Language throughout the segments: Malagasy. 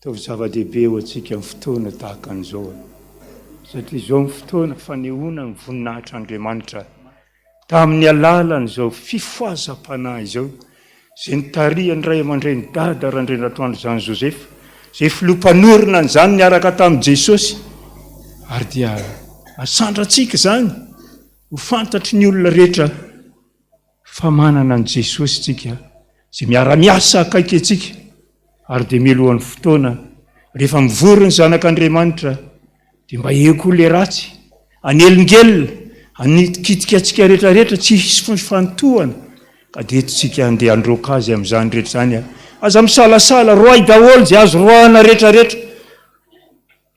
Tov zava-dehibe ho antsika amin'ny fotoana tahaka an'izao. Satria izao amin'ny fotoana fanehoana ny voninahitra Andriamanitra tamin'ny alalan'izao fifoazam-panahy izao izay nitarihan'ny ray aman-dreny dada Randrenatoandro Jean Joseph izay filompanorina an'izany niaraka tamin'i Jesosy ary dia asandratsika izany ho fantatry ny olona rehetra fa manana an' Jesosy tsika izay miara-miasa akaiky antsika. Ary dia milohan'ny fotoana rehefa mivory ny zanak'Andriamanitra dia mba eko le ratsy anelongelona anikitika antsika rehetrarehetra tsy hisy fantohana ka dia etsika andeha androaka azy amin'izany rehetra zany aza misalasala roay daholo izay azo roahana rehetrarehetra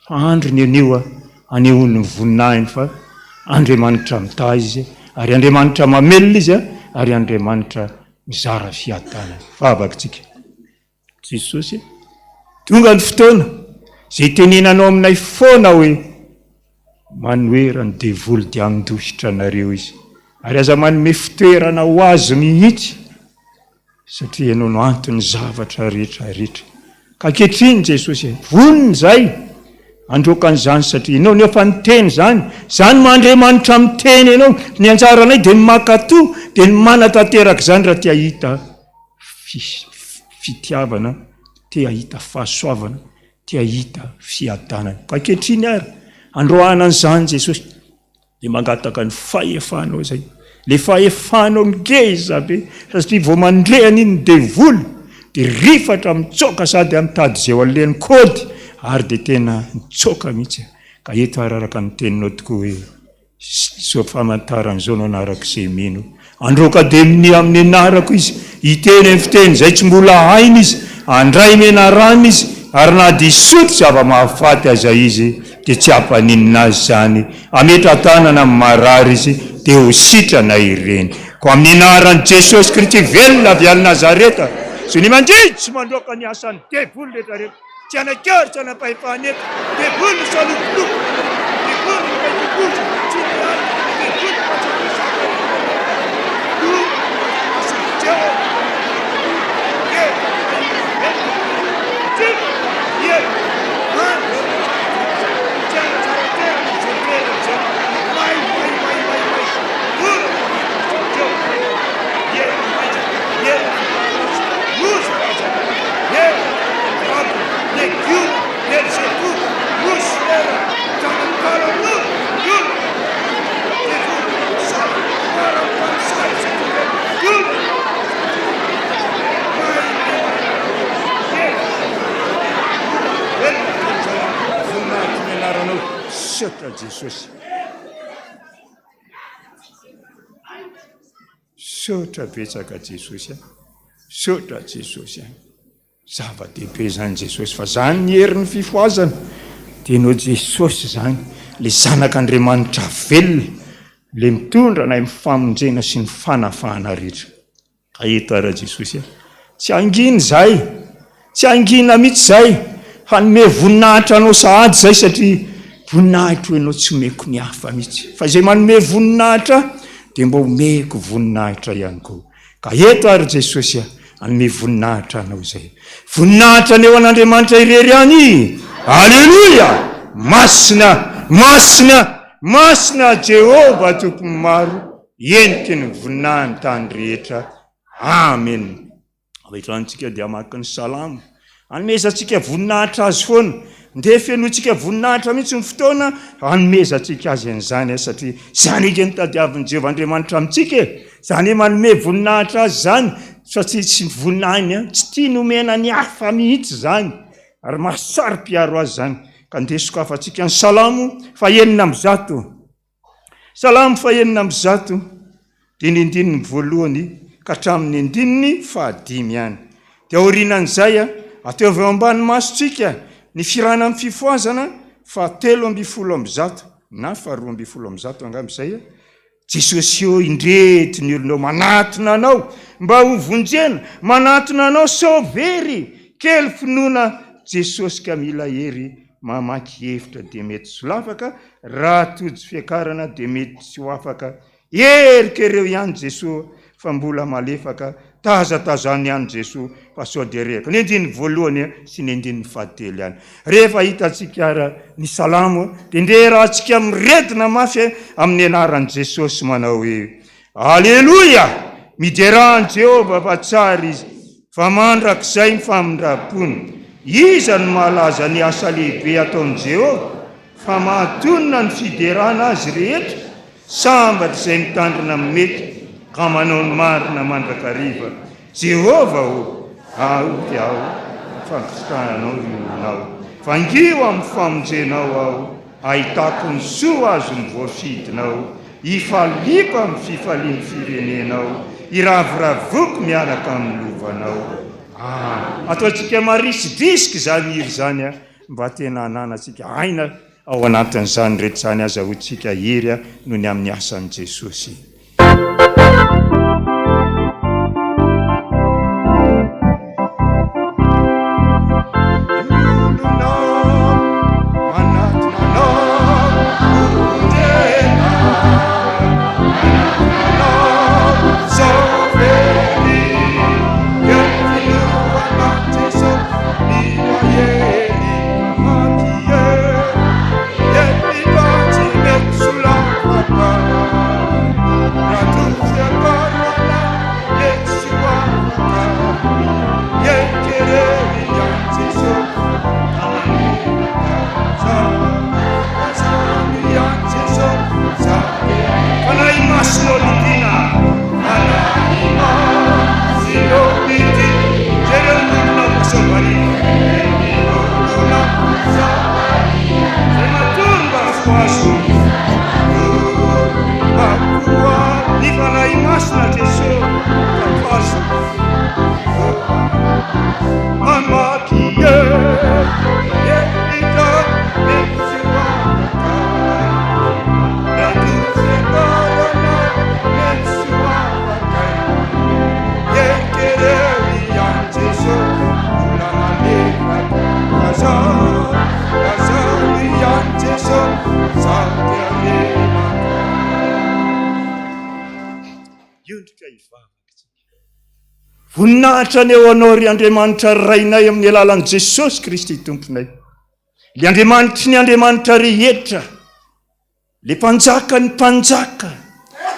fa andro ny anio anehoany voninahiny fa Andriamanitra mitahy izy ary Andriamanitra mamelona izy ary Andriamanitra mizara fiadana fahabakitsika Jesosy tonga ny fotoana izay tenenanao aminay foana hoe manoera ny devoly dia handositra anareo izy ary aza manome fitoerana ho azy mihitsy satria ianao no antony zavatra rehetra rehetra ka ankehitriny Jesosy vonona izay androakan'izany satria ianao no efa niteny zany Andriamanitra miteny ianao ny anjaranay dia ny makatoa dia ny manatanteraka izany raha tia hita fitiavana, tia hita fahasoavana, tia hita fiadanana. Ka ankehitriny ary androana an'izany Jesosy dia mangataka ny fahefanao izay. Le fahefanao ngeza be satria vao mandrehana iny devoly dia rifatra mitsoka sady mitady izay aleny kody ary dia tena mitsoka mihitsy. Ka eto araraka ny teninao tokoa hoe so famantaran'izao no anarak'izay mino androka deminy amin'ny anarako izy iteny amin'ny fiteny zay tsy mbola hainy izy andray menarana izy ary na disotry zava-mahafaty aza izy dia tsy hampaninina azy zany ametratanana amin'ny marary izy dia ho sitrana ireny ko amin'ny anaran'i Jesosy Kristy velona avy any Nazareta sy ny mandritsy mandroaka ny asan'ny debolo rehetra rehetra tsy anankary tsy anampahefaneta debolo salopoloko debolo paitokosa tsy niany debolo patsakosaka sotra Jesosy sotra betsaka Jesosy sotra Jesosy zava-dehibe zany Jesosy fa zany ny herin'ny fifoazana tianao Jesosy zany le zanak'Andriamanitra velona le mitondra na mifamonjena sy ny fanafahana rehetra ka eto ara Jesosy tsy anginy zay tsy angina mihitsy zay hanome voninahitra anao sahady zay satria voninahitra ianao tsy omeko ny hafa mihitsy fa izay manome voninahitra dia mba omeko voninahitra ihany koa ka eto ary Jesosy hanome voninahitra anao zay voninahitra aneo an'Andriamanitra irery any alleluia masina masina masina Jehova tompony maro entiky ny voninahiny tany rehetra amen avitrantsika dia maka ny salamo hanomezantsika voninahitra azy foana ndeha fenoantsika voninahitra mihitsy ny fotoana hanomezantsika azy an'izany satria zany ike nitadiavin'i Jehovah Andriamanitra amintsika zany manome voninahitra azy zany satria tsy voninahiny tsy tia nomena ny hafa mihitsy zany ary mahasaro-piaro azy zany ka ndeha sokafantsika ny salamo fahenina amby zato salamo fahenina amby zato dia ny andininy voalohany ka hatramin'ny andininy fahadimy ihany dia aorianan'izay ateo avy eo ambany masontsika ny firana amin'ny fifoazana fa 3:10 na 2:10 angambizay Jesosy eo indrety ny olonao manatona anao mba ho vonjena manatona anao sovery kely finoana Jesosy ka mila hery mamaky hevitra dia mety tsy ho afaka raha tojo fiakarana dia mety tsy ho afaka erikereo ihany Jesosy fa mbola malefaka tazatazany ihany Jesosy fa sao dia reka ny andininy voalohany sy ny andininy fahatelo ihany rehefa hitantsika ny salamo dia ndeha rahantsika miretina mafy amin'ny anaran'i Jesosy manao hoe alleluia miderany Jehova fa tsara izy fa mandrakizay ny famindram-pony iza ny mahalaza ny asa lehibe ataon'i Jehova fa mahatonina ny fiderana azy rehetra sambatra izay mitandrina mety ka manao ny marina mandrakariva Jehova aoty aho fankasitrahanao ionao fangio amin'ny famonjenao aho ahitako ny soa azo ny voafidinao ifaliako amin'ny fifaliany firenenao iravoravoky miaraka amin'ny lovanao ataontsika marisidisika zany iry zany mba tena hananatsika aina ao anatin'izany rehetra zany azahoantsika iry noho ny amin'ny asan'i Jesosy Sulla miondrika ivavaka. Voninahitra ny eo anao ry Andriamanitra rainay amin'ny alalan'i Jesosy Kristy tomponay. Le Andriamanitra ny Andriamanitra rehetra, le mpanjaka ny mpanjaka,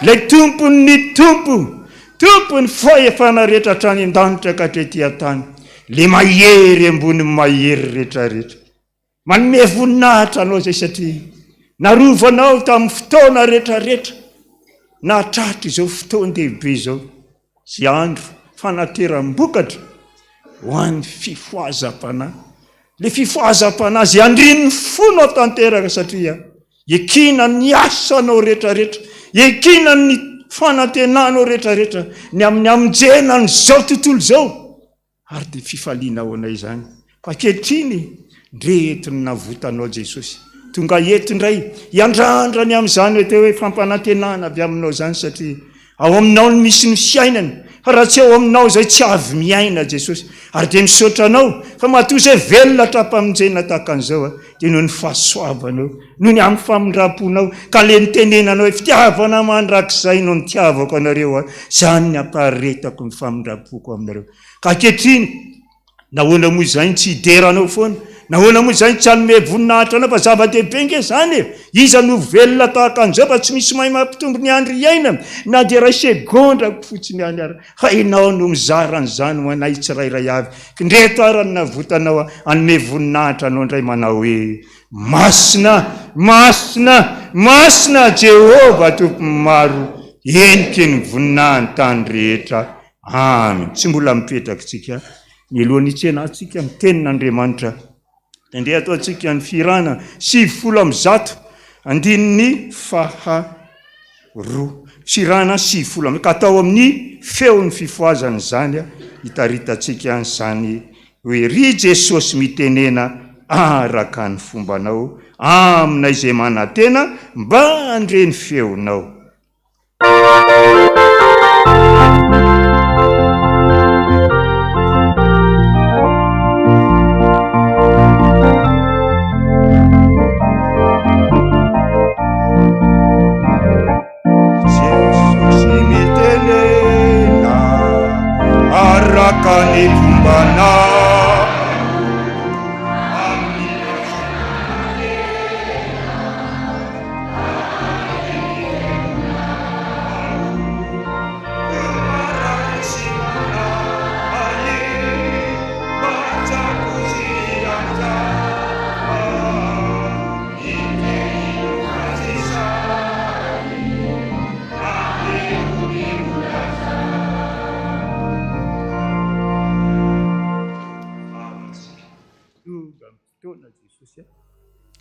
le tompony ny tompo, tompony fahefana rehetra hatrany an-danitra ka hatrety an-tany, le mahery ambony mahery rehetrarehetra. Manome voninahitra anao zay satria narovanao tamin'ny fotoana rehetrarehetra, nahatratra izao fotoan-dehibe izao, sy andro fanateram-bokatra ho an'ny fifoazam-panahy. Le fifoazam-panahy zay andrin'ny fonao tanteraka satria ekina ny asanao rehetrarehetra, ekina ny fanantenanao rehetrarehetra ny amin'ny amonjena n'izao tontolo izao, ary dia fifaliana ao anay izany. Fa ankehitriny ndretiny navotanao Jesosy, tonga eto indray hiandrandrany amin'izany hoe fampanantenana avy aminao zany, satria ao aminao no misy ny fiainana. Fa raha tsy ao aminao izay tsy avy miaina Jesosy, ary dia misaotra anao fa matoa izay velona trapamonjena tahaka an'izao dia noho ny fahasoavanao, noho ny amin'ny famindram-ponao, ka le nitenenanao hoe fitiavana mandrakizay no nitiavako anareo, izany ny ampaharetako ny famindram-poko aminareo. Ka ankehitriny nahoana moa izany tsy hideranao foana, nahoana moa izany tsy hanome voninahitra anao, fa zava-dehibe nge zany iza no velona tahaka an'izao fa tsy misy mahay mampitombo ny andro iainana, na dia ray segondra fotsiny any ary, fa ianao no mizaran'izany ho anay tsirairay avy. Ndreto arany navotanao hanome voninahitra anao indray manao hoe masina, masina, masina Jehova tompony maro, enike ny voninahiny tany rehetra. Amen. Tsy mbola mipetraka tsika ny alohan'ny tsenantsika amin'ny tenin'Andriamanitra. Indray atao antsika ny firana 700 andininy faharoa, firana 700, ka atao amin'ny feon'ny fifoazana zany hitaritantsika an'izany hoe ry Jesosy mitenena araka ny fombanao aminay izay manantena mba andre ny feonao. Araka ny fombanao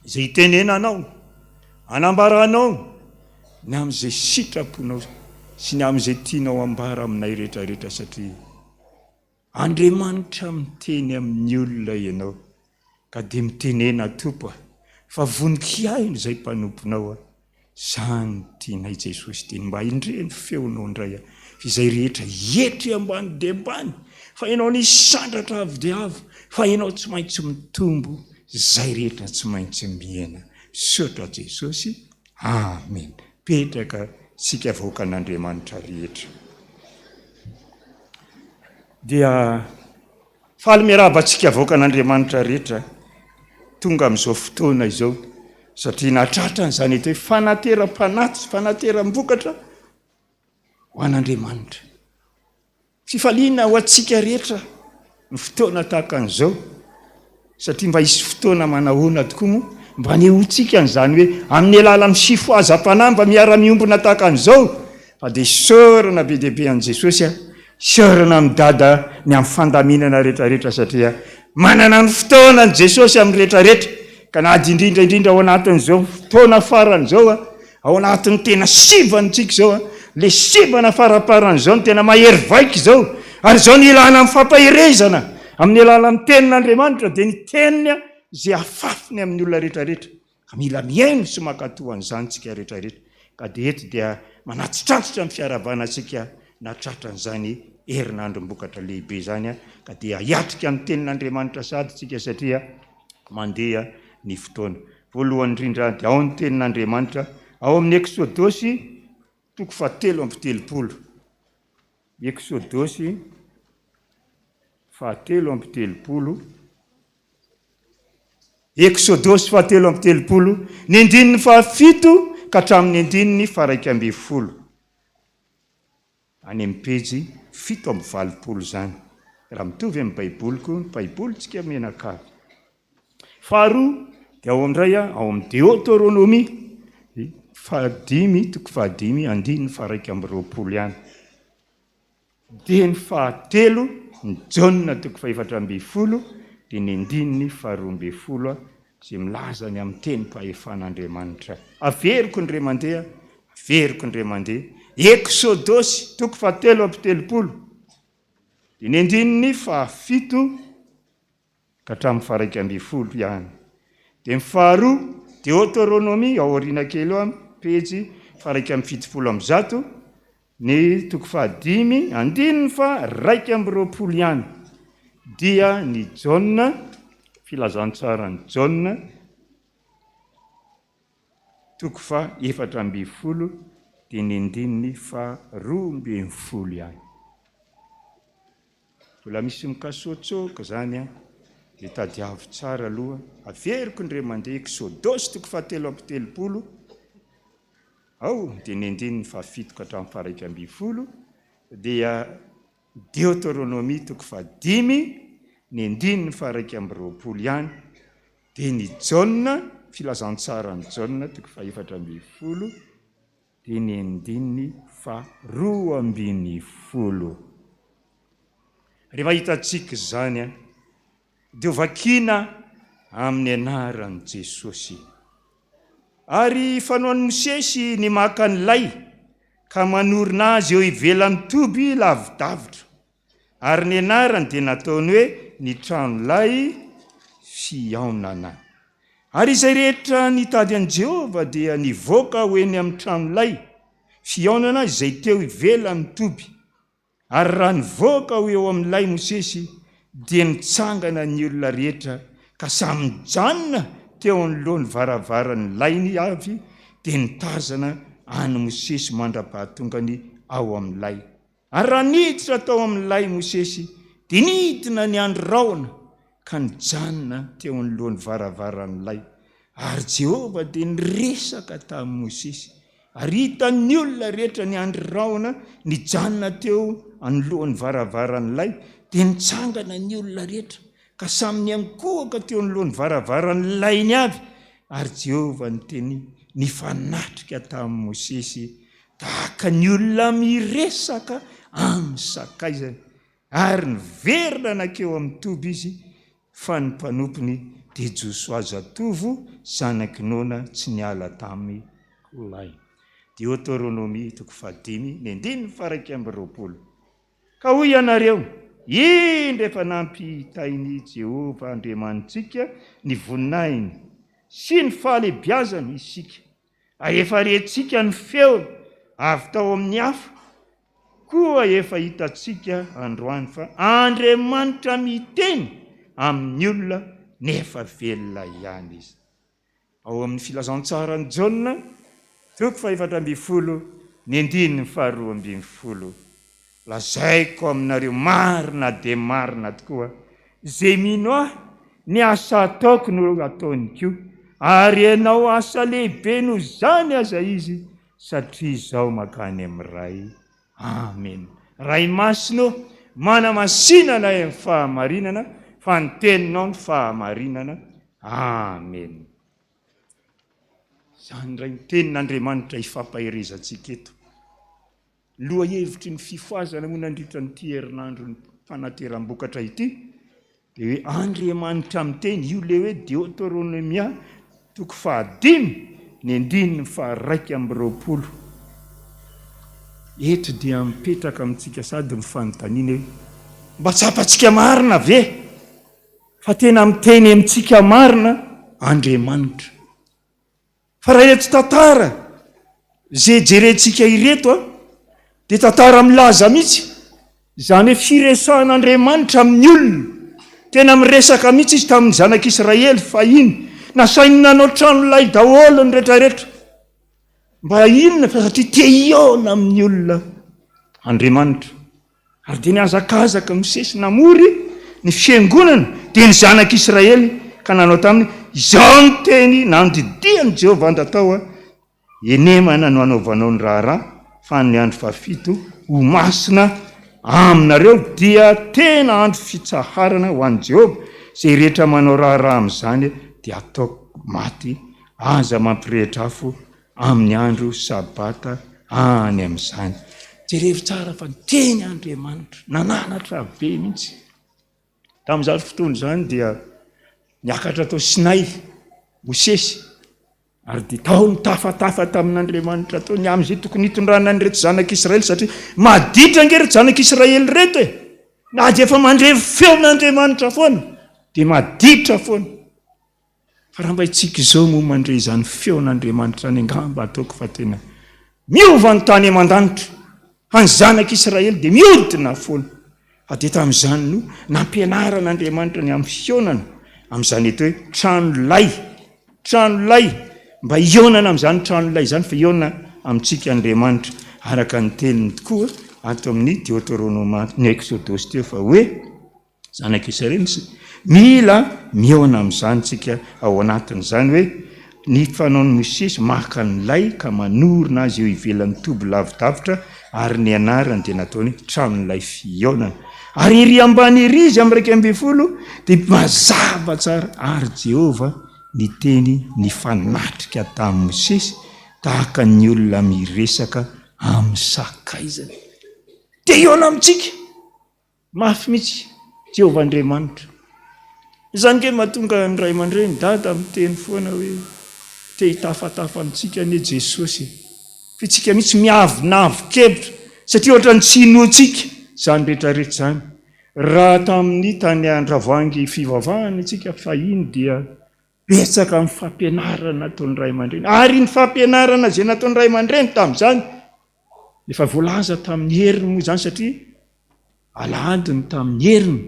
izay hitenenanao, anambaranao ny amin'izay sitraponao sy ny amin'izay tianao ambara aminay rehetrarehetra, satria Andriamanitra miteny amin'ny olona ianao, ka dia mitenena Tompo fa voninkaina izay mpanomponao, izany tianay Jesosy dia mba indreny feonao indray izay rehetra etry ambany dia ambany, fa ianao ny sandratra avy dia avy, fa ianao tsy maintsy mitombo, izay rehetra tsy maintsy miaina. Sotra Jesosy. Amen. Petraka sika vahoakan'Andriamanitra rehetra. Dia faly miarabantsika vahoakan'Andriamanitra rehetra tonga amin'izao fotoana izao, satria nahatratra n'izany eto hoe fanateram-panahy, fanateram-bokatra ho an'Andriamanitra. Fifaliana ho antsika rehetra ny fotoana tahaka an'izao, satria mba hisy fotoana manahoana tokoa moa mba nehontsika n'izany hoe amin'ny alala misifoazam-panahy mba miara-miombona tahaka an'izao, fa dia sorana be dehibe an' Jesosy, sorana midada ny amin'ny fandaminana rehetrarehetra, satria manana ny fotoana ny Jesosy amin'ny rehetrarehetra. Ka na indrindra ao anatin'izao fotoana faran'izao, ao anatin'ny tena sivantsika izao, le sivana faraparan'izao ny tena mahery vaika izao, ary izao ny ilana amin'ny fampahirezana amin'ny alalan'ny tenin'Andriamanitra, dia ny teniny izay afafiny amin'ny olona rehetrarehetra. Ka mila miaino sy mankatoa an'izany tsika rehetrarehetra. Ka dia eto dia manatsitratsitra amin'ny fiarabanantsika nahatratra an'izany herinandrom-bokatra lehibe zany, ka dia hiatrika amin'ny tenin'Andriamanitra sady tsika, satria mandeha ny fotoana. Voalohany indrindra dia ao ny tenin'Andriamanitra ao amin'ny Eksodosy 7:30, Eksôdôsy 7:30. Eksôdôsy 7:30, ny andininy 7 ka hatramin'ny andininy 120. Any amin'ny pejy 7:20 zany. Raha mitovy amin'ny baiboliko, ny baibolitsika menakavy. Faharoa dia ao amin'indray ao amin'ny Deutéronomie 5:5, andininy 120 ihany. Dia ny fahatelo ny Jaona 4:20, dia ny andininy 12 izay milaza ny amin'ny teny fahefan'Andriamanitra. Averiko ny ray mandeha, averiko ny ray mandeha. Eksôdôsy 7:30, dia ny andininy 7 ka hatramin'ny 120 ihany. Dia ny faharoa Deutéronomie ao aoriana kely eo pejy 170, ny 5, andininy 120 ihany. Dia ny Jaona, filazantsara ny Jaona 4:40, dia ny andininy 12 ihany. Mbola misy mikasoatsôka zany dia tadiavo tsara aloha. Averiko ny ray mandeha. Eksôdôsy 7:30, ao dia ny andininy 7 ka hatramin'ny 120, dia Deutéronomie 5, ny andininy 120 ihany. Dia ny Jaona, filazantsara ny Jaona 4:40, dia ny andininy 12. Rehefa hitantsika zany dia vakiana amin'ny anaran'i Jesosy. Ary fanoan'i Mosesy ny maka ny lay ka manorina azy eo ivelan'ny toby lavidavitra. Ary ny anarany dia nataony hoe ny trano lay fihaonana. Ary izay rehetra nitady an'i Jehova dia nivoaka hoeny amin'ny trano lay fihaonana izay teo ivelan'ny toby. Ary raha nivoaka ho eo amin'ilay Mosesy dia nitsangana ny olona rehetra ka samy mijanona teo anoloan'ny varavaran'ny lainy avy, dia nitazana any Mosesy mandra-pahatongany ao amin'ilay. Ary raha niditra tao amin'ilay Mosesy dia nidina ny andro raona ka nijanona teo anoloan'ny varavaran'ny lay. Ary Jehova dia niresaka tamin'i Mosesy. Ary hitan'ny olona rehetra ny andro raona nijanona teo anoloan'ny varavaran'ny lay, dia nitsangana ny olona rehetra ka samy niankohaka teo anoloan'ny varavaran'ny lainy avy. Ary Jehova nyteny nifanatrika tamin'i Mosesy tahaka ny olona miresaka amin'ny sakaizany. Ary niverina nakeo amin'ny toby izy, fa ny mpanompony dia Josoa zatovo zanaky Nona tsy niala tamin'ny lay. Deutéronomie 5:5, ny andininy 120. Ka hoy ianareo, indra efa nampitainy Jehova Andriamanitsika ny voninainy sy ny fahalebiazany isika. Ary efa rentsika ny feony avy tao amin'ny hafa, koa efa hitatsika androany fa Andriamanitra miteny amin'ny olona nefa velona ihany izy. Ao amin'ny filazantsara ny Jaona 4:40, ny andininy 12. Lazaiko aminareo marina dia marina tokoa, izay mino ahy ny asa ataoko no ataony koa, ary ianao asa lehibe noho izany aza izy, satria izao makany amin'ny ray. Amen. Ray masino manamasinana amin'ny fahamarinana, fa ny teninao ny fahamarinana. Amen. Zany ray ny tenin'Andriamanitra ifampaherezantsika eto. Loha hevitry ny fifoazana moa nandritra nyity herinandro ny fanateram-bokatra ity, dia hoe Andriamanitra miteny, io le hoe Deutéronomia 5:5, ny andininy 120. Eto dia mipetraka amintsika sady ny fanontaniana hoe mba tsapantsika marina ve? Fa tena miteny amintsika marina Andriamanitra. Fa raha eto tantara zay jerentsika ireto dia tantara milaza mihitsy, izany hoe firesahan'Andriamanitra amin'ny olona. Tena miresaka mihitsy izy tamin'ny zanak'Israely fahiny, nasainy nanao trano lay daholo ny rehetrarehetra. Mba inona fa satria te hiona amin'ny olona Andriamanitra. Ary dia niazakazaka Mosesy namory ny fiangonana dia ny zanak'Israely ka nanao taminy izao ny teny nandidiany Jehovah andatao enemana no anaovanao ny raha fa ny andro fafito ho masina aminareo dia tena andro fitsaharana ho an'i Jehovah. Zay rehetra manao raha amin'izany dia ataoko maty aza mampirehitra afo amin'ny andro sabata any amin'izany. Jerevy tsara fa teny Andriamanitra nananatra be mihitsy. Tamin'izany fotoana izany dia niakatra tao Sinay Mosesy ary dia tao nitafatafa tamin'Andriamanitra tao ny amin'izay tokony hitondrana ny reto zanak'Israely satria maditra angery zanak'Israely reto na dia efa mandrevy feon'Andriamanitra foana dia maditra foana. Fa raha mba itsika izao moa mandre izany feon'Andriamanitra any angamba ataoko fa tena miova ny tany aman-danitra. Any zanak'Israely dia miodina foana. Fa dia tamin'izany no nampianaran'Andriamanitra ny amin'ny fionana amin'izany eto hoe trano lay mba ionana amin'izany trano lay izany fa iona amintsika Andriamanitra araka ny teniny tokoa ato amin'ny Deutéronome ny Exodus teo fa hoe zanak'Israely mila miona amin'izany tsika ao anatin'izany hoe ny fanaon'ny Mosesy maka ny lay ka manorina azy eo ivelan'ny toby lavidavitra ary ny anarany dia nataony tranon'ilay fionana. Ary iry ambany iry izy amin'ny 12 dia mazava tsara ary Jehovah ny teny ny fanatrika tamin'ny Mosesy tahaka ny olona miresaka amin'ny sakaizany. Dia iona amintsika mafy mihitsy Jehovah Andriamanitra. Izany ke mahatonga ny ray aman-dreny dada amin'ny teny foana hoe te hitafatafa amintsika anie Jesosy. Fa itsika mihitsy miavonavo-kevitra satria ohatra ny tsy hinoantsika izany rehetrarehetra izany. Raha tamin'ny tany Andravoahangy fivavahana itsika fahiny dia betsaka amin'ny fampianarana nataon'ny ray aman-dreny. Ary ny fampianarana izay nataon'ny ray aman-dreny tamin'izany efa voalaza tamin'ny heriny moa izany satria aladiny tamin'ny heriny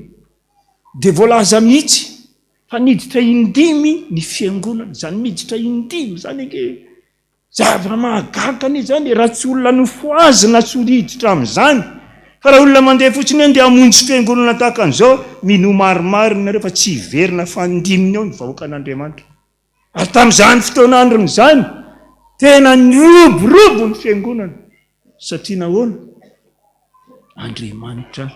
dia voalaza mihitsy fa niditra indimy ny fiangonana. Izany miditra indimy izany ange zava-mahagakany izany raha tsy olona nofo azy na tsy hiditra amin'izany. Fa raha olona mandeha fotsiny eo dia hamonjy fiangonana tahaka an'izao mino maromaro nareo fa tsy hiverina fandiminy eo ny vahoaka an'Andriamanitra. Ary tamin'izany fotoana androny izany tena nioborobo ny fiangonana satria nahoana Andriamanitra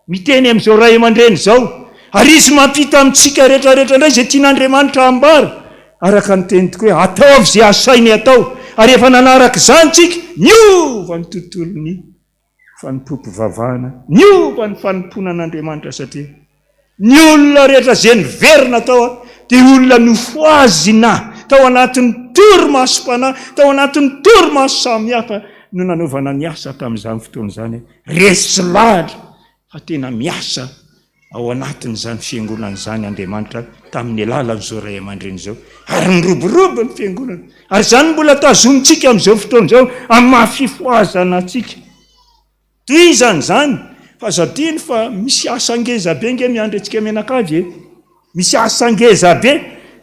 miteny amin'izao ray aman-dreny izao. Ary izy mampita amintsika rehetrarehetra indray izay tian'Andriamanitra ambara araka ny teny tokoa hoe ataovy izay asainy atao. Ary efa nanaraka izany tsika niova ny tontolony fanompoam-pivavahana, niova ny fanompona an'Andriamanitra satria ny olona rehetra izay niverina tao dia olona nofo azy tao anatin'ny torimasom-panahy, tao anatin'ny torimaso samihafa no nanaovana ny asa tamin'izany fotoana izany. Resy lahatra fa tena miasa ao anatin'izany fiangonana izany Andriamanitra tamin'ny alalan'izao ray aman-dreny izao. Ary niroborobo ny fiangonana. Ary izany mbola tazomintsika amin'izao fotoana izao amin'ny mahafifoazana antsika. Toy izany izany fa zadiny fa misy asa ngeza be nge miandry antsika menakavy misy asa ngeza be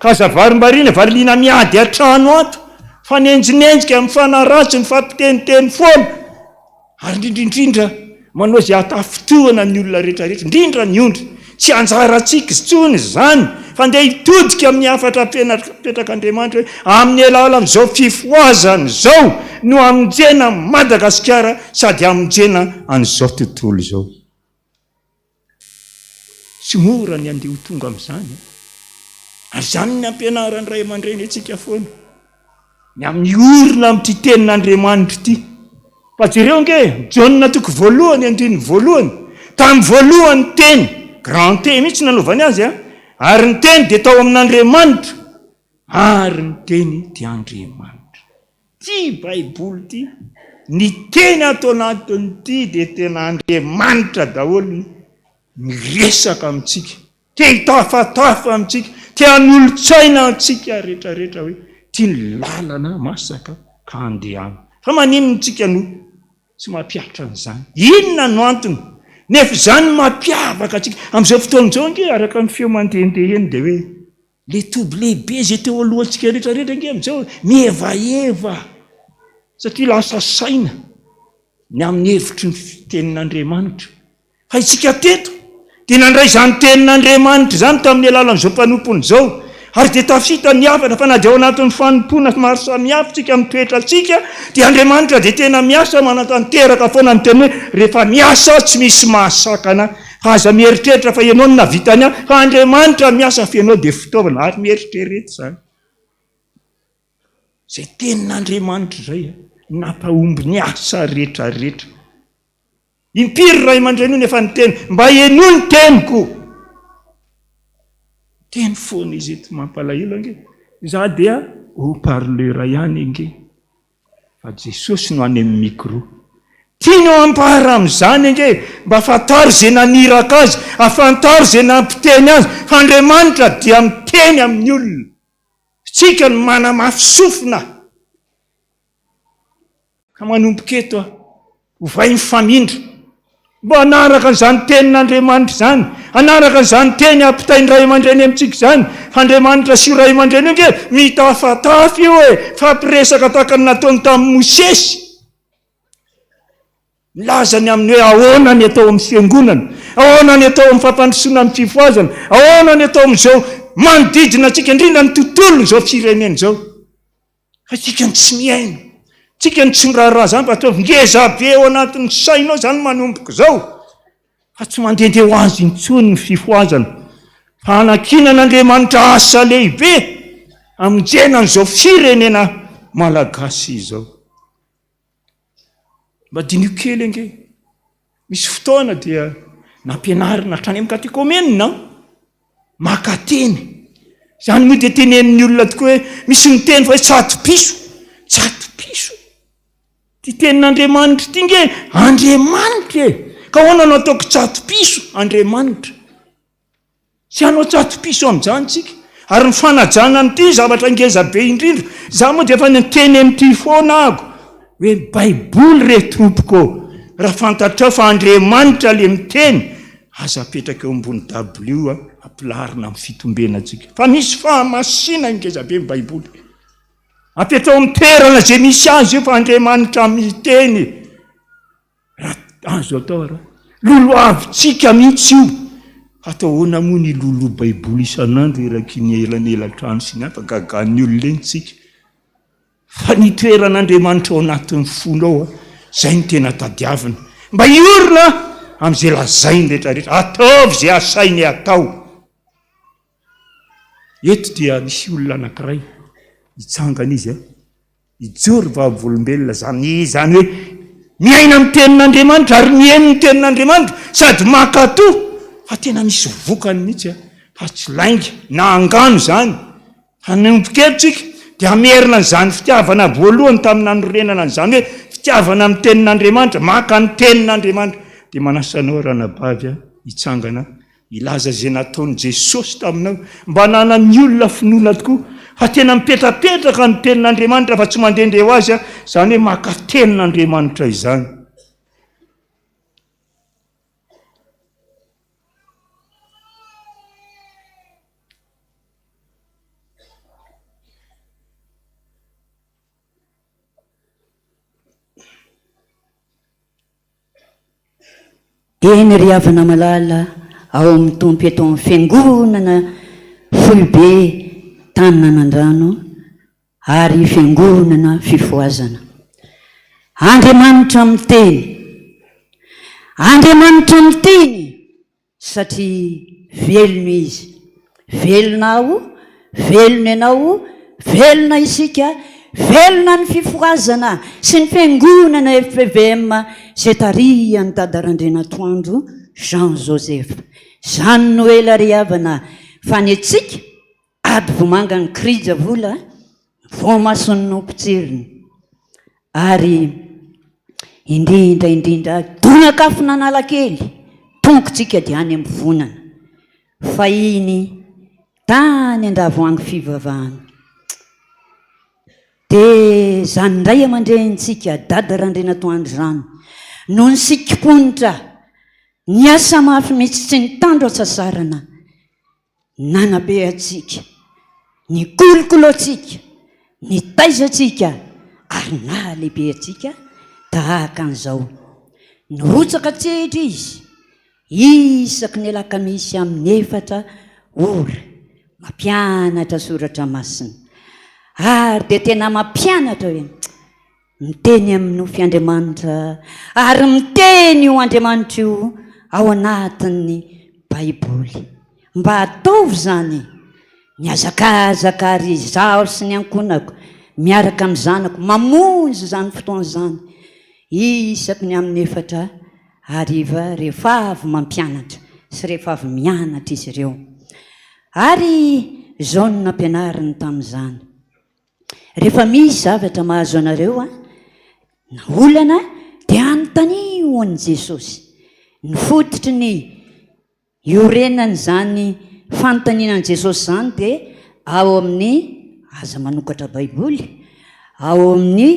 ka zavarim-barina valina miady an-trano ato fa nenjinenjika amin'ny fanaratsy ny fampiteniteny foana. Ary indrindrindra manao izay atafitohana ny olona rehetrarehetra indrindra ny ondry tsy anjarantsika tsony izany fa ndeha hitodika amin'ny hafatra petrak'Andriamanitra hoe amin'ny alalan'izao fifoazana izao no amonjena Madagasikara sady amonjena an'izao tontolo izao. Tsy mora ny andeha ho tonga amin'izany. Ary izany ny ampianaran'ny ray aman-dreny antsika foana ny amin'ny orina amin'ity tenin'Andriamanitra ity. Fa jereo nge Jaona toko voalohany andiny voalohany tamin'ny voalohany teny grand teny mihitsy nanaovany azy ary ny teny dia tao amin'Andriamanitra ary ny teny dia Andriamanitra. Ty Baiboly ty ny teny ato anatin'ity dia tena Andriamanitra daholo miresaka amintsika, te hitafatafa amintsika, te hanolotsaina antsika rehetrarehetra hoe ty ny lalana masaka ka andehana. Fa maninona tsika no tsy mampiatra an'izany? Inona no antony? Nefa izany mampiavaka antsika amin'izao fotoana izao nge araka ny feo mandehandeha eny dia hoe le toby lehibe izay teo alohantsika rehetrarehetra nge amin'izao mihevaeva satria lasa saina. ny amin'ny hevitry ny tenin'Andriamanitra. Fa isika teto dia nandray izany tenin'Andriamanitra izany tamin'ny alalan'izao mpanompony izao, ary dia tafita ny havana fa na dia ao anatin'ny fanompona maro samihafa tsika amin'ny toetratsika, dia Andriamanitra dia tena miasa manatanteraka foana ny teny hoe rehefa miasa tsy misy mahasakana. Aza mieritreritra fa ianao no navitany ahy, fa Andriamanitra miasa fa ianao dia fitaovana, ary mieritreritra izany. Izay tenin'Andriamanitra izay nampahomby ny asa rehetrarehetra. Impiry ray aman-dreny io nefa ny teny mba eno ny teniko. Teny foana izy eto mampalahelo ange. Za dia haut-parleur ihany ange. Fa Jesosy no any amin'ny micro. Tiano ampahara amin'izany ange mba fantaro izay naniraka azy, afantaro izay nampiteny azy. Fa Andriamanitra dia miteny amin'ny olona. Tsika no manamafy sofina. Ka manomboka eto hovay mifamindra. Mba anaraka an'izany tenin'Andriamanitra izany, anaraka an'izany teny ampitainy ray aman-dreny amintsika izany. Andriamanitra sy ray aman-dreny ange mitafatafy io hoe fampiresaka tahaka ny nataony tamin'ny Mosesy. Milazany amin'ny hoe ahoana ny atao amin'ny fiangonana, ahoana ny atao amin'ny fampandrosoana amin'ny fifoazana, ahoana ny atao amin'izao manodidina antsika indrindra ny tontolo izao firenena izao. Fa tsika ny tsy miaina, tsika ny tsy miraharaha izany fa ataovy ngeza be eo anatin'ny sainao izany manomboka izao. Fa tsy mandehandeha ho azy intsony ny fifoazana. Fa anakinan'Andriamanitra asa lehibe amonjenan'izao firenena malagasy izao. Mba dinio kely ange. Misy fotoana dia nampianarina hatrany amin'ny katekômenina makateny. Izany moa dia tenenin'ny olona tokoa hoe misy miteny fa hoe tsato-piso, tsato-piso. Ty tenin'Andriamanitra ity nge Andriamanitra e. Ka ahoana no ataoko tsato-piso Andriamanitra? Tsy hanao tsato-piso amin'izany tsika. Ary ny fanajana n'ity zavatra ngeza be indrindra. Za moa dia efa niteny amin'ity foana ako hoe Baiboly re tompoko, raha fantatrao fa Andriamanitra le miteny, aza apetraka eo ambony W ampilarina amin'ny fitombenantsika. Fa misy fahamasina ngeza be ny Baiboly. Apetrao amin'ny toerana izay misy azy io fa Andriamanitra miteny. Raha azo atao raha lolo avitsika mihitsy io. Atao hoana moa ny lolo Baiboly isan'andro eraky ny elanelan-trano sy ny hafa gagan'ny olona eny tsika. Fa ny toeran'Andriamanitra ao anatin'ny fonao, izay ny tena tadiavina. Mba iorina amin'izay lazainy rehetrarehetra, ataovy izay asainy atao. Eto dia misy olona anankiray, hitsangana izy ijoro vavolombelona izany hoe miaina amin'ny tenin'Andriamanitra ary mihaino ny tenin'Andriamanitra sady makatoa. Fa tena misy vokany mihitsy fa tsy lainga na angano izany. Hanomboketrika dia amerina n'izany fitiavana voalohany tamin'ny nanorenana n'izany hoe fitiavana amin'ny tenin'Andriamanitra, maka ny tenin'Andriamanitra. Dia manasanao ranabavy hitsangana ilaza izay nataon'i Jesosy taminao, mba hanana ny olona finoana tokoa. Fa tena mipetrapetraka ny tenin'Andriamanitra fa tsy mandehandeha ho azy, izany hoe maka tenin'Andriamanitra izany. Eny ry havana malala ao amin'ny tompy eto amin'ny fiangonana Foibe Taninanandrano ary fiangonana fifoazana. Andriamanitra miteny, Andriamanitra miteny satria velona izy. Velona aho, velona ianao, velona isika, velona ny fifoazana sy ny fiangonana FPVM izay tarihany dadarandrena Toandro Jean Joseph. Izany no ela ry havana fa ny antsika ady vomanga ny krija vola voamason'ny nompotsiriny. Ary indrindra donakafo nanalakely tongotsika dia any amin'ny vonana. Fa iny tany andavoangy fivavahana. Dia zany ndray aman-drentsika dadarandrena Toandro zany no ny sikiponitra ny asa mafy mihitsy tsy ny tandro atsasarana nanabe atsika, ny kolokoloatsika, ny taizatsika ary nalehibe atsika tahaka an'izao. nirotsaka tsetra izy isaky ny alakamisy amin'ny 4 ora mampianatra soratra masina ary dia tena mampianatra hoe miteny amin'ny fiandriamanitra ary miteny io Andriamanitra io ao anatin'ny Baiboly mba ataovy zany miazakazaka ary izaho sy ny ankonako miaraka amin'ny zanako mamonjy zany fotoana zany isaky ny amin'ny 4 hariva rehefa avy mampianatra sy rehefa avy mianatra izy ireo ary zao no nampianariny tamin'izany rehefa misy zavatra mahazo anareo na olana dia anontania hoan'i Jesosy ny fototry ny iorenany zany fanontanianan'i Jesosy zany dia ao amin'ny aza manokatra Baiboly ao amin'ny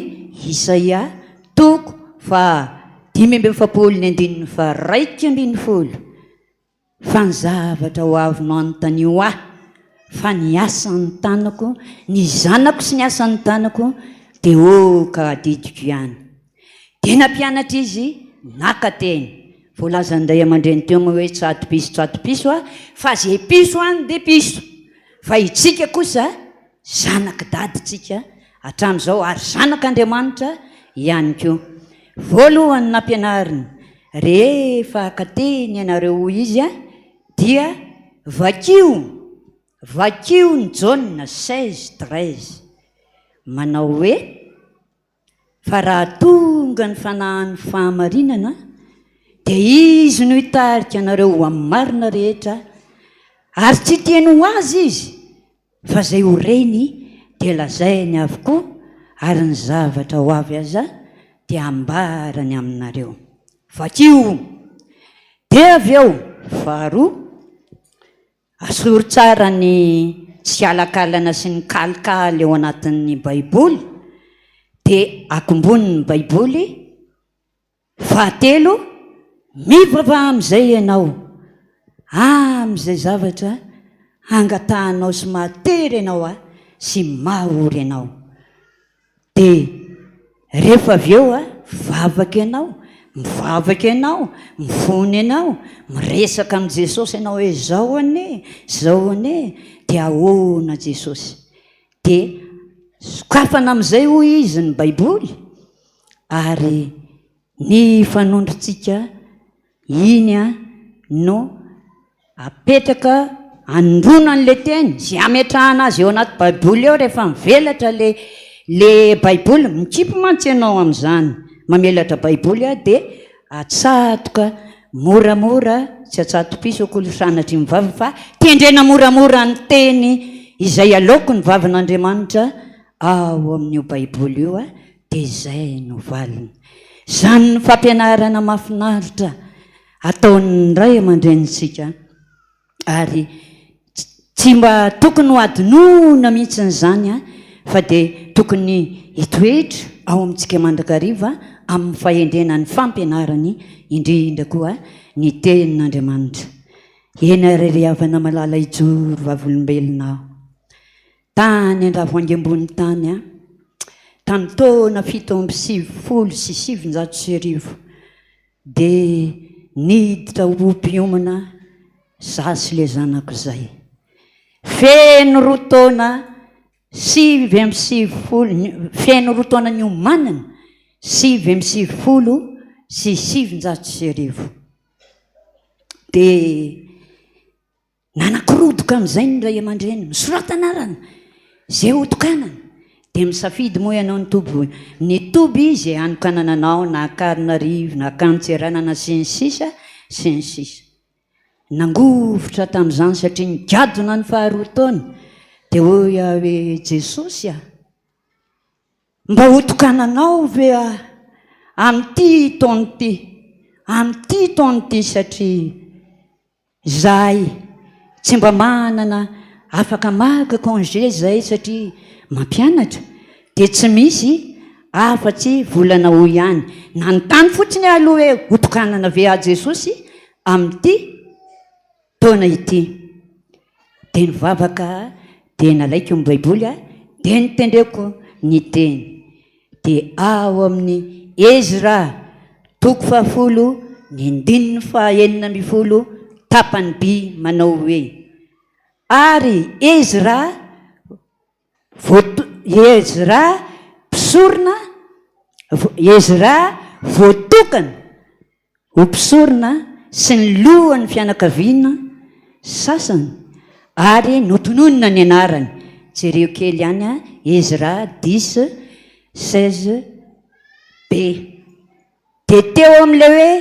Isaia 5:1 fa ny zavatra ho avy no anontanio aho fa ny asan'ny tanako ny zanako sy ny asan'ny tanako dia oka adidiko ihany dia nampianatra izy naka teny voalazan'indray aman-dreny teo moa hoe tsatopiso fa zay piso any dia piso fa itsika kosa zanaka daditsika hatramin'izao ary zanak'Andriamanitra ihany koa voalohany nampianariny rehefa hakateny ianareo izy dia vakio ny Jaona 16:13 manao hoe fa raha tonga ny fanahin'ny fahamarinana dia izy no hitarika anareo amin'ny marina rehetra ary tsy teny ho azy izy fa zay ho reny dia lazainy avokoa ary ny zavatra ho avy aza dia ambarany aminareo vakio dia avy eo faharoa asoro tsara ny tsy alakalana sy ny kalikaly eo anatin'ny Baiboly dia akomboniny Baiboly fahatelo mivavaha amin'izay ianao amin'izay zavatra angatahanao sy mahatery ianao sy mahory ianao dia rehefa avy eo mivavaka ianao mifony ianao miresaka amin'ny Jesosy ianao hoe zao ane dia ahoana Jesosy dia sokafana amin'izay hoy izy ny Baiboly ary ny fanondrotsika iny no apetraka androna n'le teny sy ametrahana azy eo anaty Baiboly eo rehefa mivelatra le Baiboly mikipy mantsy ianao amin'izany mamelatra Baiboly dia atsatoka moramora tsy atsatopiso akolo sanatry mivava fa tendrena moramora ny teny izay aleoko ny vavan'Andriamanitra ao amin'io Baiboly io dia izay no valiny zany ny fampianarana mahafinaritra ataon'ny ray aman-drenitsika ary tsy mba tokony ho adinoina mihitsy n'izany fa dia tokony hitoetra ao amintsika mandrakariva amin'ny fahendrenan'ny fampianarany indrindra koa ny tenin'Andriamanitra eny reryhavana malala ijoro vavolombelona tany andravoangy ambony tany tany taona 770 dia niditra ompiomana zasy le zanako zay feno roa taona 770 feno roa taona niomanana 770 dia nanakorodoka amin'izay ny ray aman-dreny misoratanarana zay hotokanana dia misafidy moa ianao ny toby izy anokanana anao na Ankarinarivo na Ankantseranana sy ny sisa nangovotra tamin'izany satria nigadona ny faharoa taona dia hoe Jesosy mba hotokananao ve amin'ity taona ity satria zahay tsy mba manana afaka maka congé zay satria mampianatra dia tsy misy afa-tsy volana ho ihany nanontany fotsiny aloha hoe hotokanana ve Jesosy amin'ity taona ity dia nivavaka dia nalaiko amin'ny Baiboly dia nitendreko ny teny dia ao amin'ny Ezra toko 10 tapany by manao hoe ary Ezra mpisorona Ezra voatokana ho mpisorona sy ny lohan'ny fianakaviana sasany ary notononina ny anarany. Jereo kely ihany a Ezra 10:16b. De teo amin'ilay hoe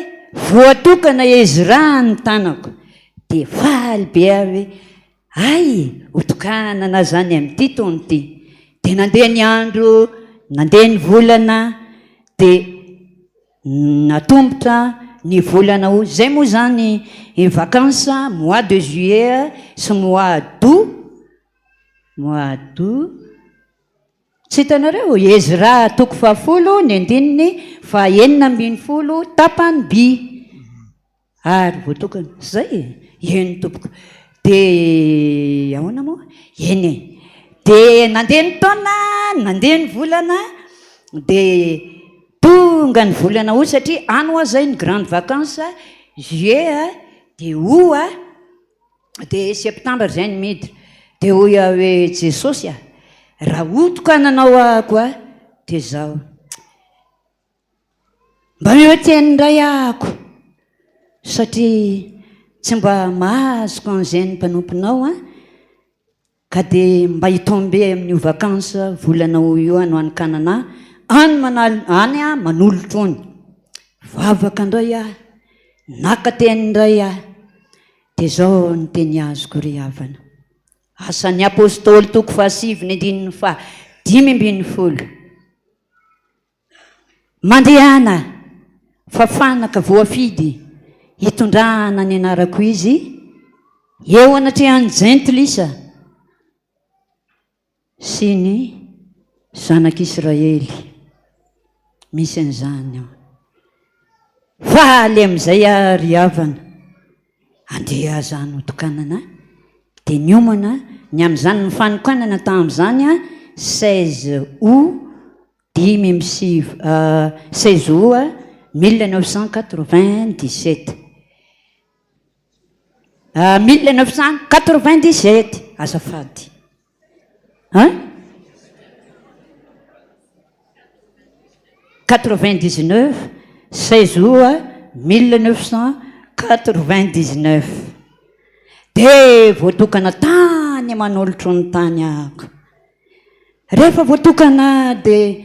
voatokana Ezra ny tanako de faly be hoe ay hotokanana zany amin'ity taona ity. De nandeha ny andro, nandeha ny volana, de natombotra ny volana o zay moa zany ny vacansa mois de juillet sy mois d'août. Tsy hitanareo Ezra toko 10 ny andininy 9:40 tapany by ary voatokana zay eny tompoko. De ahoana moa eny de nandeha ny taona, nandeha ny volana, de tonga ny volana o satria any hoa zay ny grande vacances juillet de août de septembre zay ny miditra. De hoy hoe Jesosy raha hotokananao ahako de zao mba mihoateny ndray ahako satria tsy mba mahazoko an'izay ny mpanomponao ka de mba hitombe amin'io vacansa volana o io no anokanana any manolotra ony vavaka ndray naka teny ndray de zao ny teny azoko ry havana. Asan'ny apôstôly toko 7:5 mandehana fafanaka voafidy hitondrana ny anarako izy eo anatrehan'ny jentilisa sy ny zanak'Israely. Misy an'izany ao faly amin'izay ry havana andeha zany hotokanana de niomana ny amin'izany ny fanokanana tamin'izany 16 août 1997 1997 azafady 99 16 août 1999 de voatokana tany manolotra ny tany ako. Rehefa voatokana de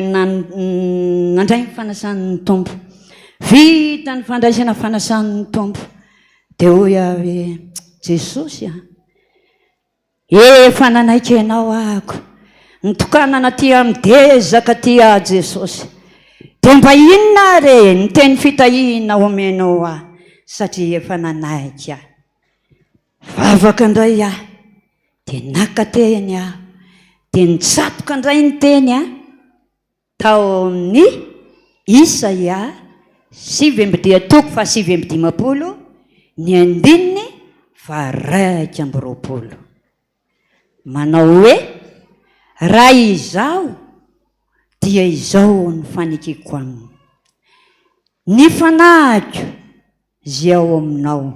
nandray ny fanasan'ny tompo, vita ny fandraisana fanasan'ny tompo de hoy hoe Jesosy efa nanaiky anao ako nitokanana ty amidezaka ty Jesosy de mba inona re ny teny fitahina omenao satria efa nanaiky vavaka ndray de naka teny de nitsatoka ndray ny teny tao amin'ny Isaia 7:50 ny andininy 2:20 manao hoe raha izao dia izao ny fanekeko aminy ny fanahiko zay ao aminao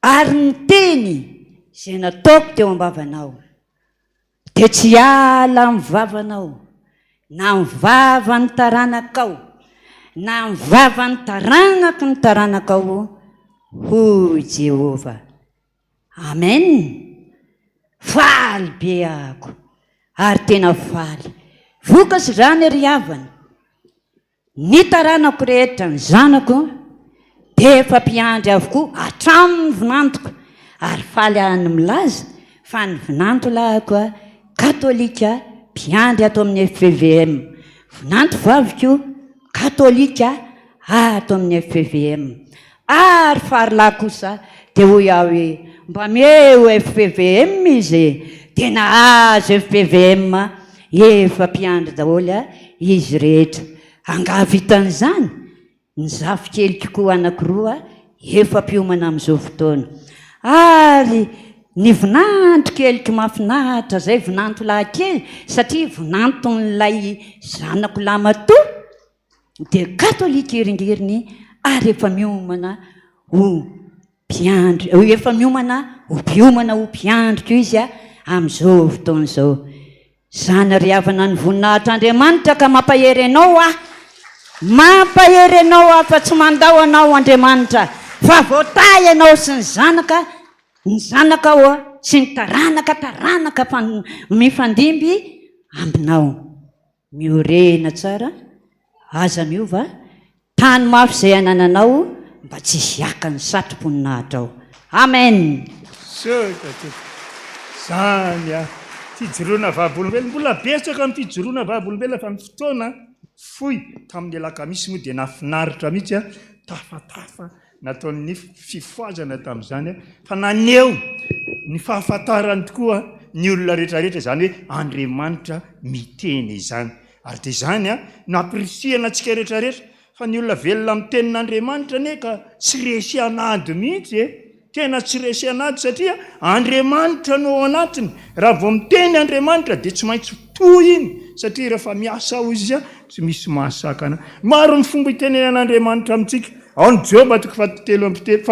ary ny teny zay nataoko teo am-bavanao de tsy ala amin'ny vavanao na ny vava ny taranakao na ny vava ny taranaky ny taranakao hoy Jehova. Amen. Faly be ako ary tena faly vokasy zany ry havana ny taranako rehetra ny zanako de efa mpiandry avokoa hatramin'ny vinantoko ary faly any milaza fa ny vinanto lahako katolika mpiandry ato amin'ny FPVM, vinanto vaviko katolika ato amin'ny FPVM ary farila kosa de hoy hoe mba meo FPVM izy de nahazo FPVM efa mpiandry daholo izy rehetra angavitan'izany ny zafikelyko koa anakiroa efa mpiomana amin'izao fotoana ary ny vinanto kelyko mafinahitra zay vinanto lahy kely satria vinanto n'lay zanako lamatoa dia katolika eringeriny ary efa miomana ho mpiandro efa miomana ho mpiomana ho mpiandrika izy a amin'izao fotoana izao. Zany ry havana ny voninahitr'Andriamanitra ka mampahery anao mampahery anao fa tsy mandao anao Andriamanitra fa voatay ianao sy ny zanaka ao sy ny taranaka fa mifandimby aminao. Miorena tsara aza miova tany mafy izay anananao mba tsy hiaka ny satrom-poninahitra ao. Amen. Zany a fijoroana vavolombelona mbola betsaka amin'ny fijoroana vavolombelona fa ny fotoana foy tamin'ny alakamisy moa dia nafinaritra mihitsy a tafatafa nataon'ny fifoazana tamin'izany a fa naneo ny fahafantarany tokoa ny olona rehetrarehetra izany hoe Andriamanitra miteny izany. Ary dia izany a nampirisihana antsika rehetrarehetra fa ny olona velona amin'ny tenin'Andriamanitra ne ka tsy resy anady mihitsy tena tsy resy anady satria Andriamanitra no ao anatiny. Raha vao miteny Andriamanitra dia tsy maintsy toy iny satria rehefa miasa ao izy tsy misy mahasakana. Maro ny fomba itenenan'Andriamanitra amintsika. Ao ny Joba toko 7:30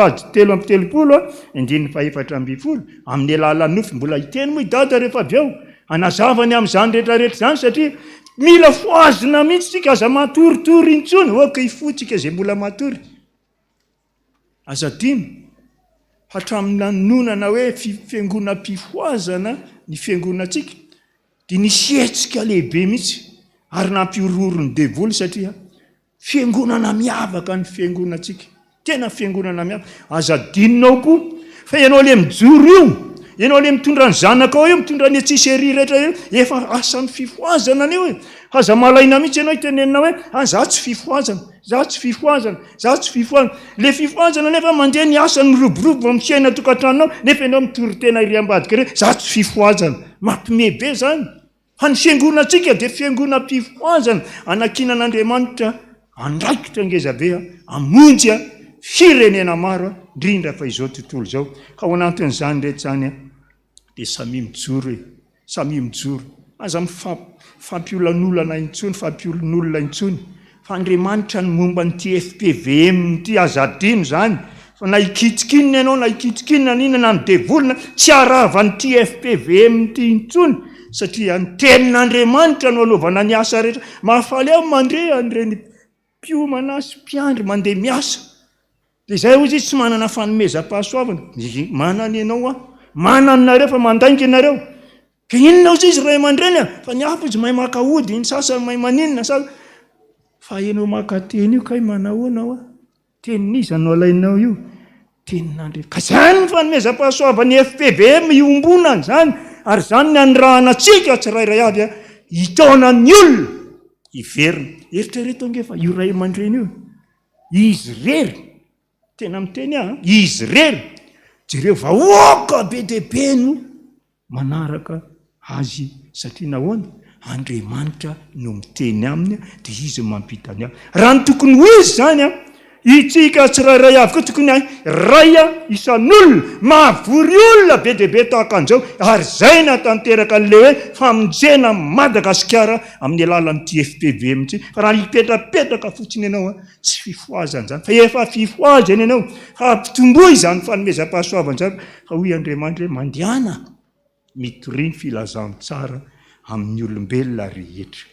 andininy 4:20 amin'ny alalan'ny nofy mbola hiteny moa i dada rehefa avy eo anazavany amin'izany rehetrarehetra izany satria mila foazina mihitsy tsika aza matoritory intsony oka hifotsika izay mbola matory. Aza dimy hatramin'ny nanonana hoe fiangonam-pifoazana ny fiangonantsika dia nisy hetsika lehibe mihitsy ary nampiororony devoly satria fiangonana miavaka ny fiangonantsika, tena fiangonana miavaka. Aza dininao koa fa ianao le mijoro io, ianao le mitondra ny zanaka ao io, mitondra ny atsiseri rehetra efa asan'ny fifoazana anio aza malaina mihitsy ianao itenenina hoe za tsy fifoazana, za tsy fifoazana, za tsy fifoazana. Le fifoazana nefa mandeha ny asany miroborobo misaina tokantranonao nefa ianao mitory tena iry-ambadika re za tsy fifoazana. Mampimebe zany. Fa ny fiangonantsika dia fiangonam-pifoazana anakinan'Andriamanitra andraikitra ngezabe amonjy firenena maro indrindra fa izao tontolo izao. Ka ao anatin'izany rehetra zany dia samy mijoro aza fampiolanolona intsony, fampiolon'olona intsony fa Andriamanitra ny momba nyty FPVM nyty azadino zany fa na ikitikinina ianao na ikitikinina ninana ny devolina tsy aravan'ty FPVM nyty intsony satria ny tenin'Andriamanitra no alovana ny asa rehetra. Mahafaly aho mandre an'ireny mpiomana sy mpiandry mandeha miasa dia izay ozy tsy manana fanomezam-pahasoavana. Manana ianao manana nareo fa mandainga ianareo ka inona ozy izy ray aman-dreny fa ny hafa izy mahay maka ody, iny sasany mahay maninona fa ianao maka teny io kay manahoana tenin'iza no alainao io tenin'Andriamanitra. Ka zany ny fanomezam-pahasoavany FPVM iombonany zany ary zany ny anirahanantsika tsirairay avy hitaonany olona hiverina. Eritrereto angefa io ray aman-dreny io izy rery tena miteny izy rery jereo vahoaka be dehibe no manaraka azy satria nahoana Andriamanitra no miteny aminy dia izy mampitany azy. Raha ny tokony ho izy zany itsika tsirairay avy koa tokony ray isan'olona mahavory olona be dehibe tahaka an'izao ary zay natanteraka n'le hoe famonjena Madagasikara amin'ny alalan'ity FPVM tsy. Fa raha hipetrapetraka fotsiny ianao tsy fifoazana zany fa efa fifoazana ianao hampitomboy izany fanomezam-pahasoavana zany fa hoy Andriamanitra mandehana mitoriny filazany tsara amin'ny olombelona rehetra.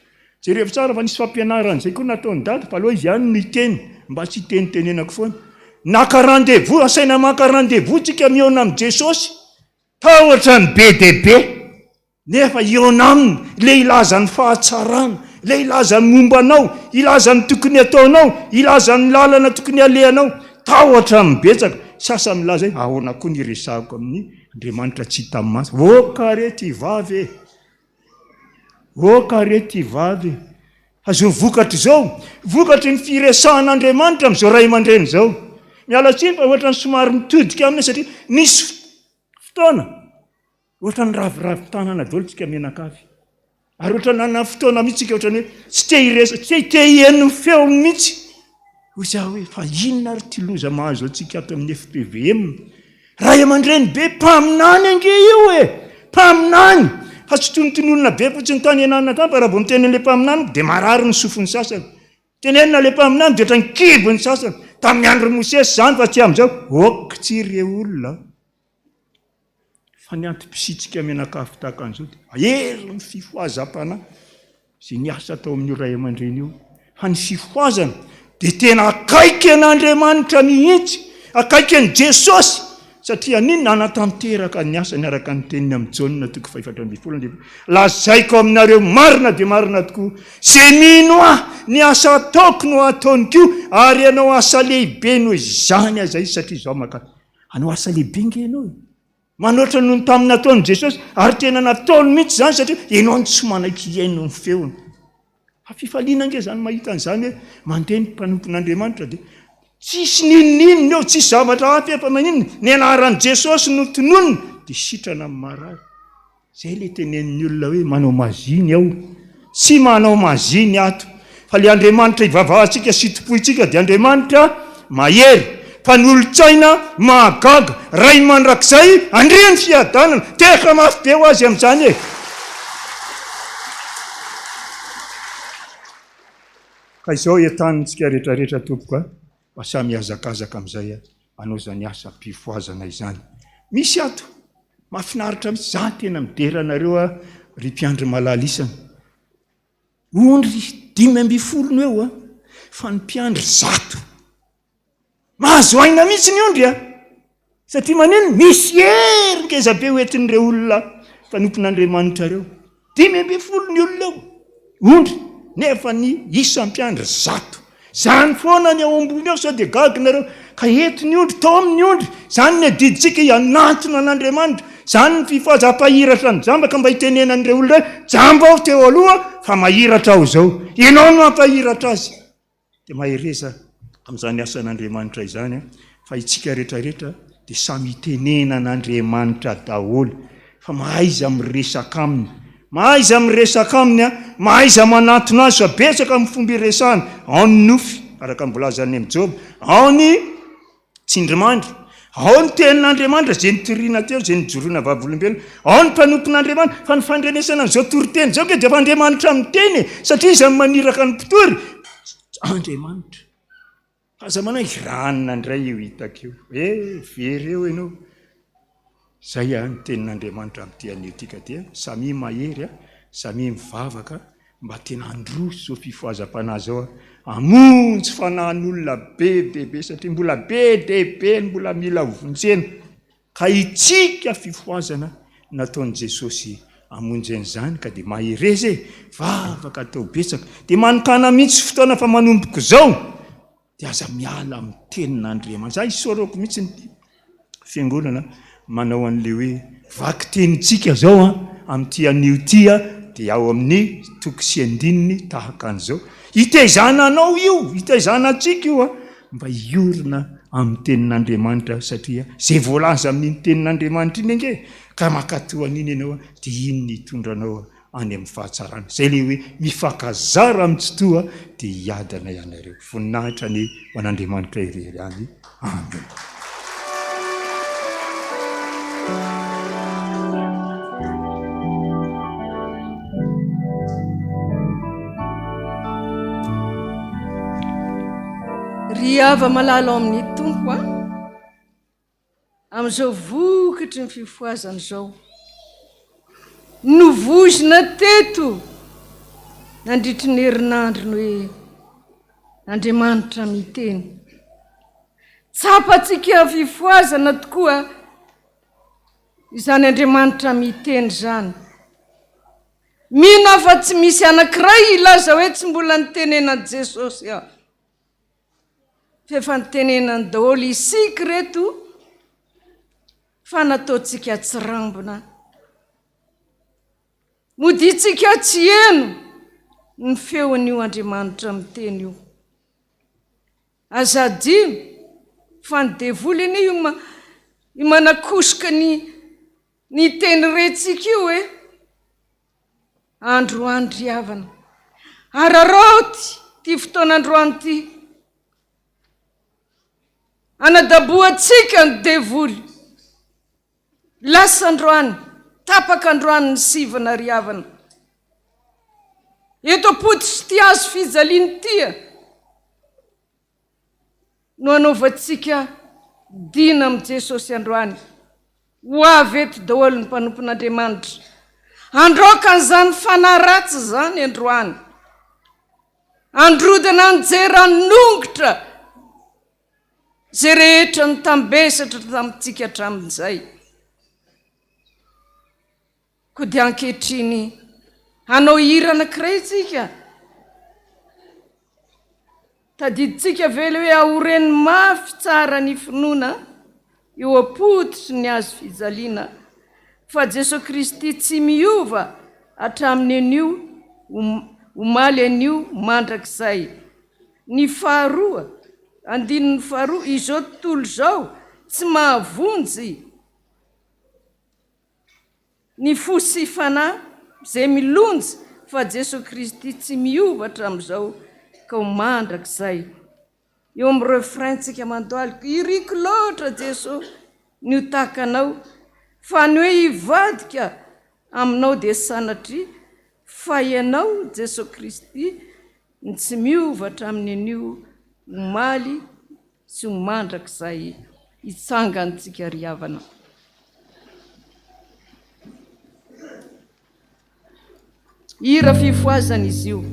Jereo tsara fa nisy fampianarana izay koa nataony dady fa aloha izy ihany ny teny mba tsy tenitenenako foana. Naka rendez-vous, asaina maka rendez-vous tsika mihaona amin'ny Jesosy tahotra ny be dehibe nefa ihaona aminy le ilazany fahatsarana, le ilazany mombanao, ilazany tokony ataonao, ilazany lalana tokony alehanao tahotra ny betsaka. Sasa milaza ahoana koa ny resahako amin'ny Andriamanitra tsy hita amin'ny maso. Karety vavy karety vavy azo vokatra izao, vokatry ny firesahan'Andriamanitra amin'izao ray aman-dreny izao. Miala tsiny fa ohatra ny somary mitodika aminy satria nisy fotoana ohatra ny raviravy tanana daholo tsika mianakavy ary ohatra nana fotoana mihitsy ohatra ny hoe tsy te hiresa, tsy te hihaino feo mihitsy hoy za hoe fa inona ary ty loza mahazo antsika ato amin'ny FPVM. Ray aman-dreny be mpaminany ange io mpaminany fa tsy tonontonolona be fotsiny tany ianana tany fa raha vao miteny an'ilay mpaminany dia marary ny sofiny sasany. tenenina le mpaminany dia trankibony sasany tamin'ny andro Mosesy zany fa tsy amin'izao oka tsy ireo olona fa ny antom-pisitsika menakafo tahaka an'izao dia ahery ny fifoazam-panahy sy ny asa tao amin'ny ray aman-dreny io fa ny fifoazana dia tena akaiky an'Andriamanitra mihitsy akaiky an'i Jesosy satria ninona anatanteraka ny asany araka ny teniny amin'ny Jaona 5:12 lazaiko aminareo marina dia marina tokoa izay mino aho ny asa ataoko no ataony koa ary ianao asa lehibe noho izany aza izy satria izao maka anao asa lehibe nge ianao manoatra noho ny tamin'ny nataony Jesosy ary tena nataony mihitsy zany satria ianao ny tsy manaiky iaino ny feony fa fifaliana nge zany mahita an'izany hoe mandeha ny mpanompon'Andriamanitra dia tsisy ninonino eo tsisy zavatra hafa efa maninona ny anaran'i Jesosy no tononona dia sitrana amin'ny marary zay le tenen'ny olona hoe manao maziny aho tsy manao maziny ato fa le Andriamanitra ivavahantsika sitopoitsika dia Andriamanitra mahery fa ny olo-tsaina mahagaga ray mandrakizay andriany fiadanana teka mafy be ho azy amin'izany e ka izao entanitsika rehetrarehetra tompoka fa samy azakazaka amin'izay anao zany asa mpifoazana izany misy ato mahafinaritra mihitsy za tena mideranareo ry mpiandry malalisana ondry 5:10 eo fa ny mpiandry 100 mahazo aina mihitsy ny ondry satria maneno misy herin'ngeza be hoentin'ireo olona fanompon'Andriamanitra reo 5:10 ny olona eo ondry nefa ny isa mpiandry 100 zany foana ny ao ambony eo sao dia gaginareo ka eti ny ondry tao amin'ny ondry zany ny adiditsika ianatona an'Andriamanitra zany ny fifazam-pahiratra ny jambaka mba hitenenan'ireo olona jamba aho teo aloha fa mahiratra aho zao ianao no ampahiratra azy dia mahereza amin'izany asan'Andriamanitra izany fa itsika rehetrarehetra dia samy hitenenan'Andriamanitra daholo fa mahaiza miresaka aminy mahaiza miresaka aminy mahaiza manatona azy fa betsaka amin'ny fomba iresahany ao ny nofy araka mbolazany amin'ny Job ao ny tsindrimandry ao ny tenin'Andriamanitra zay nitoriana teo zay nijoroana vavolombelona ao ny mpanompon'Andriamanitra fa ny fandrenesana an'izao toriteny zao ke dia fa Andriamanitra miteny satria izy maniraka ny mpitory Andriamanitra aza manao iranina indray io hitako io very eo ianao zay ny tenin'Andriamanitra amin'ity anio tika dia samy mahery samy mivavaka mba tena androso zao fifoazam-panahy zao amonjy fanahin'olona bebebe satria mbola be dehibe mbola mila hovonjena ka itsika fifoazana nataon'i Jesosy amonjy an'izany ka dia mahereza vavaka atao betsaka dia manokana mihitsy fotoana fa manomboko zao dia aza miala amin'ny tenin'Andriamanitra za isorako mihitsy ny fiangonana manao an'le hoe vaky tenitsika zao amin'ity anio ty dia ao amin'ny 100 tahaka an'izao hitaizananao io hitaizanantsika io mba iorina amin'ny tenin'Andriamanitra satria zay voalaza amin'ny tenin'Andriamanitra iny ange ka makatoan'iny ianao dia iny ny hitondranao any amin'ny fahatsarana zay le hoe mifakazara amin'ny tsotoa dia hiadana ianareo voninahitra ny ho an'Andriamanitra irery any amen. ry ava malala ao amin'ny tompo amin'izao vokatry ny fifoazana izao novozina teto nandritry ny herinandro ny hoe Andriamanitra miteny tsapatsika fifoazana tokoa izany Andriamanitra miteny zany mina fa tsy misy anankiray ilaza hoe tsy mbola nitenenan Jesosy fefa nitenenany daholo isika reto fa nataontsika tsy rambona moditsika tsy eno ny feon'io Andriamanitra miteny io azadino fa ny devoly iny io manakosoka ny teny retsika io hoe androany riavana araroty ty fotoan'androany ty anadaboatsika ny devoly lasa androany tapaka androany ny sivana riavana eto apody sy ty azo fijaliany tia no anaovantsika dina amin'i Jesosy androany. Ho avy eto daholo ny mpanompon'Andriamanitra. Androakan'izany fanahy ratsy zany androany. Androdana anjera nongotra zay rehetra ny tambesatra tamintsika hatramin'izay. Koa dia ankehitriny hanao hira anankiray tsika. Tadiditsika velo hoe ahoreny mafy tsara ny finoana eo apototry ny azo fijaliana. Fa Jesosy Kristy tsy miova hatramin'ny anio omaly anio mandrakizay. Ny faharoa, andininy faharoa, izao tontolo izao tsy mahavonjy ny fo sy fanahy zay milonjy, fa Jesosy Kristy tsy miova hatramin'izao ka ho mandrakizay. Eo amin'ny refraintsika mandoaliko, iriko loatra Jesosy ny ho takanao, fa ny hoe hivadika aminao dia sanatry, fa ianao Jesosy Kristy ny tsy miova hatramin'ny anio omaly sy ho mandrakizay. Hitsangantsika ry havana. Hira fifoazana izy io.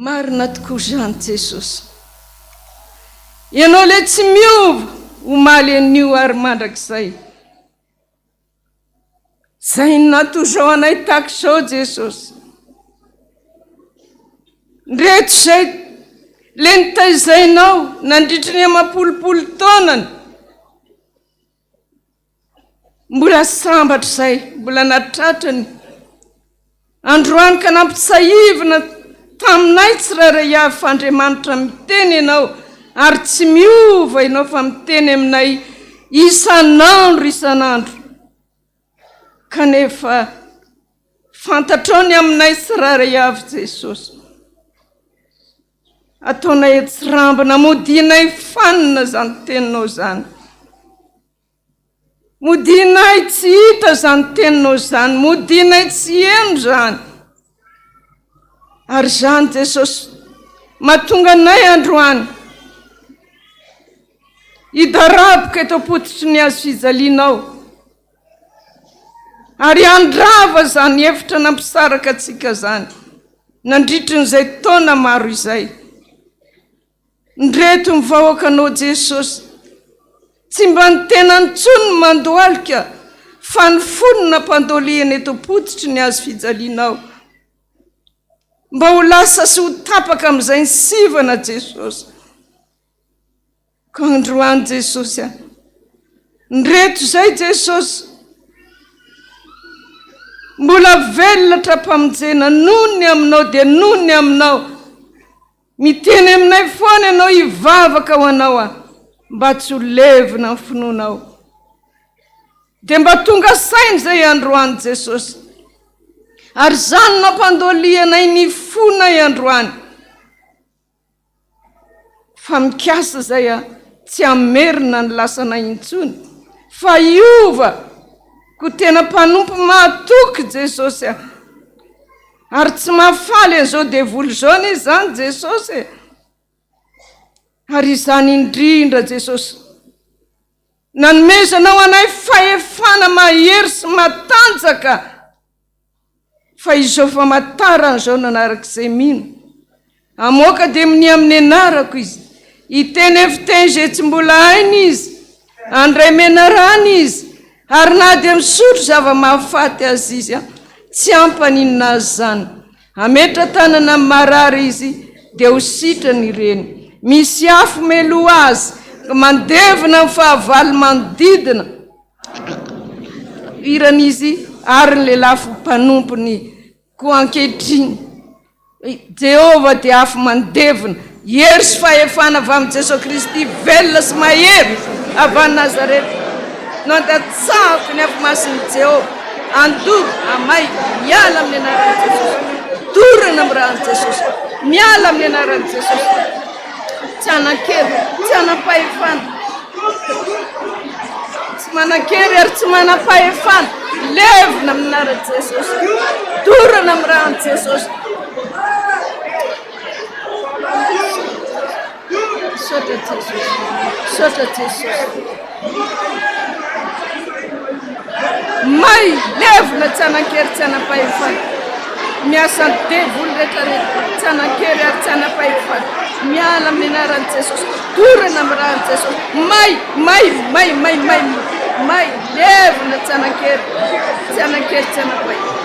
Marina tokoa zany Jesosy. Ianao le tsy miova omaly anio ary mandrakizay. Zay nato zao anay tahaka zao Jesosy. Ndreto zay le nitaizainao nandritra ny amapolopolo taonany. Mbola sambatra zay, mbola natratrany. Androany ka nampitsahivana taminay tsirairay avy fa Andriamanitra miteny ianao ary tsy miova ianao fa miteny aminay isan'andro. Kanefa fantatrao ny aminay tsirairay avy Jesosy. Ataonay tsirambana modinay fanina zany teninao zany. Modinay tsy hita zany teninao zany, modinay tsy eno zany. Ary zany Jesosy mahatonga anay androany hidaraboka eto apototry ny azo fijalianao. Ary andrava zany hevitra nampisaraka atsika zany nandritry n'izay taona maro izay. Ndreto ny vahoakanao Jesosy tsy mba ny tena ntsony mandoalika fa ny fonona mpandoliana eto potitry ny azo fijalianao mba ho lasa sy ho tapaka amin'izay ny sivana Jesosy. Ka androany Jesosy a nreto izay Jesosy mbola velona trapamonjena nony aminao dia nony aminao, miteny aminay foana ianao hivavaka ho anao a mba tsy ho levina ny finoanao dia mba tonga sainy izay androany Jesosy. Ary zany nampandolianay ny fonay androany fa mikasa zay a tsy amerina ny lasanay intsony fa iova ko tena mpanompo mahatoky Jesosy a. Ary tsy mahafaly an'izao devoly zao ny izany Jesosy. Ary izany indrindra Jesosy nanomezanao anay fahefana mahery sy matanjaka fa izao famantarana zao nanarak'izay mino amoaka dia mini amin'ny anarako izy hiteny eviteny zay tsy mbola hainy izy andray menarany izy ary na dia misotro zava-mahafaty azy izy a tsy ampaninina azy zany ametra tanana marary izy dia ho sitrany ireny misy afo melo azy mandevina ny fahavalo manodidina iran'izy ary ny lelafo mpanompony ko ankehitriny. Jehova dia afo mandevina hery sy fahefana avy amin'ny Jesosy Kristy velona sy mahery avy any Nazareta no andatsahako ny afo masiny Jehova andoro amay miala amin'ny anaran'i Jesosy dorana amin'ny ran'i Jesosy miala amin'ny anaran'i Jesosy tsy anan-kery tsy anam-pahefana tsy manan-kery ary tsy manam-pahefana levina amin'ny anaran'i Jesosy dorana amin'ny ran'i Jesosy. Sotra Jesosy, sotra Jesosy. May levina tsy anan-kery tsy anam-pahefana miasa ny devoly rehetrarehetra tsy anan-kery ary tsy anam-pahefana miala amin'ny anaran'i Jesosy dorana amin'ny ran'i Jesosy may levina tsy anan-kery tsy anan-kery tsy anam-pahefana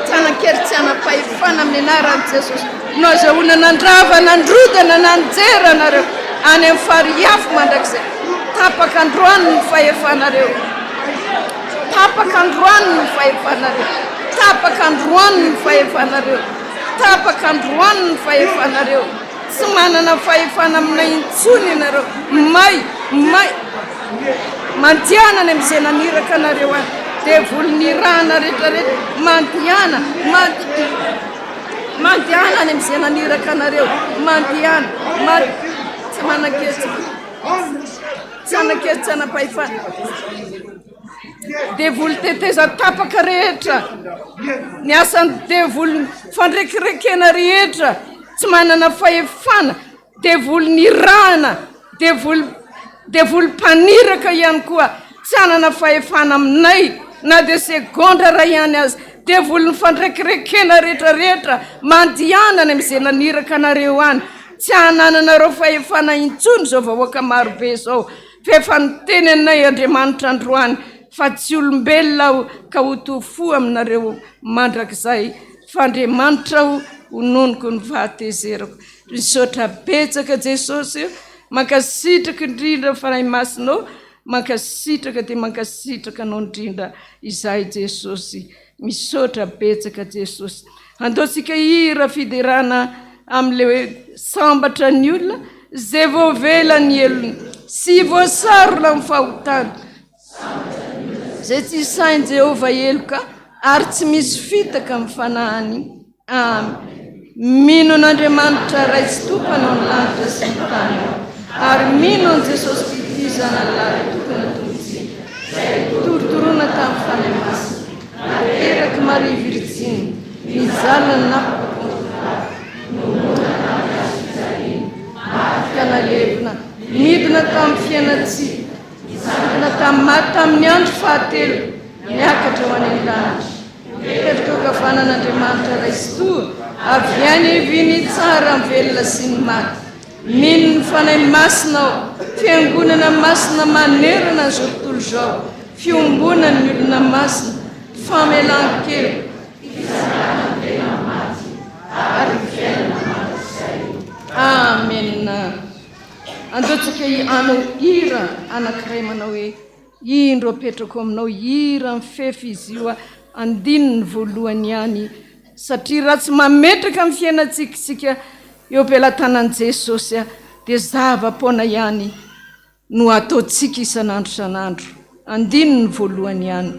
tsy anan-kery tsy anam-pahefana amin'ny anaran'i Jesosy. No azahoana nandrava nandrodana nanjera anareo any amin'ny fariafo mandrakizay tapaka androany ny fahefanareo tapaka androany ny fahefanareo tapaka androany ny fahefanareo tapaka androany ny fahefanareo tsy manana fahefana aminay intsony ianareo may mandiana ny amin'izay naniraka anareo any devoly ny rahana rehetrarehetra mandiana any amin'izay naniraka anareo mandiana tsy manan-kery tsy anan-kery tsy anam-pahefana devoly teteza tapaka rehetra ny asan'ny devoly fandrekerekena rehetra tsy manana fahefana devoly ny rahana devoly mpaniraka ihany koa tsy anana fahefana aminay na dia segondra raha ihany azy devoly ny fandrekerekena rehetrarehetra mandianany amin'izay naniraka anareo any tsy anananareo fahefana intsony zao vahoaka marobe zao fa efa niteny anay Andriamanitra androany fa tsy olombelona ka ho tofo aminareo mandrakizay fa Andriamanitra ho nonoko ny vahatezerako. Misaotra betsaka Jesosy mankasitraka indrindra fanahy masinao mankasitraka dia mankasitraka anao indrindra izahay Jesosy. Misaotra betsaka Jesosy. Andaontsika hira fiderana amin'ilay sambatra ny olona zay voavela ny elony sy voasarona amin'ny fahotana zay tsy sainy Jehova eloka ary tsy misy fitaka amin'ny fanahany. Amen. Mino n'Andriamanitra ray sy tompanao ny lanitra sy ny tany ary mino an Jesosy Kristy zanalary tokana tombontsiny zay torotoroana tamin'ny fanahy masina nateraky Maria Virginy mijalina ny napakontonavy nomona tamin'ny azofijaliana matika nalevina midina tamin'ny fiainatsika misangana tamin'ny maty tamin'ny andro fahatelo miakatra ho any an-danitra mipetraka kavanan'Andriamanitra ray sy toa avy any eviny tsara velona sy ny maty mino ny fanahy masinao fiangonana masina manerana zao tontolo zao fiombonany ny olona masina famelan-kelo amen. Andotsika anao hira anankiray manao hoe indro apetrako aminao hira mifefy izy io andininy ny voalohany ihany satria raha tsy mametraka amin'ny fiainantsika eo am-pelatanan'i Jesosy dia zava-poana ihany no ataontsika isan'andro isan'andro andininy ny voalohany ihany.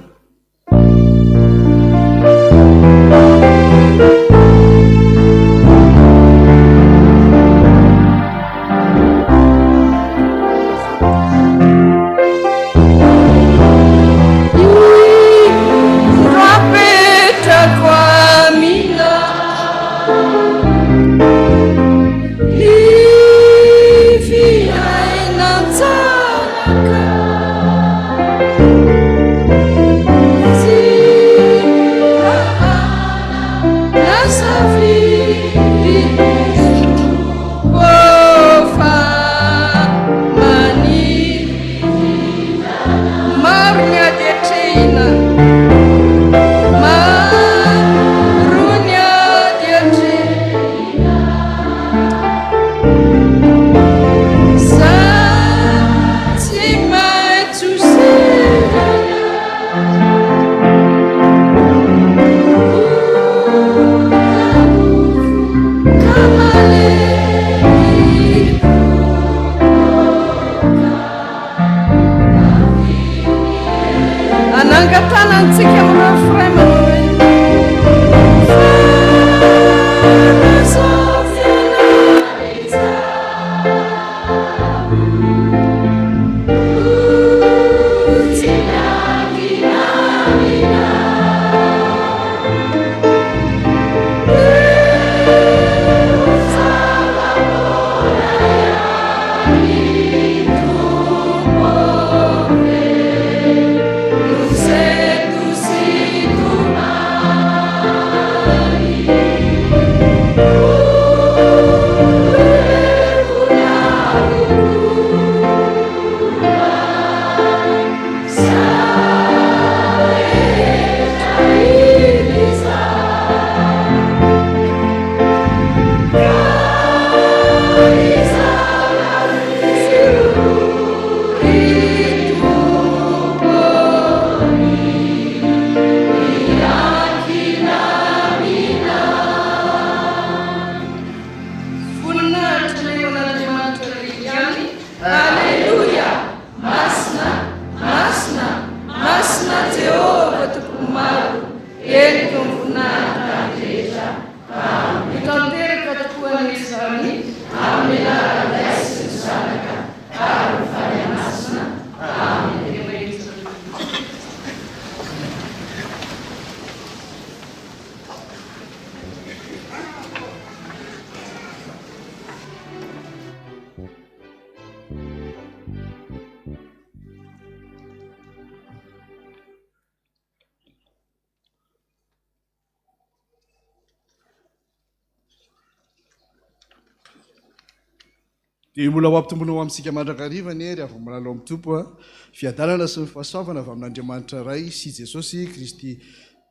dia mbola ho ampitombono amintsika mandrakarivany ry avy milalao amin'ny tompo fiadalana sy ny fahasoavana avy amin'Andriamanitra ray sy Jesosy Kristy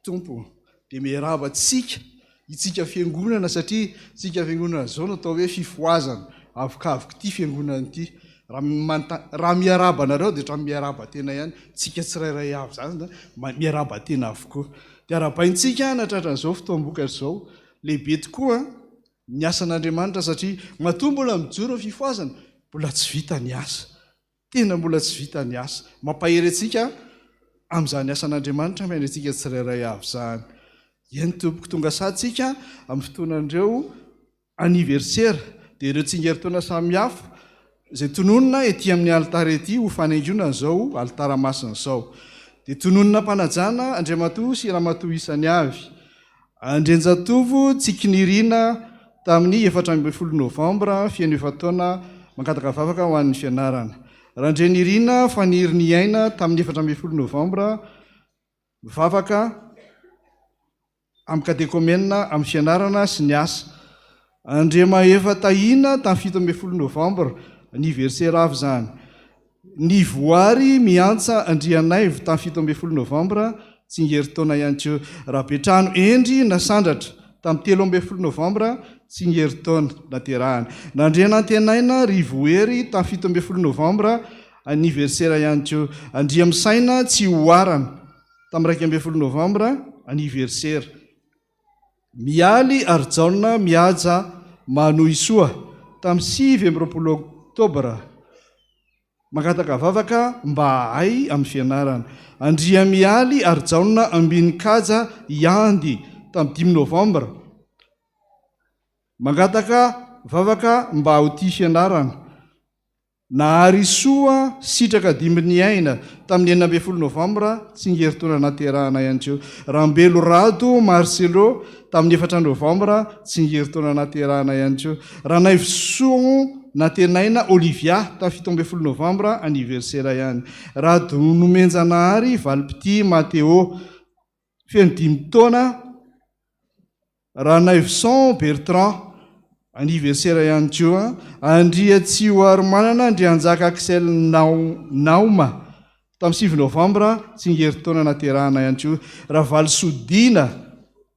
tompo dia miarabantsika itsika fiangonana satria tsika fiangonana zao no atao hoe fifoazana avokavoko ity fiangonana ity raha miarabanareo dia tra miaraba tena ihany tsika tsirairay avy zany miaraba tena avokoa dia arabaintsika natratran'izao fotoam-bokatra izao lehibe tokoa ny asan'Andriamanitra satria matoa mbola mijoro fifoazana mbola tsy vita ny asa tena mbola tsy vita ny asa mampahery antsika amin'izany asan'Andriamanitra miandry antsika tsirairay avy zany eny tompoko tonga satsika amin'ny fotoanandreo anniversaire dia ireo tsingeritaona samihafa izay tononona ety amin'ny altara ety ho fanaingoana izao altara masina izao dia tononona mpanajana Andriamatoa sy Ramatoa isany avy Andrenjatovo tsikinirina tamin'ny 14 Novambra fiainam-taona mankataka vavaka ho an'ny fianarana. Randrenirina faniry ny aina tamin'ny 14 Novambra vavaka amin'ny katekomena amin'ny fianarana sy ny asa. Andriamaefa tahina tamin'ny 17 Novambra aniversera avy zany. Ny voary miantsa Andrianaivo tamin'ny 17 Novambra tsingeritaona ihany keo. Rabetrano endry nasandratra tamin'ny 13 Novambra tsingeritaona naterahana. Nandrianantenaina Rivoery tamin'ny 17 Novambra aniversera ihany keo. Andriamisaina tsy hoarana tamin'ny 12 Novambra aniversera. Mialy Arjaona mihaja Manoisoa tamin'ny 9 Oktobra mangataka vavaka mba hay amin'ny fianarana. Andria mialy Arjaona Ambinikaja Iandy tamin'ny 5 Novambra mangataka vavaka mba ho tia fianarana. Naharisoa sitraka dimbiny aina tamin'ny 9 Novambra tsingeritaona naterahana ihany keo. Rambelo Rado Marcelo tamin'ny 4 Novambra tsingeritaona naterahana ihany keo. Ranaivoson natenaina Olivia tamin'ny 17 Novambra aniversera ihany. Rado Nomenjanahary Valipity Mateo feno 5 taona. Ranaivson Bertrand aniversera ihany keo. Andria Tsihoaromanana Andrianjaka Axel Naoma tamin'ny 7 Novambra tsingeritaona naterahana ihany keo. Ravaly Sodina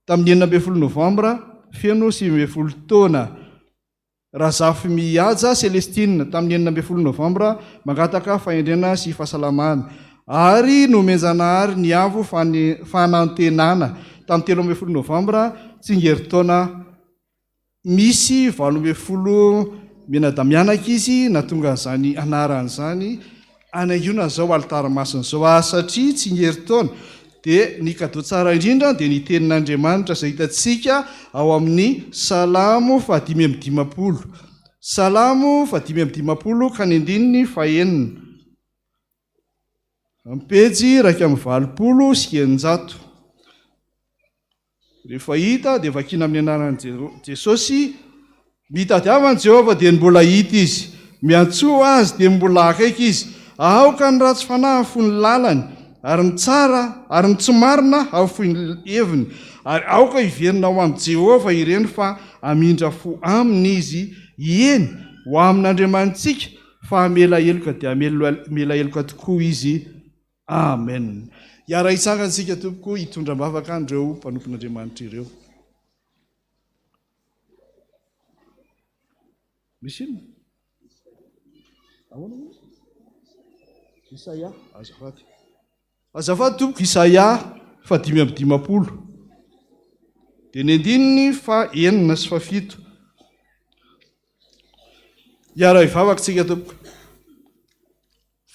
tamin'ny 19 Novambra feno 19 taona. Razafy Mihaja Celestine tamin'ny 19 Novambra mangataka fahendrena sy fahasalamana. Ary Nomenjanahary Niavo fanantenana tamin'ny 13 Novambra tsingeritaona. Misy 12 menadamianaka izy natonga an'izany anaran'izany anaingona zao altarmasina zao satria tsingeritaona dia ny kado tsara indrindra dia ny tenin'Andriamanitra izay hitantsika ao amin'ny Salamo 5:50. Salamo 5:50 ka ny andininy 9. Ampejy 220 sy 900. Rehefa hita dia vakina amin'ny anaran'i Jesosy. Mitadiavany Jehovah dia mbola hita izy, miantsoa azy dia mbola akaiky izy. Aoka ny ratsy fanahy fony lalany, ary ny tsara ary ny tsy marina ao foiny heviny. Ary aoka iverinao amin'ny Jehovah ireny fa amindra fo aminy izy. Eny ho amin'Andriamanitsika fa amela heloka dia amela heloka tokoa izy. Amen. Iara hitsangatsika tompoko hitondram-bavaka andreo mpanompon'Andriamanitra ireo. Misy inona? Isaia azafady. Azafady tompoko Isaia 5:50. Dia ny andininy 9 sy 7. Iara hivavakantsika tompoko.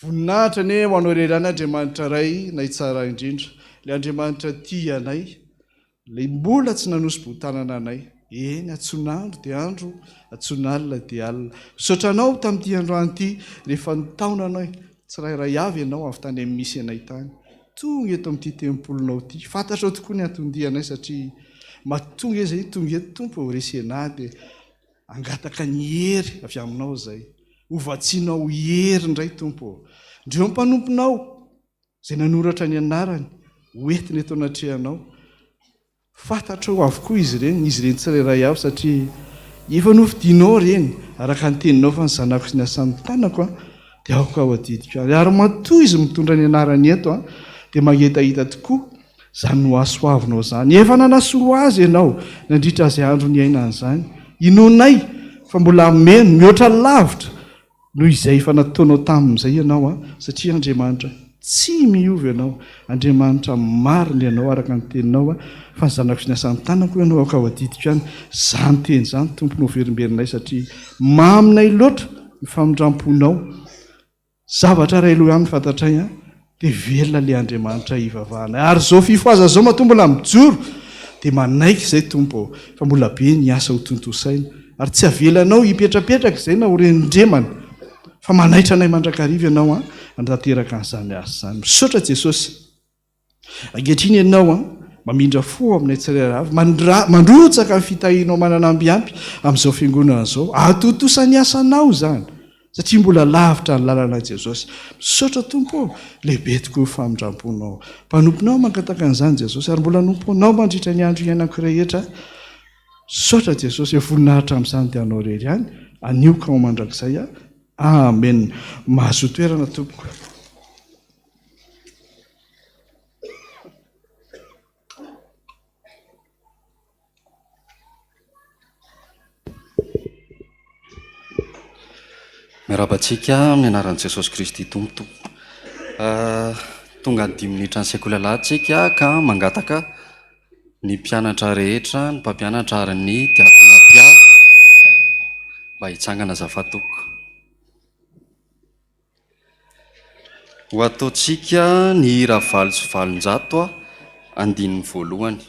Voninahitra ne ho anao iray Andriamanitra ray nay tsara indrindra. Ilay Andriamanitra tia anay, ilay mbola tsy nanosy-botanana anay. Eny atsonandro dia andro, atsonalina dia alina. Misaotra anao tamin'ity androany ity, rehefa nitaona anao tsirairay avy ianao avy tany amin'ny misy anay tany. Tonga eto amin'ity tempolonao ity. Fantatrao tokoa ny atondianay satria mahatonga izay tonga eto Tompo resena dia angataka ny hery avy aminao izay. Hovatsianao hery indray Tompo. Ndreo mpanomponao izay nanoratra ny anarany hoentiny eto anatrehanao. Fantatrao avokoa izy ireny tsirairay avy satria efa nofidianao ireny araka ny teninao fa ny zanako sy ny asan'ny tanako dia aoka ao adidiko. Ary matoa izy mitondra ny anarany eto dia magnetahita tokoa izany no asoavinao izany. Efa nanasolo azy ianao nandritra azy andro ny ainan'izany. Inonay fa mbola meno mihoatra lavitra noho izay efa nataonao tamin'izay ianao satria Andriamanitra tsy miovy ianao. Andriamanitra marina ianao araka ny teninao fa ny zanako sy ny asan'ny tanako ianao aoka ao adidiko ihany. Izany teny izany Tompo no verimberinay satria maminay loatra ny famindramponao. Zavatra ray loha ihany fantatray dia velona ilay Andriamanitra hivavahana. Ary izao fifoaza izao matombo mbola mijoro dia manaiky izay Tompo fa mbola be ny asa ho tontosaina. Ary tsy avelanao hipetrapetraka izay na ho renindremana fa manaitra anay mandrakariva ianao andateraka an'izany asa izany. Misaotra Jesosy. Ankehitriny ianao mamindra fo aminay tsirairay avy, mandrotsaka ny fitahianao mananambiampy amin'izao fiangonana izao. Atotosan'ny asanao izany satria mbola lavitra ny lalana Jesosy. Misaotra Tompo, lehibe tokoa famindramponao. Mpanomponao mangataka an'izany Jesosy ary mbola nomponao mandritra ny andro iainako rehetra. saotra Jesosy voninahitra amin'izany dia anao rery ihany anioka ao mandrakizay amen. Mahazo toerana tompoko. Miarabantsika amin'ny anaran'i Jesosy Kristy tompotompo. Tonga ny 10 minitra ny sekolalahyntsika ka mangataka ny mpianatra rehetra, ny mpampianatra ary ny diakona pia mba hitsangana zafatoko. Ho ataontsika ny hira valo sy valonjato andininy voalohany.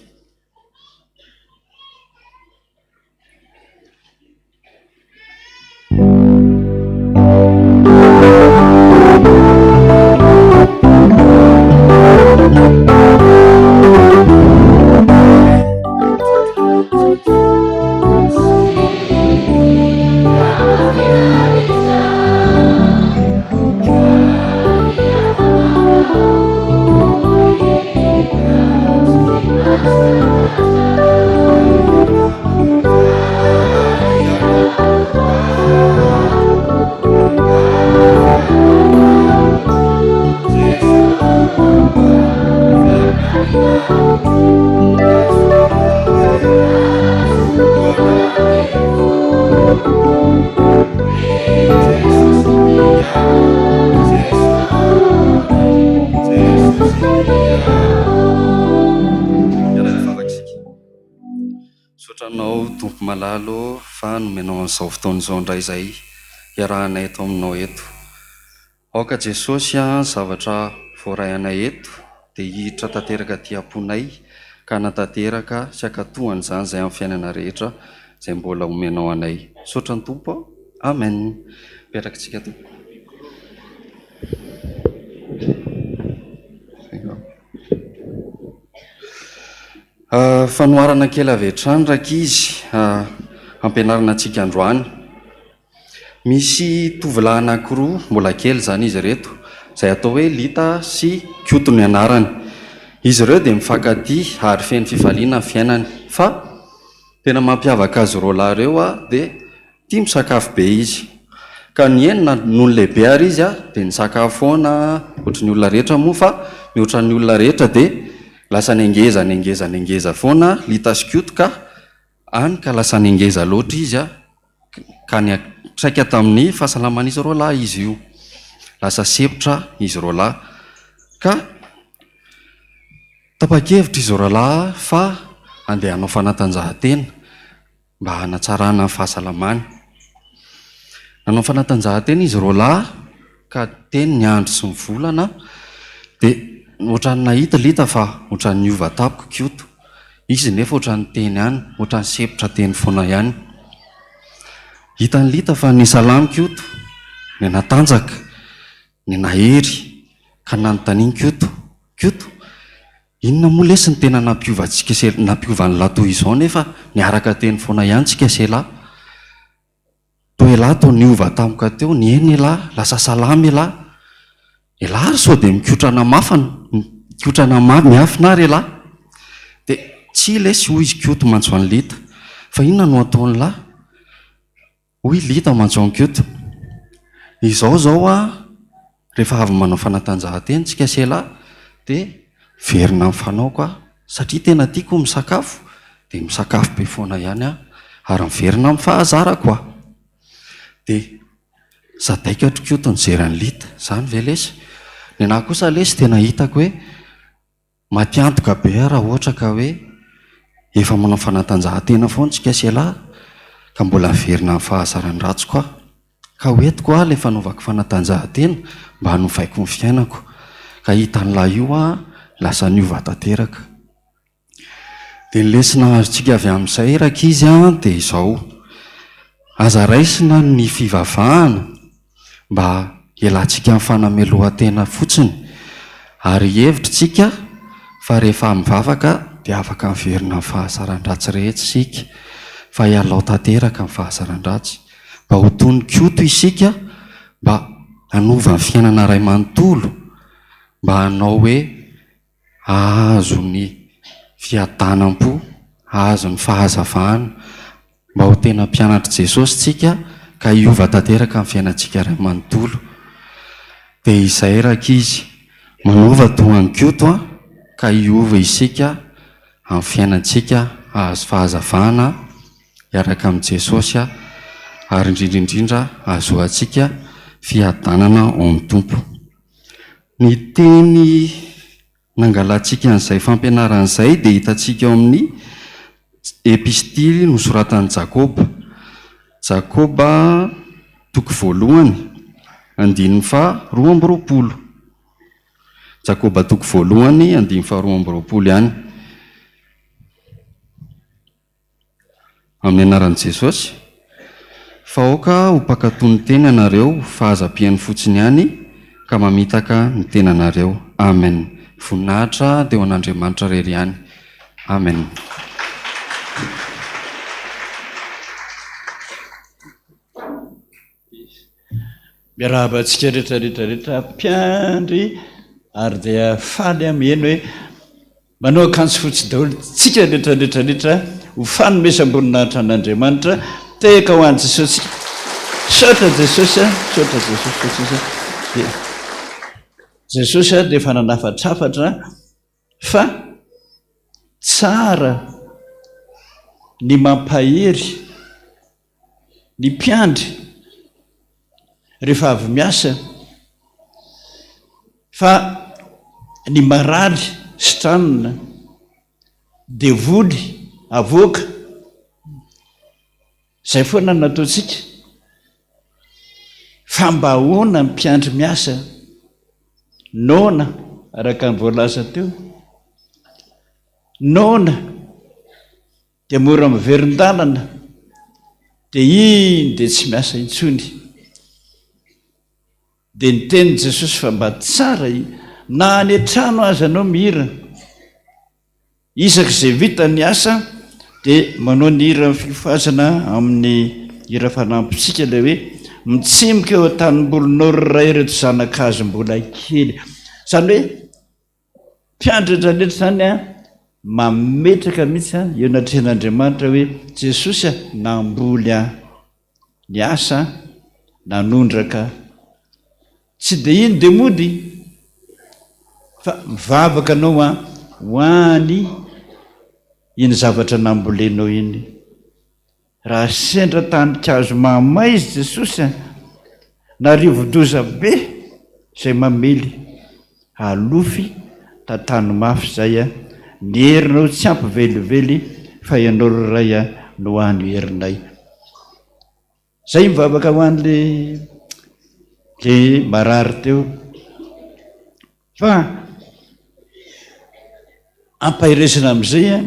Sotranao tompo malalo fa nomenao an'izao fotoan'izao indray izay iarahanay eto aminao eto. Aoka Jesosy zavatra voarayanay eto dia hiditra tanteraka ty amponay ka natanteraka sy ankatohany izany izay amin'ny fiainana rehetra izay mbola omenao anay. Sotrany tompo, amen. Petrakantsika tompo. Fanoharana kely avy hatrany rakizy ampianarana antsika androany. Misy tovolahy anankiroa mbola kely zany izy reto izay atao hoe Lita sy Koto ny anarany. Izy ireo dia mifankatia ary feno fifaliana ny fiainany, fa tena mampiavaka azy roa lahy ireo dia tia misakafo be izy. Ka ny enina noho ny lehibe ary izy dia ny sakafo foana ohatry ny olona rehetra moa, fa mihoatra ny olona rehetra dia lasa nengeza foana Lita sy Koto ka any ka lasa nengeza loatra izy ka ny traika tamin'ny fahasalaman'izy roa lahy izy io. Lasa sepotra izy roa lahy ka tapa-kevitra izy roa lahy fa andeha hanao fanatanjahantena mba hanatsarana ny fahasalamany. Nanao fanatanjahantena izy roa lahy ka teny ny andro sy ny volana dia ohatrany nahita Lita fa ohatrany niova tampoka Koto. Izy nefa ohatrany teny ihany, ohatrany sepotra teny foana ihany. Hitan'ny Lita fa ny salamy Koto, ny natanjaka, ny nahery ka nanontaniany Koto, Koto, inona moa lesy ny tena nampiovan'ny latoy izao nefa niaraka teny foana ihany tsika selahy. Toy lahy toa niova tampoka teo, ny eny lahy, lasa salamy lahy. Lahy sao dia mikotrana miafina ary lahy. Dia tsy lesy hoy izy Koto mantso an'ny Lita, fa inona no ataony lahy? Hoy Lita mantso an'i Koto, izao rehefa avy manao fanatanjahantena tsika selahy dia verina amin'ny fanaoko satria tena tiako misakafo, dia misakafo be foana ihany ary miverina amin'ny fahazarako dia zadaika ohatra Koto nijery an'i Lita, izany ve lesy? Ny anahy kosa lesy tena hitako hoe matiantoka be raha ohatra ka hoe efa manao fanatanjahantena foana tsika selahy ka mbola miverina amin'ny fahazaran-dratsy koa. Ka hoentiko ilay fanaovako fanatanjahantena mba hanovaiko ny fiainako. Ka hitan'ilay io lasa niova tanteraka. Dia ny lesona azontsika avy amin'izay rakizy dia izao: aza raisina ny fivavahana mba ialantsika amin'ny fanamelohan-tena fotsiny, ary hevitrintsika fa rehefa mivavaka dia afaka miverina amin'ny fahazaran-dratsy rehetra isika, fa hialao tanteraka amin'ny fahazaran-dratsy. Mba ho toy ny Koto isika, mba hanova ny fiainana iray manontolo, mba hanao hoe ahazo ny fiadanam-po azo ny fahazavahana mba ho tena mpianatra Jesosy tsika ka hiova tanteraka amin'ny fiainantsika ray manontolo. Dia izay raka izy manova tohany koto ka hiova isika amin'ny fiainantsika azo fahazavahana hiaraka amin'ny Jesosy ary indrindraindrindra azoantsika fiadanana ao amin'ny Tompo. Ny teny nangalantsika an'izay fampianaran'izay dia hitantsika ao amin'ny epistily nosoratan'i Jakoba. Jakoba toko voalohany 2:20. Jakoba toko voalohany 2:20 ihany. Amin'ny anaran'i Jesosy, fa aoka ho mpakatony teny ianareo fa aza-piainy fotsiny ihany ka mamitaka ny tenanareo. Amen. Voninahitra dia ho an'Andriamanitra rery ihany. Amen. Miarahaba antsika rehetrarehetrarehetra mpiandry ary dia faly amieno hoe manao akanjo fotsy daholo tsika rehetrarehetrarehetra ho fanomesam-boninahitra an'Andriamanitra teka ho an'i Jesosy. Saotra Jesosy, saotra Jesosy. Jesosy dia efa nanafatrafatra fa tsara ny mampahery ny mpiandry rehefa avy miasa fa ny marary sitranina devoly avoaka izay foana nataontsika fa mba ahoana mpiandry miasa nona araka ny voalaza teo nona dia mora miverin-dalana dia iny dia tsy miasa intsony. Dia ny tenin'i Jesosy fa mba tsara na any an-trano aza anao mihira isak'izay vita ny asa dia manao ny hira ny fifazana amin'ny hira fanampitsika ilay hoe mitsimoka eo an-tanimbolonao ray reto zanakazo mbola kely. Zany hoe mpiandry rehetrarehetra zany mametraka mihitsy eo anatrehan'Andriamanitra hoe Jesosy namboly ny asa nanondraka. Tsy dia iny dia mody fa mivavaka anao ho any iny zavatra nambolenao iny. Raha sendra tandrikazo mamay izy Jesosy na rivo-doza be izay mamely alofy tantany mafy izay ny herinao tsy ampivelively fa ianao ray no hany herinay. Zay mivavaka ho an'le marary teo fa ampahiresina amin'izay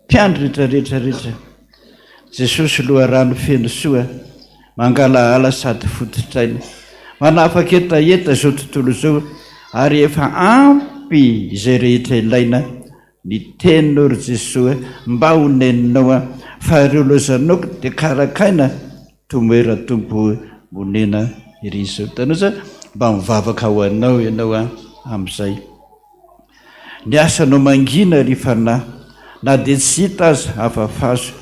mpiandry rehetrarehetrarehetra. Jesosy loha rano feno soa mangalahala sady fototraina manafaka etaeta zao tontolo zao ary efa ampy izay rehetra ilaina ny teninao ry Jesosy mba ho neninao fa ireo lozanao dia karakaina tomoera tompo monena iry zao. Tanao za mba mivavaka ho anao ianao amin'izay. Ny asanao mangina ry fanahy na dia tsy hita aza hafafazo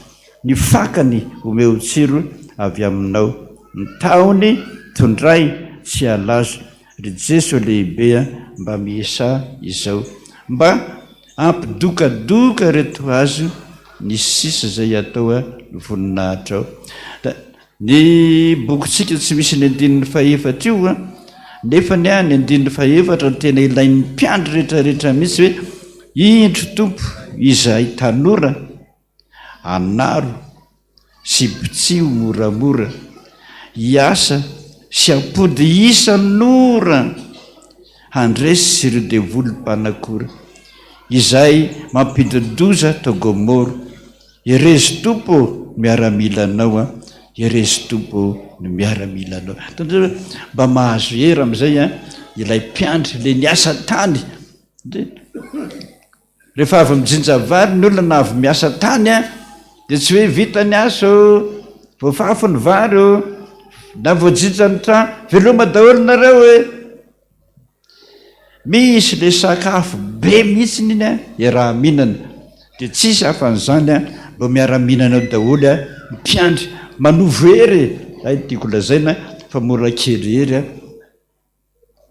ny fakany omeo tsiro avy aminao ny taony tondray tsy halazo ry Jesosy lehibe mba miesa izao mba ampidokadoka reto azo ny sisa izay atao voninahitra ao. Ny bokintsika tsy misy ny 14 io nefa ny any 14 ny tena ilain'ny mpiandry rehetrarehetra mihitsy hoe indro tompo izay tanora anaro sy bitsio moramora hiasa sy ampody isanora handresy sy ireo devoly mpanakora izay mampidodoza togomoro erezy tompo miaramilanao erezy tompo no miaramilanao. Mba mahazo hery amin'izay ilay mpiandry le niasa tany rehefa avy mijinja vary ny olona na avy miasa tany dia tsy hoe vita ny asa voafafo ny vary na voajinja ny trano veloma daholo nareo misy le sakafo be mihitsy iny raha mihinana dia tsisy hafan'izany mba miara-mihinanao daholo a mpiandry manovery ay tiako lazaina fa mora kely hery a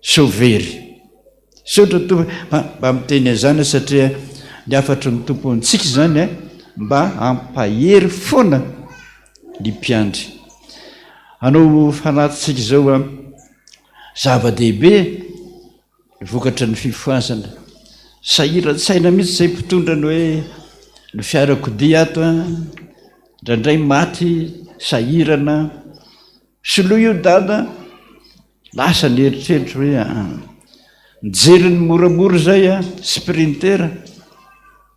sovery sotra tompo mba miteny azany satria ny afatry ny tompontsika zany a mba ampahery foana ny mpiandry anao fanatintsika zao a zava-dehibe vokatra ny fifoazana sahiran-tsaina mihitsy zay mpitondrany hoe ny fiarakodia ato a ndraindray maty sahirana soloa io dada lasa ny eritreritry hoe mijeryny moramora zay a sprinter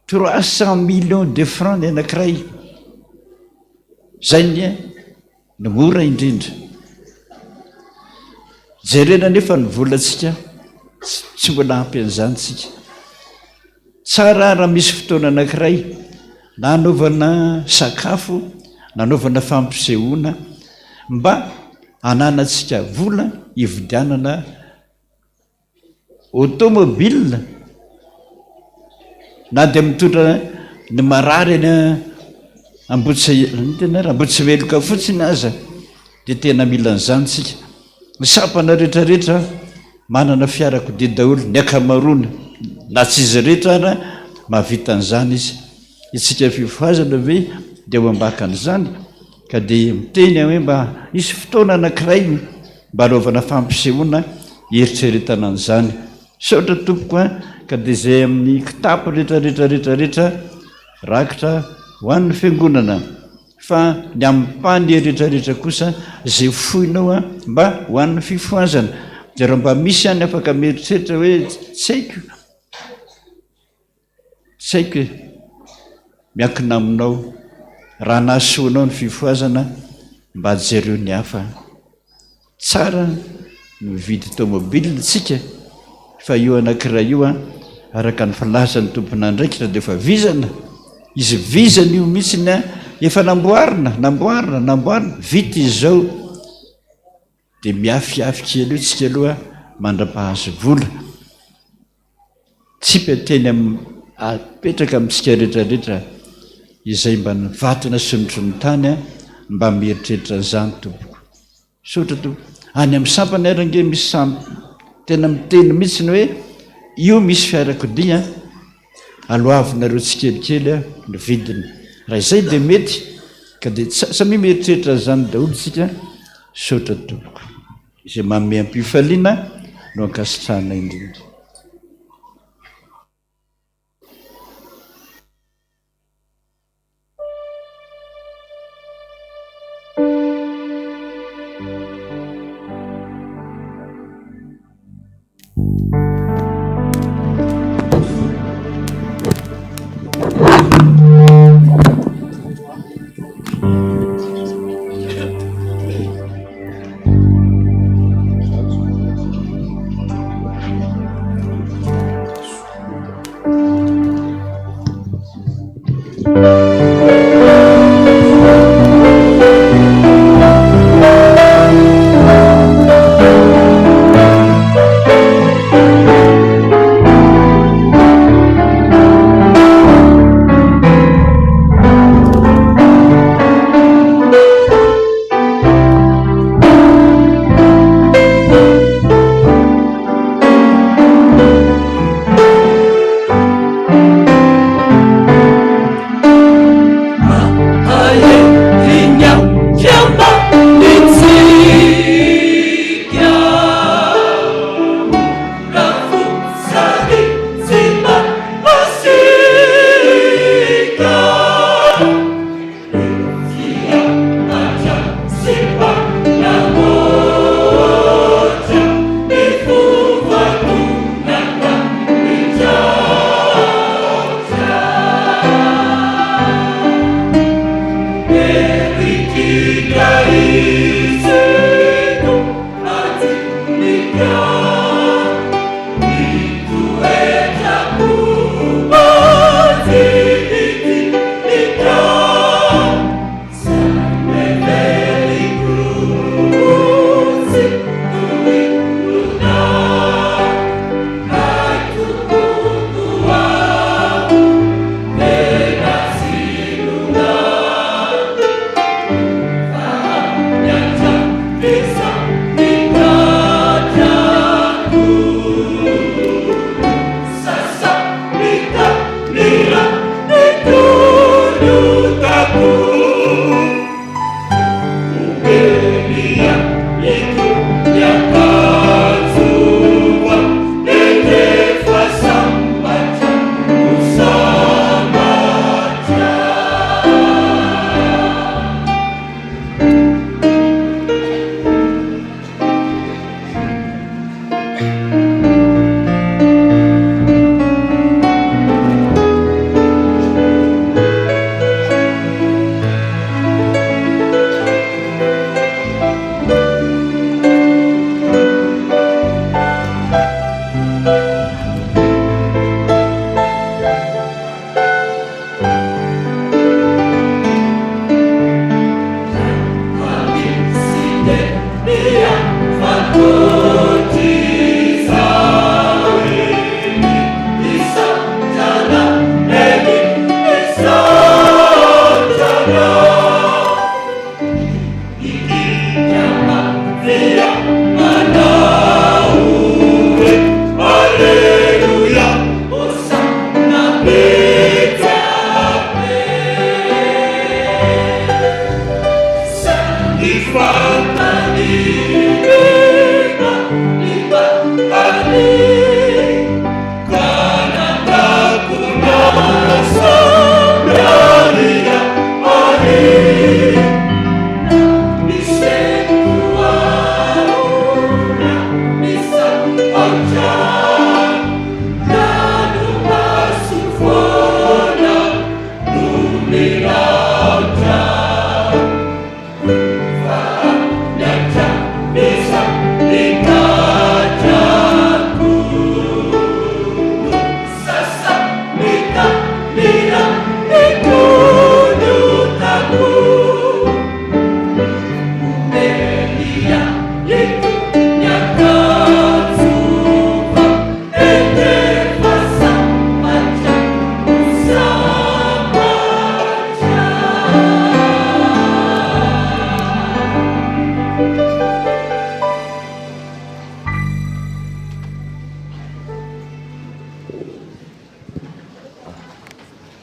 300 millions de francs ny anankiray zay ny ny mora indrindra jerena nefa ny volantsika tsy mbola ampy an'izany tsika tsara raha misy fotoana anankiray nanaovana sakafo nanaovana fampisehoana mba ananatsika vola hividianana automobile na dia mitondra ny marary any ambotsyveloka fotsiny aza dia tena mila an'izany tsika ny sampana rehetrarehetra manana fiarakodia daholo ny akamarona na tsy izy rehetra ara mahavita an'izany izy itsika fifoazana ve dia ho ambakan'izany ka dia miteny hoe mba isy fotoana anankiray mba anaovana fampisehoana eritreretana an'izany saotra tompoko a ka dia zay amin'ny kitapo rehetrarehetrarehetrarehetra rakitra ho an'ny fiangonana fa ny ampany rehetrarehetra kosa zay foinao a mba ho an'ny fifoazana dia raha mba misy any afaka mieritreritra hoe tsy haiko miankina aminao raha nahasoanao ny fifoazana mba jereo ny hafa tsara ny mividy tomobile tsika fa io anankiray io a araka ny filazan'ny tompona ndraikitra dia efa vizana izy vizana io mihitsiny a efa namboarina vita izy zao dia miafiafy kely io tsika aloha mandra-pahazo vola tsy peteny apetraka amintsika rehetrarehetra izay mba ny vatana sonotro ny tany a mba mieritreritra an'izany tompoko sotra tompo any amin'ny sampany arange misy tena miteny mihitsiny hoe io misy fiarakodia aloavinareo tsikelikely a ny vidiny raha izay dia mety ka dia samy mieritreritra an'izany daholo tsika sotra tompoko izay manome ampifaliana no ankasitrahana indrindra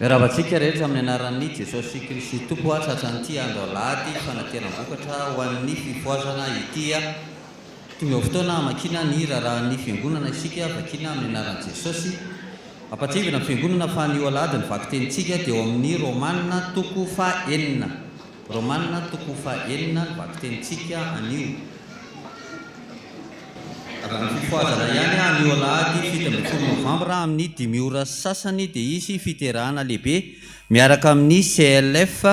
Miaravantsika rehetra amin'ny anaran'ny Jesosy Kristy Tompo tratran'ity andro alahady fanateram-bokatra ho an'ny fifoazana itya tony fotoana makina ny rarahan'ny fiangonana isika vakina amin'ny anaran'i Jesosy apatrivana fiangonana fa nio alahady ny vakitentsika dia eo amin'ny Romanina toko fahaenina Romanina toko fahaenina ny vakitentsika anio raha ny fifoazana ihany anio alahady 17 Novambra amin'ny 10 ora sasany dia izy fiterahana lehibe miaraka amin'ny CLF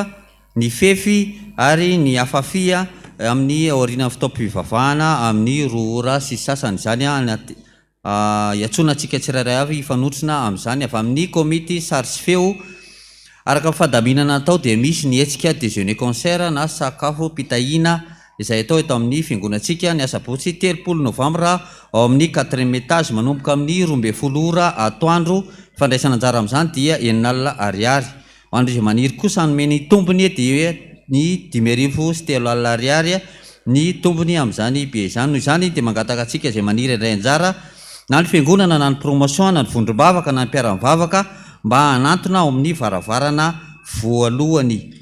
ny fefy ary ny afafia amin'ny aorian'ny fitaom-pivavahana amin'ny 2 ora sy sasany izany iatsona antsika tsirairay avy ifanotrona amin'izany avy amin'ny komity sary sy feo araka fadaminana atao dia misy ny hetsika déjeuner concert na sakafo pitahiana izay atao eto amin'ny fiangonantsika ny asabotsy 30 Novambra ao amin'ny 4e étage manomboka amin'ny 12 ora atoandro fandraisana anjara amin'izany dia 9 ariary ho andro izay maniry kosa nomeny tombony dia ny 503 ariary ny tombony amin'izany be izany noho izany dia mangataka antsika izay maniry indray anjara na ny fiangonana na ny promotion na ny vondrom-bavaka na ny mpiara-mivavaka mba hanantona ao amin'ny varavarana voalohany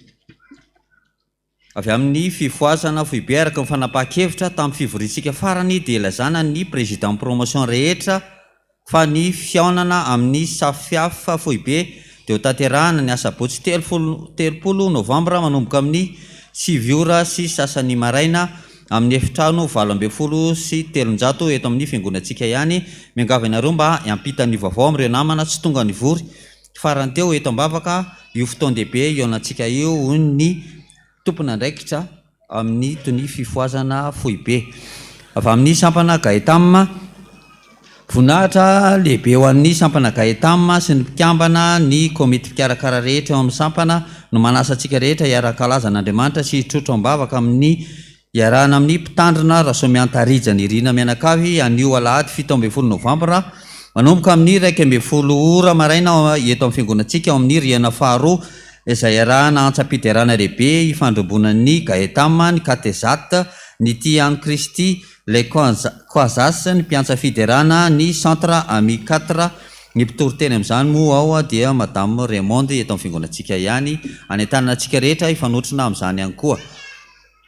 avy amin'ny fifoazana foibe araka ny fanapahan-kevitra tamin'ny fivorisika farany dia ilazana ny président promotion rehetra fa ny fiaonana amin'ny safiafa foibe dia ho tanterahana ny asabotsy 30 Novambra manomboka amin'ny 7 ora sy sasany maraina amin'ny efitrano 12 sy 300 eto amin'ny fiangonantsika ihany miangava ianareo mba hiampita ny vaovao amin'ireo namana tsy tonga ny vory farany teo eto ambavaka io fotoan-dehibe ionantsika io ny tompona andraikitra amin'ny tony fifoazana foibe avy amin'ny sampana gaetamma voninahitra lehibe ho an'ny sampana gaetamma sy ny mpikambana ny komity mpikarakara rehetra eo amin'ny sampana no manasa antsika rehetra hiara-kalazan'Andriamanitra sy trotro ambavaka amin'ny iarahana amin'ny mpitandrina rasomiantarija ny rina mianakavy anio alahady 17 Novambra manomboka amin'ny 12 ora maraina eto amin'ny fiangonantsika ao amin'ny riana faharoa izay iarahana antsa-piderana lehibe ifandrombonan'ny gaetamma ny katezata ny tiany Kristy le Koazas ny mpiantsa fiderana ny centre ami 4 ny mpitoroteny amin'izany moa ao dia madame Raymond eto amin'ny fiangonantsika ihany anentanana antsika rehetra ifanotrona amin'izany ihany koa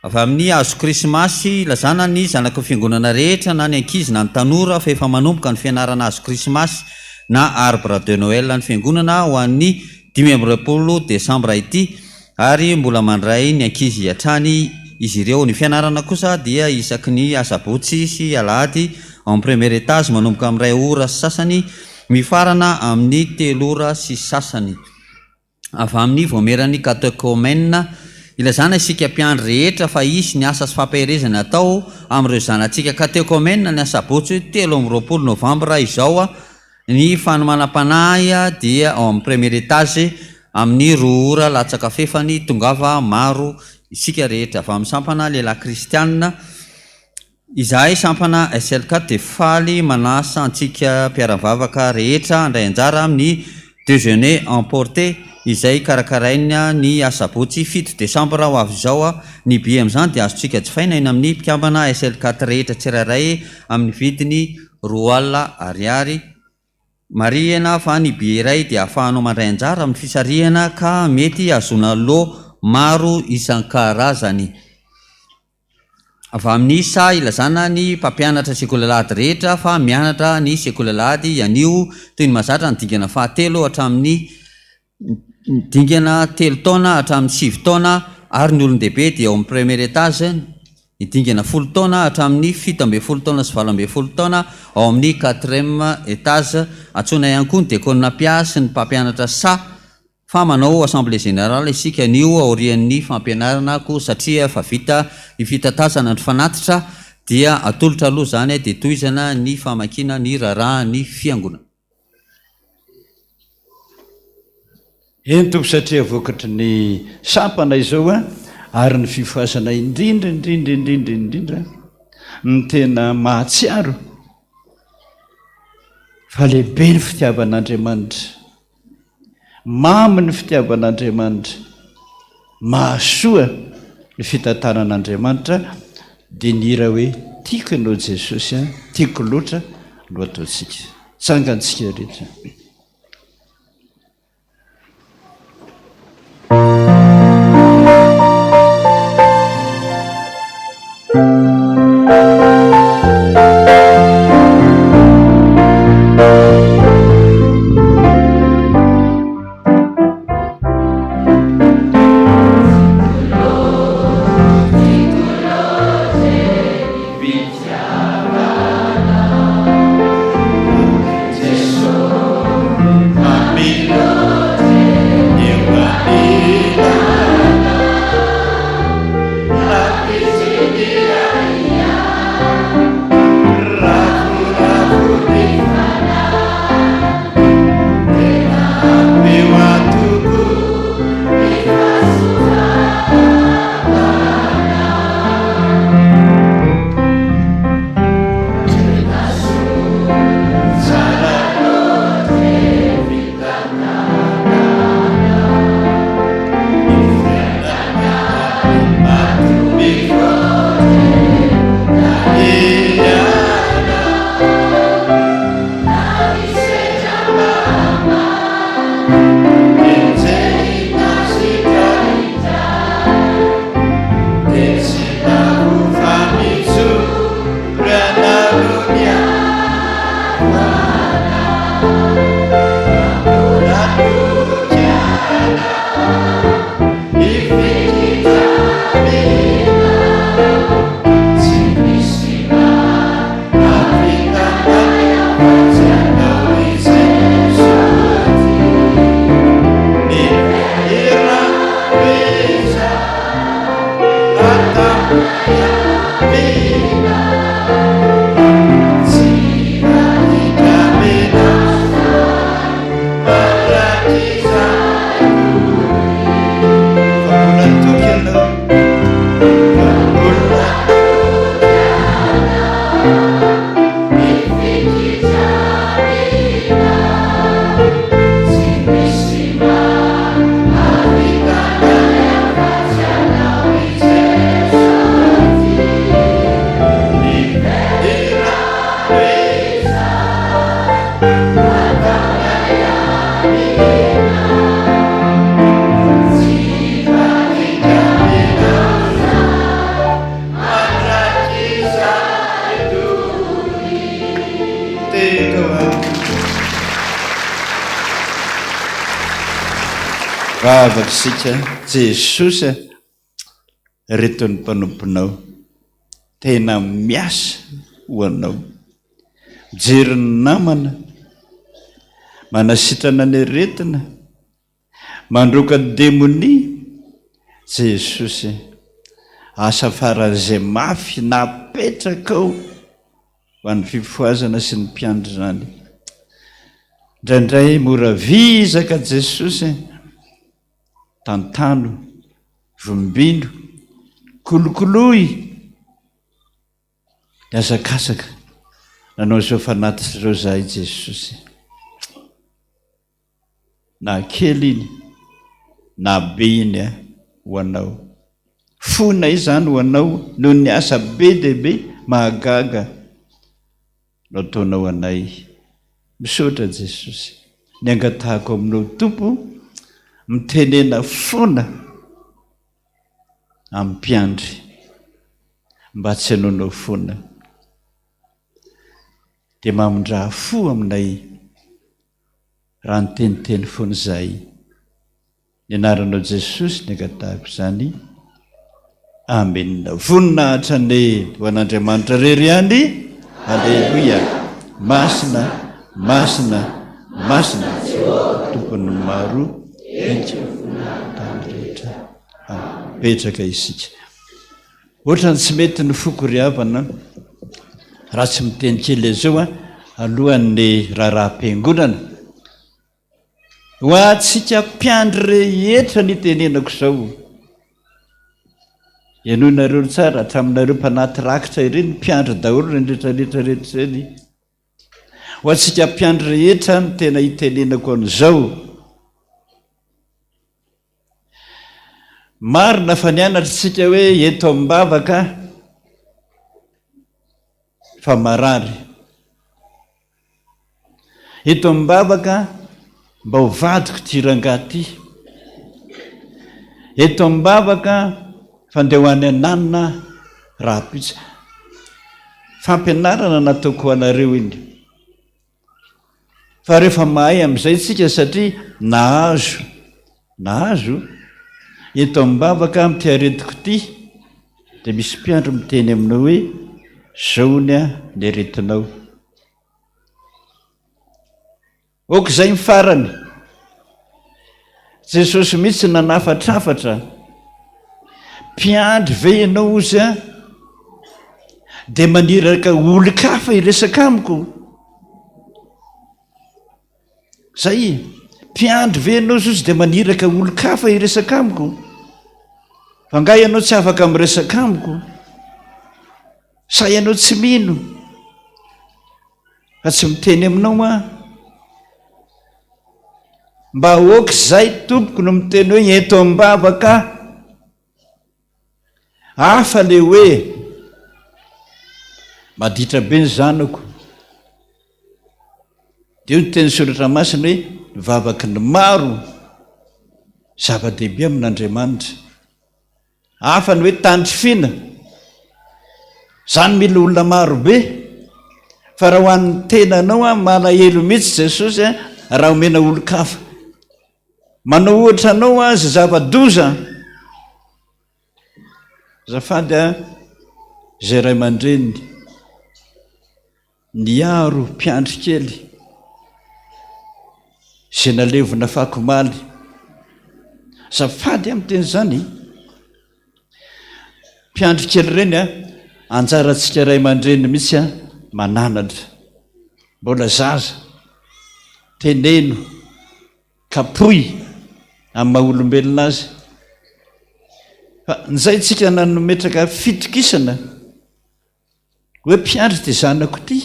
avy amin'ny azo krismasy lazana ny zanaka fiangonana rehetra na ny ankizy na ny tanora fa efa manomboka ny fianarana azo krismasy na arbre de Noël ny fiangonana ho an'ny 15 Desambra ity ary mbola mandray ny ankizy hatrany izy ireo ny fianarana kosa dia isaky ny asabotsy sy alahady en premier étage manomboka amin'ny 2 ora sasany mifarana amin'ny 3 ora sy sasany avy amin'ny voamerany catéchomène ilazana isika mpiandry rehetra fa isy ny asa sy fampahirezana atao amin'ireo zanantsika catéchomène ny asabotsy 13 Novambra izao ny fanomanam-panahy dia ao amin'ny premier étage amin'ny 2 ora latsaka fefany tongava maro isika rehetra avy amin'ny sampana lehilahy kristianina izahay sampana SLK dia faly manasa antsika mpiara-mivavaka rehetra andray anjara amin'ny déjeuner emporté izay karakaraina ny asabotsy 7 Desambra ho avy izao ny bi amin'izany dia azontsika jifaina eny amin'ny mpikambana SLK rehetra tsirairay amin'ny vidiny 2 ariary mariana fa ny bi iray dia ahafahanao mandray anjara amin'ny fisarihana ka mety azona loha maro isan-karazany avy amin'ny sa ilazana ny mpampianatra sekolalady rehetra fa mianatra ny sekolalady anio toy ny mazatra ny dingana fahatelo hatramin'ny dingana 3 taona hatramin'ny 7 taona ary ny olon-dehibe dia ao amin'ny premier étage ny dingana 10 taona hatramin'ny 17 taona sy 18 taona ao amin'ny 4e étage atsona ihany koa ny dekona mpiasy ny mpampianatra sa fa manao assemblée générale isika anio aorian'ny fampianarana ko satria fa vita ny fitatazana ny fanatitra dia atolotra aloha izany dia toizana ny famakina ny rarahan'ny fiangonana eny tompo satria vokatry ny sampana izao ary ny fifoasana indrindra ny tena mahatsiaro fa lehibe ny fitiavan'Andriamanitra mamy ny fitiavan'Andriamanitra mahasoa ny fitantanan'Andriamanitra dia ny ira hoe tiako ianao Jesosy tiako loatra no ataontsika sangantsika rehetra Vavakisika Jesosy retony mpanomponao tena miasa ho anao, mijery ny namana, manasitrana ny aretina, mandroka demonia. Jesosy asa faran'izay mafy napetraka ao ho an'ny fifoazana sy ny mpiandry zany. Indraindray mora vizaka Jesosy, tantano, vombino, kolokoloy, niazakazaka nanao zao fanaty zao zahay Jesosy. Na kely iny na be iny ho anao, fona izany ho anao noho ny asa be dehibe mahagaga no ataonao anay. Misaotra Jesosy, ny angatahako aminao Tompo, mitenena fona amin'ny mpiandry mba tsy hanaonao fona, dia mamondraha fo aminay raha niteniteny fona izahay. Ny anaranao Jesosy ny angatahako izany. Amena. Voninahitra ny ho an'Andriamanitra rery ihany. Halleluia. Masina, masina, masina. Tompony maro petraka isika. Ohatrany tsy mety ny foko riavana raha tsy miteny kely zao alohan'ny raharaham-piangonana. Ho antsika mpiandry rehetra ny tenenako zao, ianoinareo tsara hatraminareo mpanaty rakitra ireny, mpiandry daholo ny rehetrarehetra reny. Ho antsika mpiandry rehetra ny tena hitenenako an'izao. Marina fa nianatra tsika hoe eto am-bavaka fa marary, eto am-bavaka mba ho vadiko ty rangahy, eto am-bavaka fandeha ho any ananina raha-pitsa. Fampianarana nataoko ho anareo iny, fa rehefa mahay amin'izay tsika satria nahazo eto am-bavaka mity aretiko ty, dia misy mpiandro miteny aminao hoe zaony ny aretinao. Oka izay mifarany Jesosy mihitsy nanafatrafatra, mpiandry ve ianao ozy dia maniraka olo-kafa iresaka amiko. Zay, mpiandry ve ianao ozy dia maniraka olo-kafa iresaka amiko. Fa nga ianao tsy afaka miresaka amiko, sa ianao tsy mino fa tsy miteny aminao mba oka zay tompoko no miteny hoe eto am-bavaka. Hafa le hoe maditra be ny zanako, dia io ny teny soratra masina hoe vavaky ny maro zava-dehibe amin'Andriamanitra. Hafa ny hoe tandrifina, zany mila olona maro be, fa raha ho an'ny tenanao malahelo mihitsy Jesosy raha omena olo-kafa. Manao ohatra anao azy zava-doza. Zafady zay ray aman-dreny niaro mpiandry kely zay nalevona fakomaly. Zafady amin'ny teny zany, mpiandry kely reny anjarantsika ray aman-dreny mihitsy mananatra, mbola zaza, teneno, kapoy amin'ny maha-olombelona azy. Fa nizay tsika nanometraka fitokisana hoe mpiandry ty zanako ty,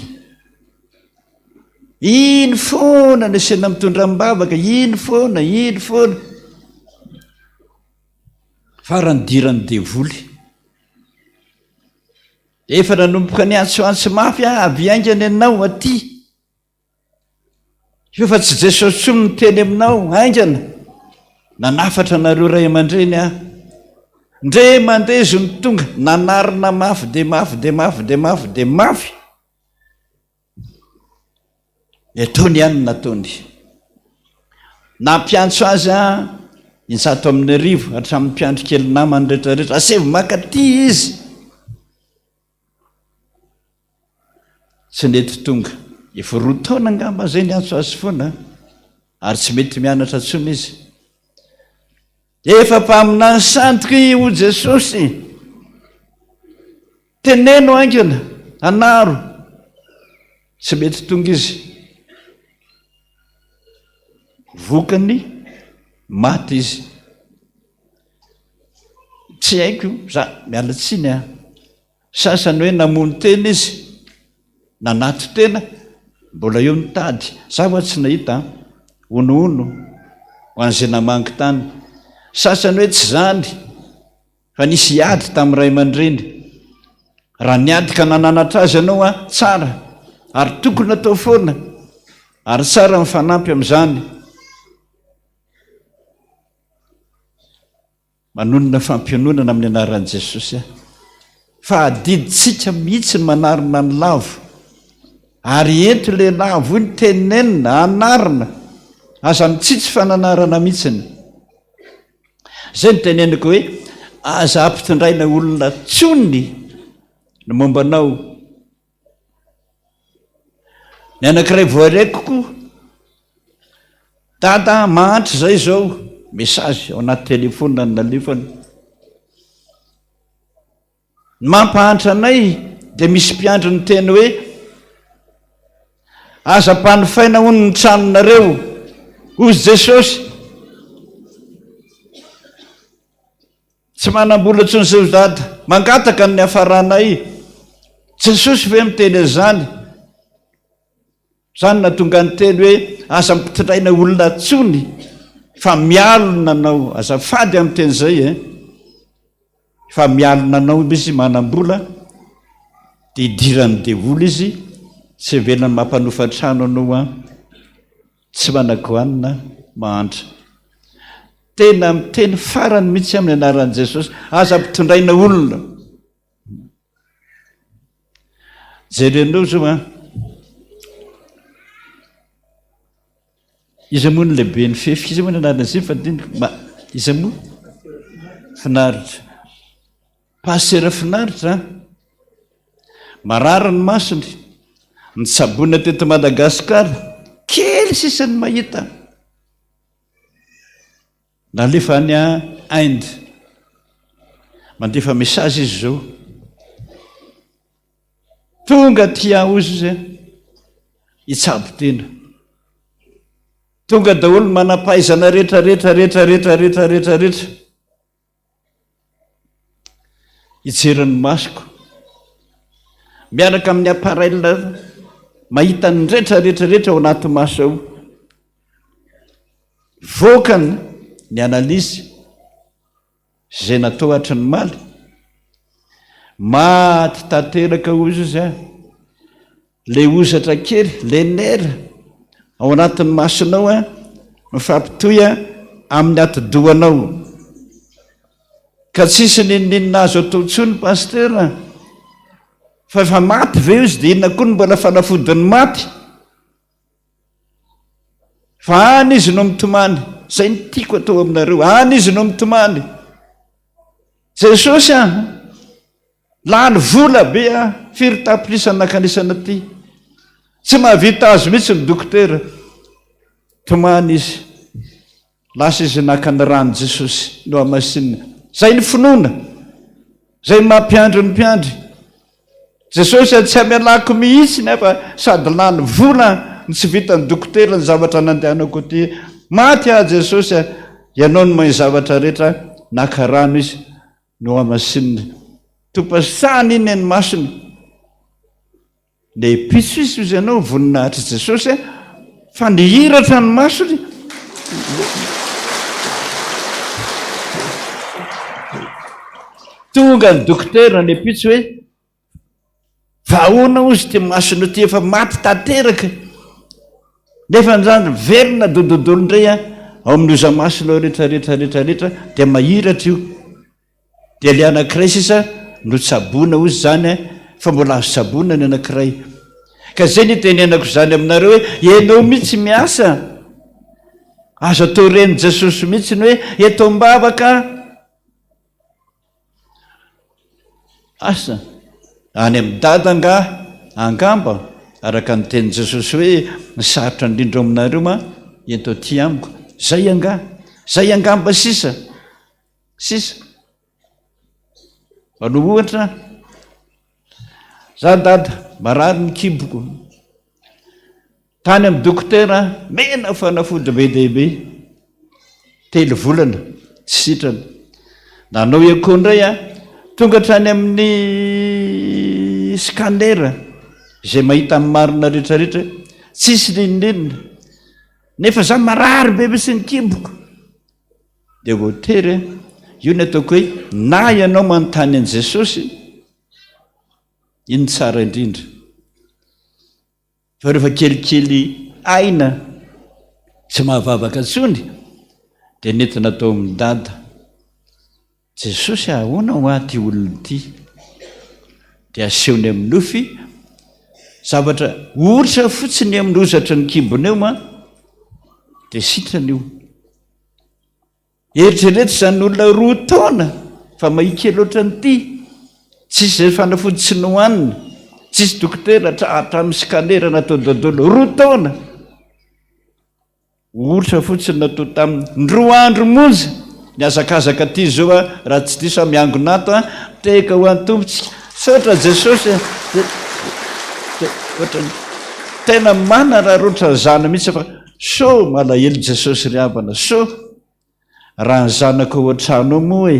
iny foana ny asena mitondram-bavaka, iny foana, iny foana. Faranydirany devoly efa nanomboka ny antsoantso mafy avy aingany anao aty, fa tsy Jesosy tsy ny teny aminao aingana. Nanafatra nareo ray aman-dreny ndre mandeha zony tonga, nanarina mafy de mafy de mafy de mafy de mafy. Ataony ihany nataony, nampiantso azy insato amin'ny arivo hatramin'ny mpiandro kely namany rehetrarehetra, asevy makaty izy, tsy nety tonga. Efa 2 taona angamba zay niantso azy foana, ary tsy mety mianatra tsony izy. Efa mpamina ny sandoky ho Jesosy, teneno aingana, anaro, tsy mety tonga izy. Vokany maty izy. Tsy haiko za miala tsiny sasany hoe namony tena izy, nanato tena, mbola eo mitady, zaho tsy nahita onoono ho an'izay namangy tany. Sasany hoe tsy zany, fa nisy ady tamin'ny ray aman-dreny. Raha niady ka nananatra azy ianao tsara, ary tokony atao foana, ary tsara mifanampy amin'izany. Manonona fampiononana amin'ny anaran'i Jesosy fa adiditsika mihitsy ny manarina ny lavo, ary ento le lavo iny tenenina, anarina, aza mitsitsy fananarana mihitsiny. Zay ny teneniko hoe aza ampitondraina olona tsony ny mombanao. Ny anankiray voarekiko, dada mahantra zay zao mesazy ao anaty telefona ny nalefany. Mampahantra anay dia misy mpiandro ny teny hoe aza mpanofaina hono ny tranonareo ozy Jesosy. Tsy manam-bola tsony zao dada, mangataka ny hafaranay. Jesosy ve miteny zany? Zany natonga ny teny hoe aza mpitondraina olona tsony, fa mialona anao. Azafady amin'ny teny zay fa mialona anao izy manam-bola, dia idirany devoly izy, tsy velany mampanofa trano anao tsy manako-anina mahantra. Tena miteny farany mihitsy amin'ny anaran'i Jesosy, aza mpitondraina olona. Jerenao zao izy moa ny lehibe ny fefy, izy moa ny anaran'izy fa izy moa Finaritra, pasera Finaritra, marary ny masony, nitsabona teto Madagasikara, kely sisany mahita. Nalefa any Inde, mandefa mesazy izy zao, tonga tia ozy zay itsabo tena, tonga daholo manampahaizana rehetra. Ijeran'ny masoko, miaraka amin'ny appareil mahita ny rehetra ao anaty maso ao. Vokany ny analizy zay natao hatry ny maly, maty tanteraka ozy izy le ozatra kely, le nera ao anatin'ny masonao mifampitoy amin'ny atidohanao, ka tsisy ninninina azo atao tsony pasteur, fa efa maty ve izy dia inona koa ny mbola fanafodiny maty? Fa any izy no mitomany. Zay ny tiako atao aminareo, any izy no mitomany. Jesosy lany vola be firy tapirisany nakanisana ty, tsy mahavita azo mihitsy ny dokotera. Tomany izy, lasa izy naka ny rano Jesosy no amasinina. Zay ny finoana, zay mampiandro ny mpiandry. Jesosy tsy amialako mihitsy nefa sady lany vola ny tsy vitany dokotera ny zavatra nandehanako ty. Maty Jesosy, ianao no mahay zavatra rehetra, naka rano izy no amasinina. Topasany iny ny masony, le pitsoisy izy ianao voninahitra Jesosy fa nihiratra ny masony. Tonga ny dokotera ny pitso hoe vahoana ozy ty masony ty efa maty tanteraka nefa nzany velona dododolo indray ao amin'oza masonao rehetrarehetrarehetrarehetra dia mahiratra io dia le anankiray sisa no tsabona ozy zany fa mbola azo tsabona ny anankiray. Ka zay ny tenenako zany aminareo hoe ianao mihitsy miasa azo atao reny Jesosy mihitsy ny hoe eto mbavaka asa any amin'ny dada nga angamba araka ny teny Jesosy hoe nisarotra indrindra aminareo ma eto ty amiko zay angamba sisa ano ohatra za dada marary ny kiboko tany amin'ny dokotera mena fanafody be dehibe 3 volana tsy sitrana nanao eko indray tonga trany amin'ny scanera zay mahita amin'ny marina rehetrarehetra tsisy lininina nefa za marary be misy ny kiboko dia voatery io ny ataoko hoe na ianao manontany an' Jesosy iny tsara indrindra fa rehefa kelikely aina tsy mahavavaka tsony dia nentina atao amin'ny dada Jesosy ahoana ho aty olona ity dia asehony amin'ny nofy zavatra ohatra fotsiny amin'ny ozatra ny kibony eo ma dia sitrana io eritreretra zany olona 2 taona fa mahikely oatra nyity tsisy zay fanafody tsy nohanina tsisy dokotera hatramin'ny scanera natao dodolo 2 taona ohatra fotsiny natao tamin'ny 2 andro monja ny azakazaka ty zao raha tsy diso miangonato teka ho an'ny tompotsika sotra Jesosy tena mana raha roatra zana mihitsy fa so malahelo Jesosy ry havana so raha ny zanako ao an-trano moa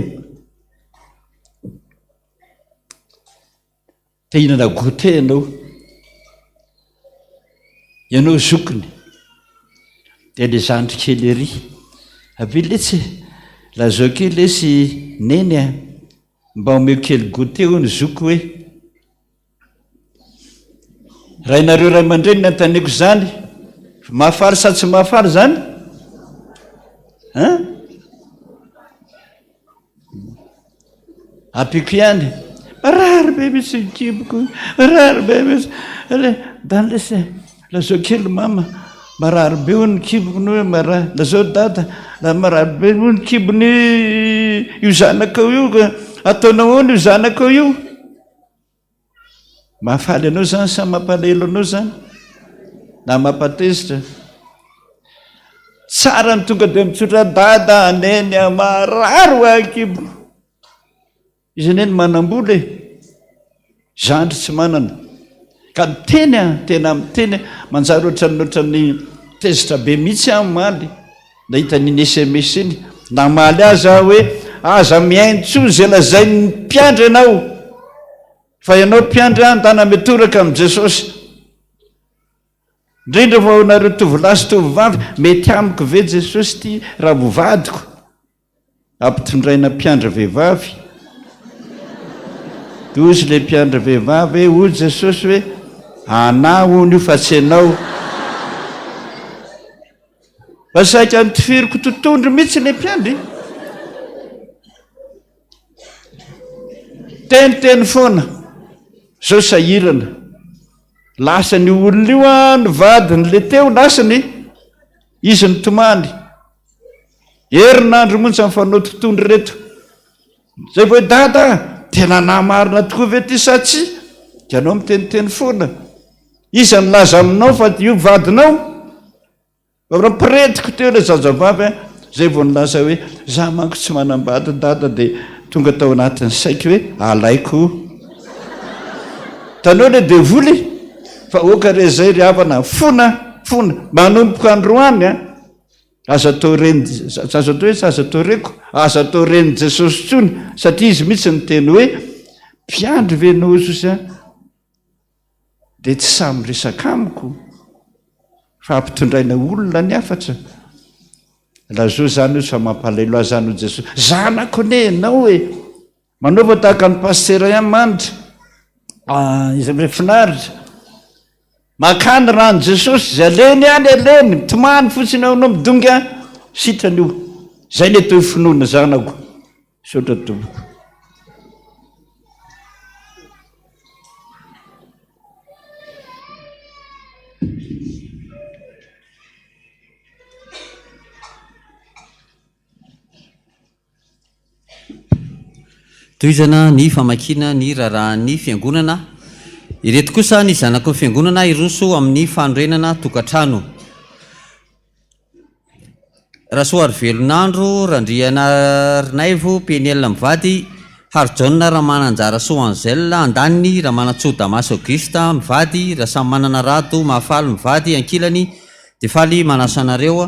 te hinana gote ianao zokony dia le zandry kely ery abiletsy lazao kely lesy neny mba omeo kely gote eo ny zoko hoe raha inareo ray aman-dreny nantaneko zany mahafary sa tsy mahafary zany apiko ihany marary be misy kiboko marary be misy dany lesy lazao kely mama marary be o ny kibony hoe marary lazao dada la marary be o ny kibony io zanakao io ka ataonao ao io zanakao io mahafaly anao zany sa mampalahelo anao zany na mampatezitra tsara ny tonga dia mitsotra dada neny marary ho akiboko izy neny manam-bola zandry tsy manana ka miteny tena miteny manjary ohatrany tezitra be mihitsy maly nahita niny SMS iny namaly aza hoe aza miaintso zay lazay ny mpiandry ianao fa ianao mpiandry andana metoraka amin'i Jesosy indrindra fa nareo tovolahy sy tovovavy mety amiko ve Jesosy ty raha vovadiko ampitondraina mpiandry vehivavy ozy le mpiandry vehivavy hoy Jesosy hoe anahy hony io fa tsy anao fa saika nitifiriko totondro mihitsy le mpiandry teniteny foana zao sahirana lasany olona io ny vadiny le teo lasany izy ny tomany herinandro montsy amfanao totondro reto zay vo dada tena namarina tokoa ve ty sa tsy dia anao miteniteny foana iza nilaza aminao fa io vadinao mpiretiko teo le zazavavy zay vo nilaza hoe za manko tsy manambady dada dia tonga tao anatin'ny saiko hoe alaiko tanao le devoly fa oka re zay ry havana fona manomboka androany aza atao reny aza atao hoe tsy aza atao reko aza atao reny Jesosy tsony satria izy mihitsy ny teny hoe mpiandry venao Jesosy dia tsy samy resaka amiko fa ampitondraina olona ny afatra lazo zany io sa mampalailo azy zany ho jesosy zanako ne nao hoe manaova tahaka ny pastera ihany manitra izy finaritra makany rano jesosy zay aleny any aleny mitomany fotsiny aonao midonga sitrany io zay le toy finoana zanako sotra tompoko toizana ny famakina ny raharahan'ny fiangonana ireto kosa ny zanako ny fiangonana iroso amin'ny fanorenana tokantrano rahasoary velonandro randriana rinaivo penelina mivady harjaona raha mananjara soanzel andaniny raha manatso damasy augusta mivady raha samy manana rado mahafaly mivady ankilany dia faly manasanareo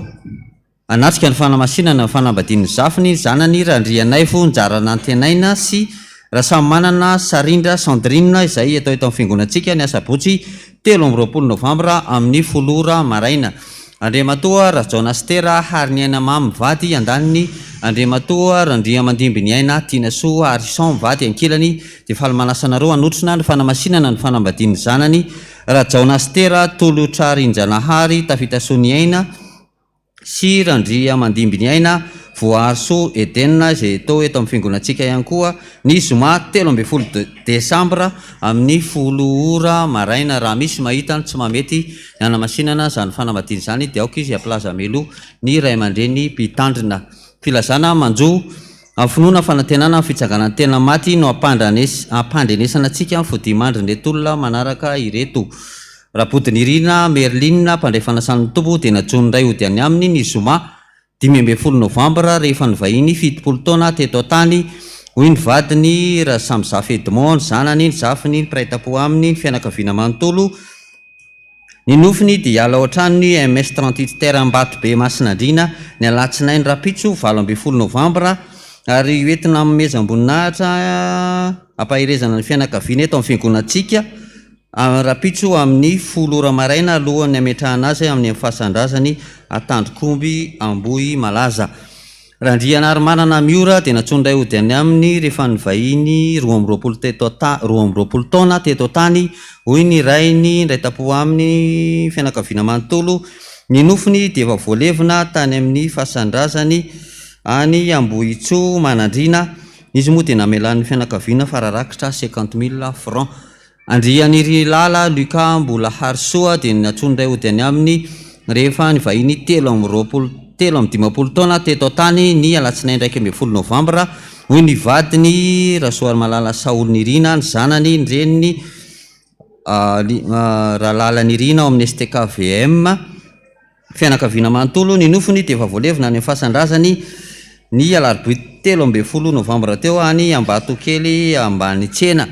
anatrika ny fanamasinana ny fanambadian'ny zafiny zanany randrianaivo njarana antenaina sy raha samy manana sarindra sandrina izay atao eto amin'ny fiangonantsika ny asabotsy 13 novambra amin'ny folora maraina andriamatoa rajaonastera hariny aina mamy mivady andaniny andriamatoa randria mandimby ny aina tianasoa arison mivady ankilany dia faly manasanareo anotrina ny fanamasinana ny fanambadian'ny zanany rajaonastera tolotrarinjanahary tafitasoany aina sy randria mandimby ny aina voarso edenna izay atao eto amin'ny fiangonantsika ihany koa ny zoma 13 desambra amin'ny 10 ora maraina raha misy mahita tsy mamety ny anamasinana zany fanambadiany zany dia aoka izy aplaza melo ny ray aman-dreny mpitandrina filazana manjo amin'ny finoana fanantenana fitsanganany tena maty no ampandrenesana antsika fodimandrinretolona manaraka ireto rapodiny irina merlina mpandray fanasan'ny tompo dia najonondray ody any aminy ny zoma 15 novambra rehefa nyvahiny 70 taona teto tany hoy ny vadiny raha samyzafy edmond ny zanany ny zafiny ny piraitapo aminy ny fianakaviana manontolo ny nofiny dia ala ohatranony ms 38 terre mbato be masinandrina ny alatsinainy rapitso 12 novambra ary oentina amymezamboninahitra ampahirezana ny fianakaviana eto amin'ny fiangonantsika rapitso amin'ny 10 ora maraina alohany ametrahana azy amin'ny fahasandrazany atandrokomby amboy malaza randriana ary manana miora dia natsondray ody any aminy rehefa nyvahiny 12 taona teto tany hoy ny rainy ndray tapo amin'ny fianakaviana manontolo ny nofiny dia efa voalevina tany amin'ny fahasandrazany any amboytso manandrina izy moa dia namelan'ny fianakaviana fararakitra 50 000 francs andriany lala luka mbola harsoa dia natsondray ody any aminy rehefa nyvahiny 13 taona teto tany ny alatsinainy 12 novambra hoy ny vadiny rahasoary malala saolony irina ny zanany ny reniny rahalala ny irina ao amin'ny stkvm fianakaviana manontolo ny nofiny dia efa voalevina ny fahasandrazany ny alarobia 13 novambra teo any ambato kely ambany tsena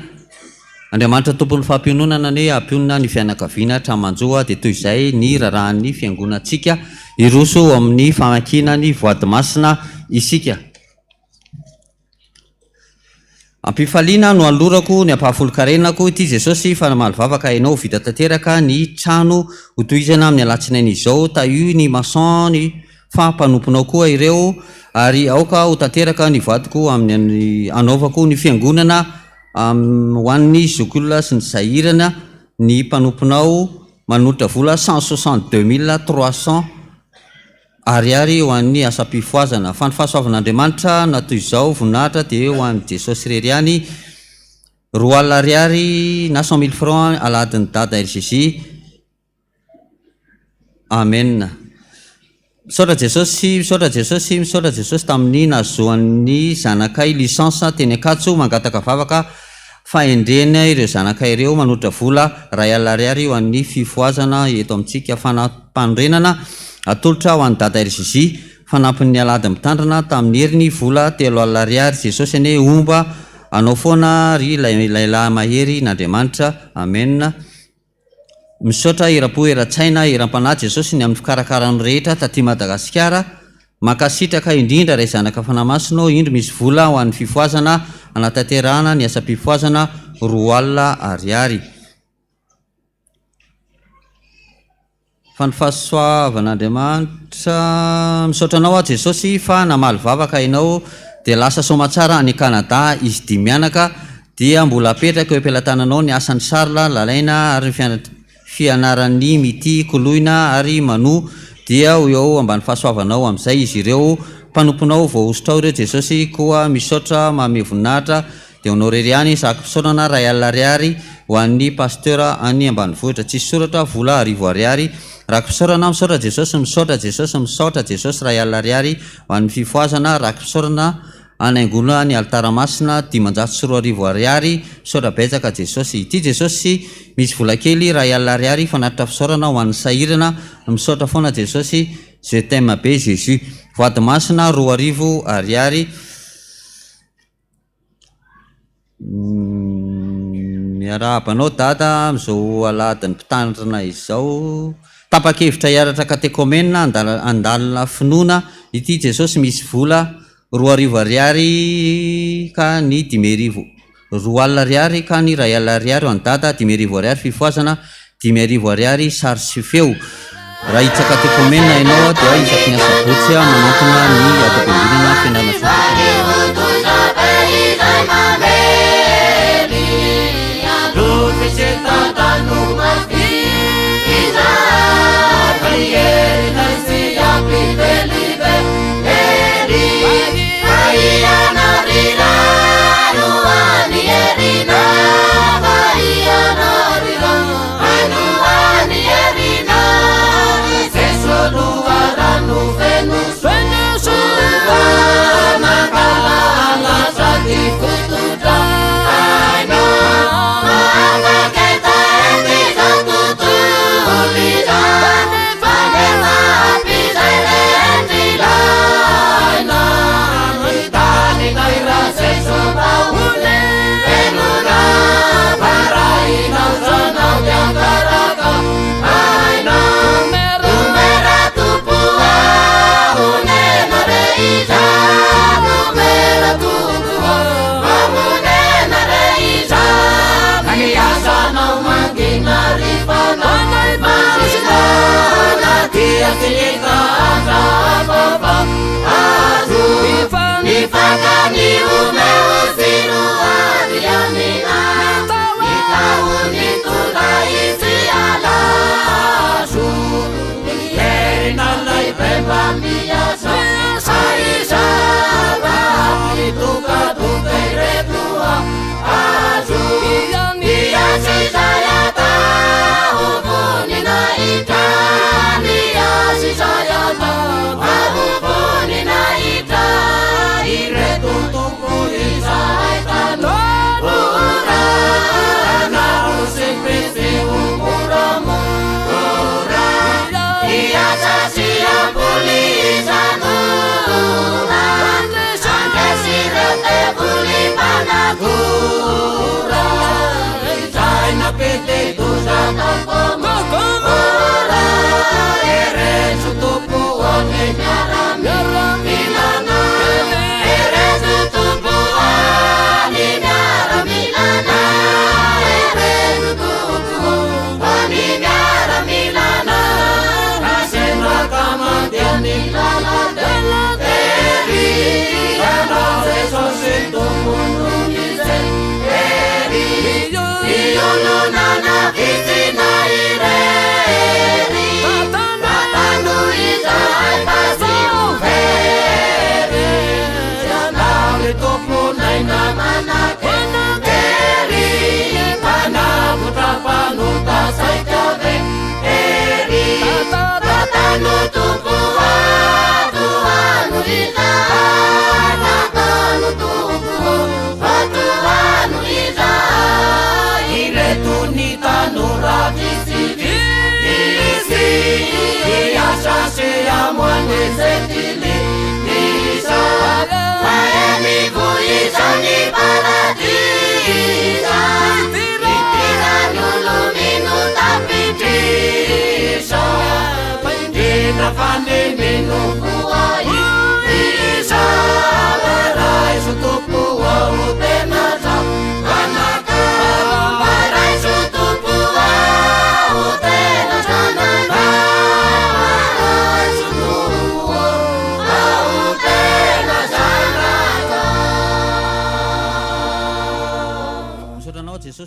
andriamanitra tompon'ny fampiononana ny ampionona ny fianakaviana tramanjoa dia toy izay ny rarahan'ny fiangonantsika iroso amin'ny famakina ny voadimasina isika ampifaliana no alorako ny ampahafolokarenako ity jesosy fanamalivavaka hainao vita tanteraka ny trano hotoizana amin'ny alatsinainy izao ta io ny mason ny fampanopinao koa ireo ary aoka ho tanteraka ny vadiko amin'ny anaovako ny fiangonana ho an'ny zokolona sy ny zahirana ny mpanomponao manotra vola 162 300 ho an'ny asam-pifoazana fa ny fahasoavan'andriamanitra na toy izao voninahitra dia ho an'ny jesosy reriany 2 na 100 000 francs aladiny dada rcc amen misaotra jesosy tamin'ny nazoan'ny zanakay lisansa teny akatso mangataka vavaka faendrena ireo zanakay ireo manotra vola R1 ho an'ny fifoazana eto amintsika fanapanorenana atolotra ho an'ny dada rcc fanampin'ny alady mitandrina tamin'ny heriny vola R3 jesosy ane omba anao foana ry lailahy mahery n'andriamanitra amen misaotra irapo eratsaina iram-panahy jesosy ny amin'ny fikarakarany rehetra taty madagasikara makasitraka indrindra ray zanaka fanamasino indro misy vola ho an'ny fifoazana anatanterahana ny asa-pifoazana R2 fa ny fahasoavan'Andriamanitra misaotra anao a Jesosy fa namaly vavaka ianao dia lasa somatsara any Kanada izy 10 mianaka dia mbola apetraka eo ampelantananao ny asan'ny Sarla Lalaina ary fianaran'ny Mity Koloina ary Mano dia eo ambany fahasoavanao amin'izay izy ireo mpanomponao voahosotrao ireo Jesosy koa misaotra mamy voninahitra dia honoreriany saky pisaonana ray alina ariary ho an'ny pasteur any ambanivohitra tsisy soratra vola 10 ariary raky pisaorana misaotra Jesosy misaotra Jesosy ray alina ariary ho an'ny fifoazana raky pisaorana anaingona ny altaramasina 540 ariary misaotra betsaka Jesosy ity Jesosy misy vola kely ray alina ariary fanatitra fisaorana ho an'ny sahirana misaotra foana Jesosy je t'aime be Jésus voady masina 20 ariary miarabanao dada am'izao aladin'ny mpitandrina izao tapa-kevitra hiaratra katekomena andalina finoana ity Jesosy misy vola 20 ariary ka ny 10,000 alina ariary ka ny ray alina ariary ho an'ny dada 10,000 ariary fifoazana 10,000 ariary sary sy feo raha hitsaka tekomena ianao dia isaky ny asabotsy manantona ny ato-pindrinana fianarana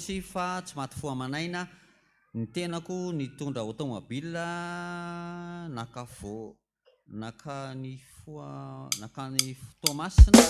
fosy fa tsy maty foamanaina ny tenako nitondra automobile naka ny Tomasina.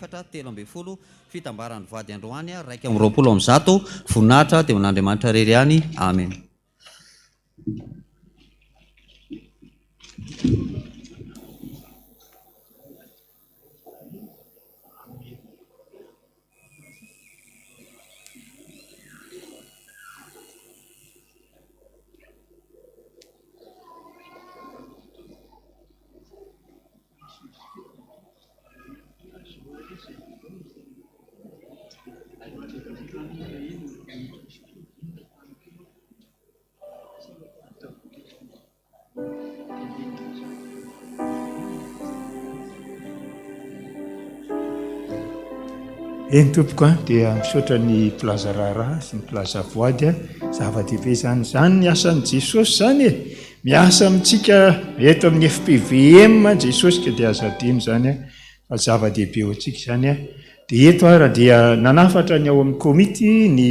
2024 fitambarany vady androany 120 voninahitra dia amin'Andriamanitra rery any. Amen. Eny tompoko dia misaotra ny plaza raharaha sy ny plaza voady zava-dehibe zany ny asan'i Jesosy zany miasa amintsika eto amin'ny FPVM Jesosy ka dia azadino zany fa zava-dehibe ho antsika zany dia eto raha dia nanafatra ny ao amin'ny komity ny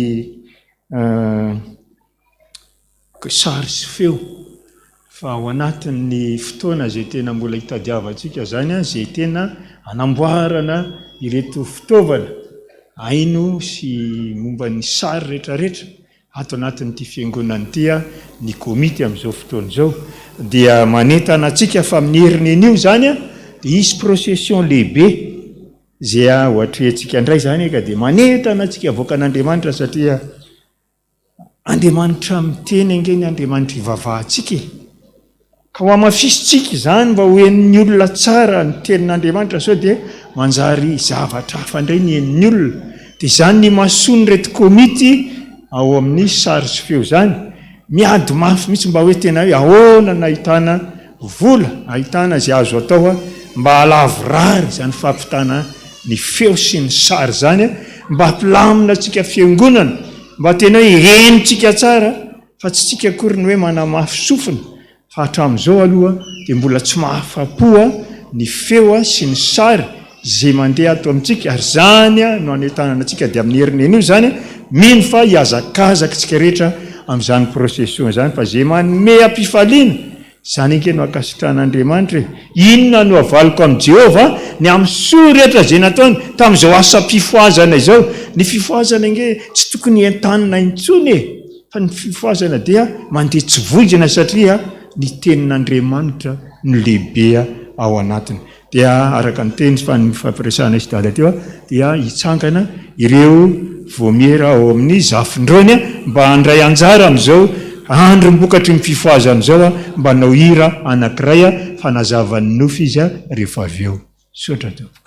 sary sy feo fa ao anatin'ny fotoana zay tena mbola hitadiavantsika zany zay tena anamboarana ireto fitaovana aino sy momba ny sary rehetrarehetra ato anatin'ity fiangonana ity ny komity amin'izao fotoana izao dia manentana antsika fa amin'ny herin'ny anio zany dia isy procession lehibe zay ohatrehantsika indray zany ka dia manentana antsika avoaka an'Andriamanitra satria Andriamanitra miteny angeny Andriamanitra ivavahantsika ka ho amafisitsika zany mba ho hen'ny olona tsara ny tenin'Andriamanitra sao dia manjary zavatra hafa indray ny hen'ny olona dia zany ny masony reto komity ao amin'ny sary sy feo zany miady mafy mihitsy mba hoe tena hoe ahoana na ahitana vola ahitana zay azo atao mba halavorary zany fampitana ny feo sy ny sary zany mba hampilamina tsika fiangonana mba tena hoe henitsika tsara fa tsy tsika akory ny hoe manamafy sofina fa hatramin'izao aloha dia mbola tsy mahafapoa ny feo sy ny sary zay mandeha ato amintsika ary zany no anentanana antsika dia amin'ny herin'ny anio zany mino fa hiazakazaka tsika rehetra amin'izany procession zany fa zay manome ampifaliana zany nke no akasitran'Andriamanitra inona no avaliko amin'i Jehova ny amin'ny soa rehetra zay nataony tamin'izao asa mpifoazana izao ny fifoazana nge tsy tokony entanina intsony fa ny fifoazana dia mandeha tsy voijina satria ny tenin'Andriamanitra no lehibe ao anatiny dia araka ny teny fa ny fampiresahana izy dada teo dia hitsangana ireo vomiera ao amin'ny zafindrony mba handray anjara amin'izao andro mbokatry ny fifoazana izao mba nao hira anankiray fanazavany nofy izy rehefa avy eo sotra tompoko.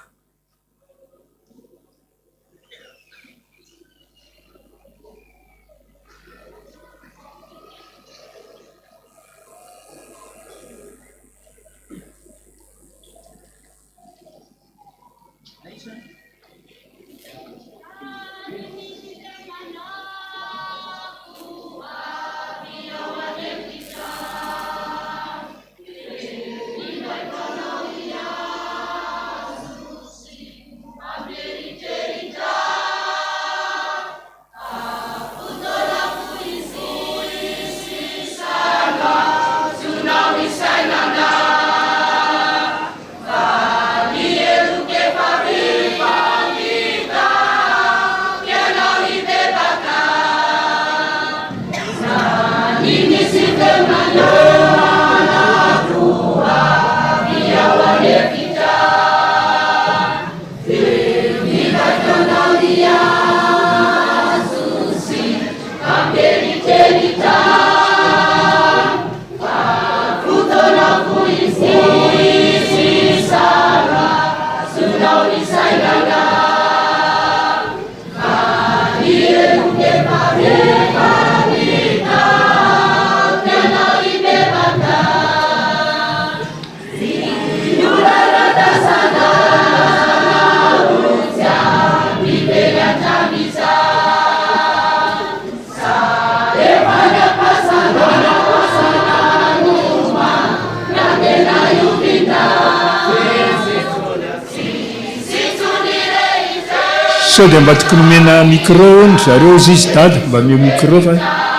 sao dia mba tokony omena micro ny zareo izy izy dada mba meo micro fa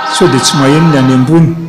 sao dia tsy maheno ny any ambony.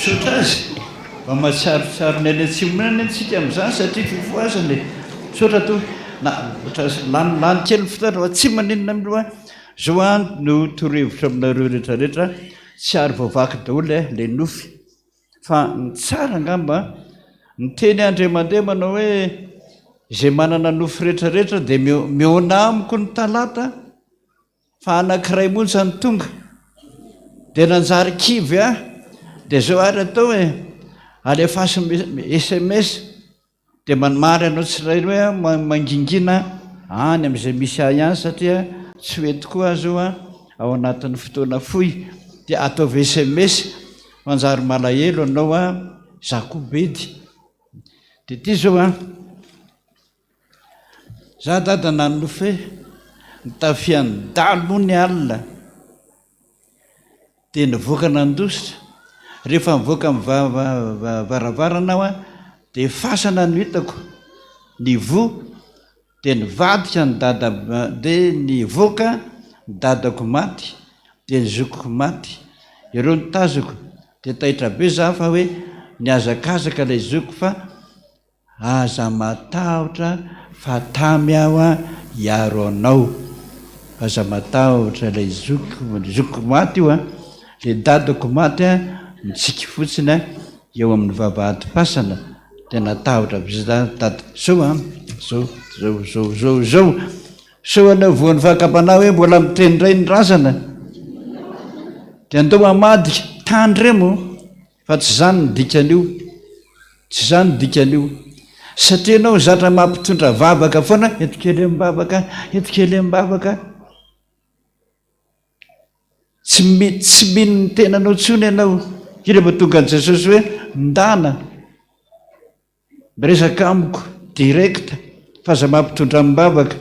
sotra azy mba mahatsaritsarony any antsimona any antsika amin'izany satria fifoazany sotra to na lany kely fotona tsy manenina amiloha zao a no torohevitra aminareo rehetrarehetra tsy ary voavaky daholo le nofy fa ny tsara angamba ny teny andre mandeha manao hoe izay manana nofy rehetrarehetra dia miona amiko ny talata fa anankiray monja ny tonga dia nanjary kivy a dia zao ary atao hoe alefasy SMS dia manimary anao tsiray hoe mangingina any amin'izay misy ahy ihany satria tsy mety koa zao a ao anatin'ny fotoana fohy dia ataovy SMS manjary malahelo anao a zakobedy dia ty zao a za dada nanofy nitafian'ny dalo ny alina dia nivoaka nandositra rehefa mivoaka mivaravarana a dia fasana no hitako ny vo dia nivadika ny dada dia nivoaka ny dadako maty dia ny zokoko maty ireo nitazoko dia tahitra be za fa hoe niazakazaka ilay zoko fa aza matahotra fa tamy aho a hiaro anao aza matahotra ilay zokoko maty io a le dadako maty a mitsika fotsiny a eo amin'ny vavahady-pasana dia natahotra dada zao a zao so anao voan'ny fahakapana hoe mbola mitendray ny razana dia andao amadika tandremo fa tsy zany ny dikan'io tsy zany ny dikan'io satria anao zatra mampitondra vavaka foana etikely mbavaka etikely mbavaka tsy mino ny tenanao tsony ianao rehefa tonga an' Jesosy hoe ndana miresaka amiko direkta fa aza mampitondra mibabaka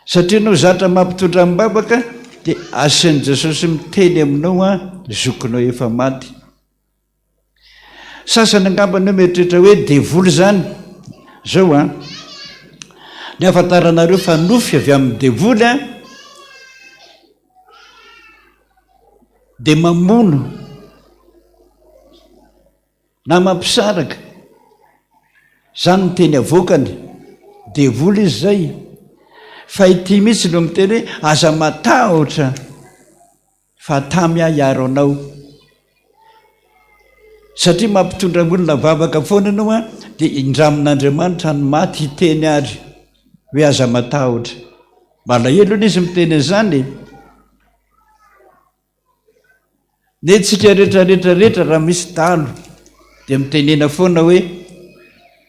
satria nao zatra mampitondra mibabaka dia asian'i Jesosy miteny aminao zokinao efa maty. Sasany angambany hoe mieritreritra hoe devoly zany zao ny afantaranareo fa nofy avy amin'ny devoly dia mamono na mampisaraka zany no teny avoakany devoly izy zay fa ity mihitsy no miteny hoe aza matahotra fa tamy hiaro anao satria mampitondra olona vavaka foana anao dia indramin'Andriamanitra ny maty hiteny ary hoe aza matahotra. Malahelo izy miteny izany. Nentsika rehetrarehetrarehetra raha misy dalo dia mitenena foana hoe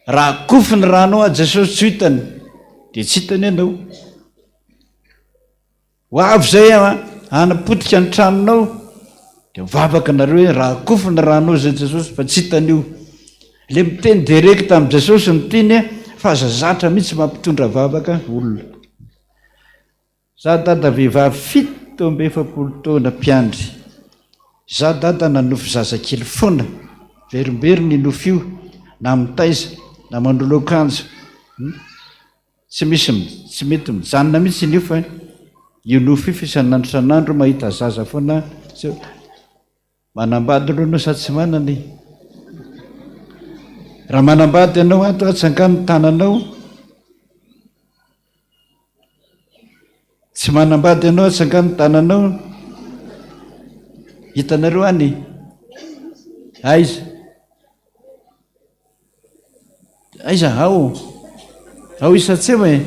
raha kofy ny rano a Jesosy tsy hitany dia tsy hitany ianao. Ho avy zay anapotika ny tranonao dia vavaka nareo hoe raha kofy ny rano zay Jesosy fa tsy hitany io. Le miteny direkta amin'ny Jesosy ny tiany fa zazatra mihitsy mampitondra vavaka olona. Za dada vehivavy 17 taona mpiandry. Za dada nanofy zazakely foana verimbery ny nofy io na mitaiza na manolo akanjo tsy mety mijanona mihitsy nio fa io nofy io isan'andro isan'andro mahita zaza foana manambady aloha anao sa tsy manany. Raha manambady ianao ato atsangano tananao, tsy manambady ianao atsangano tananao, hitanareo any aiza ao isatsema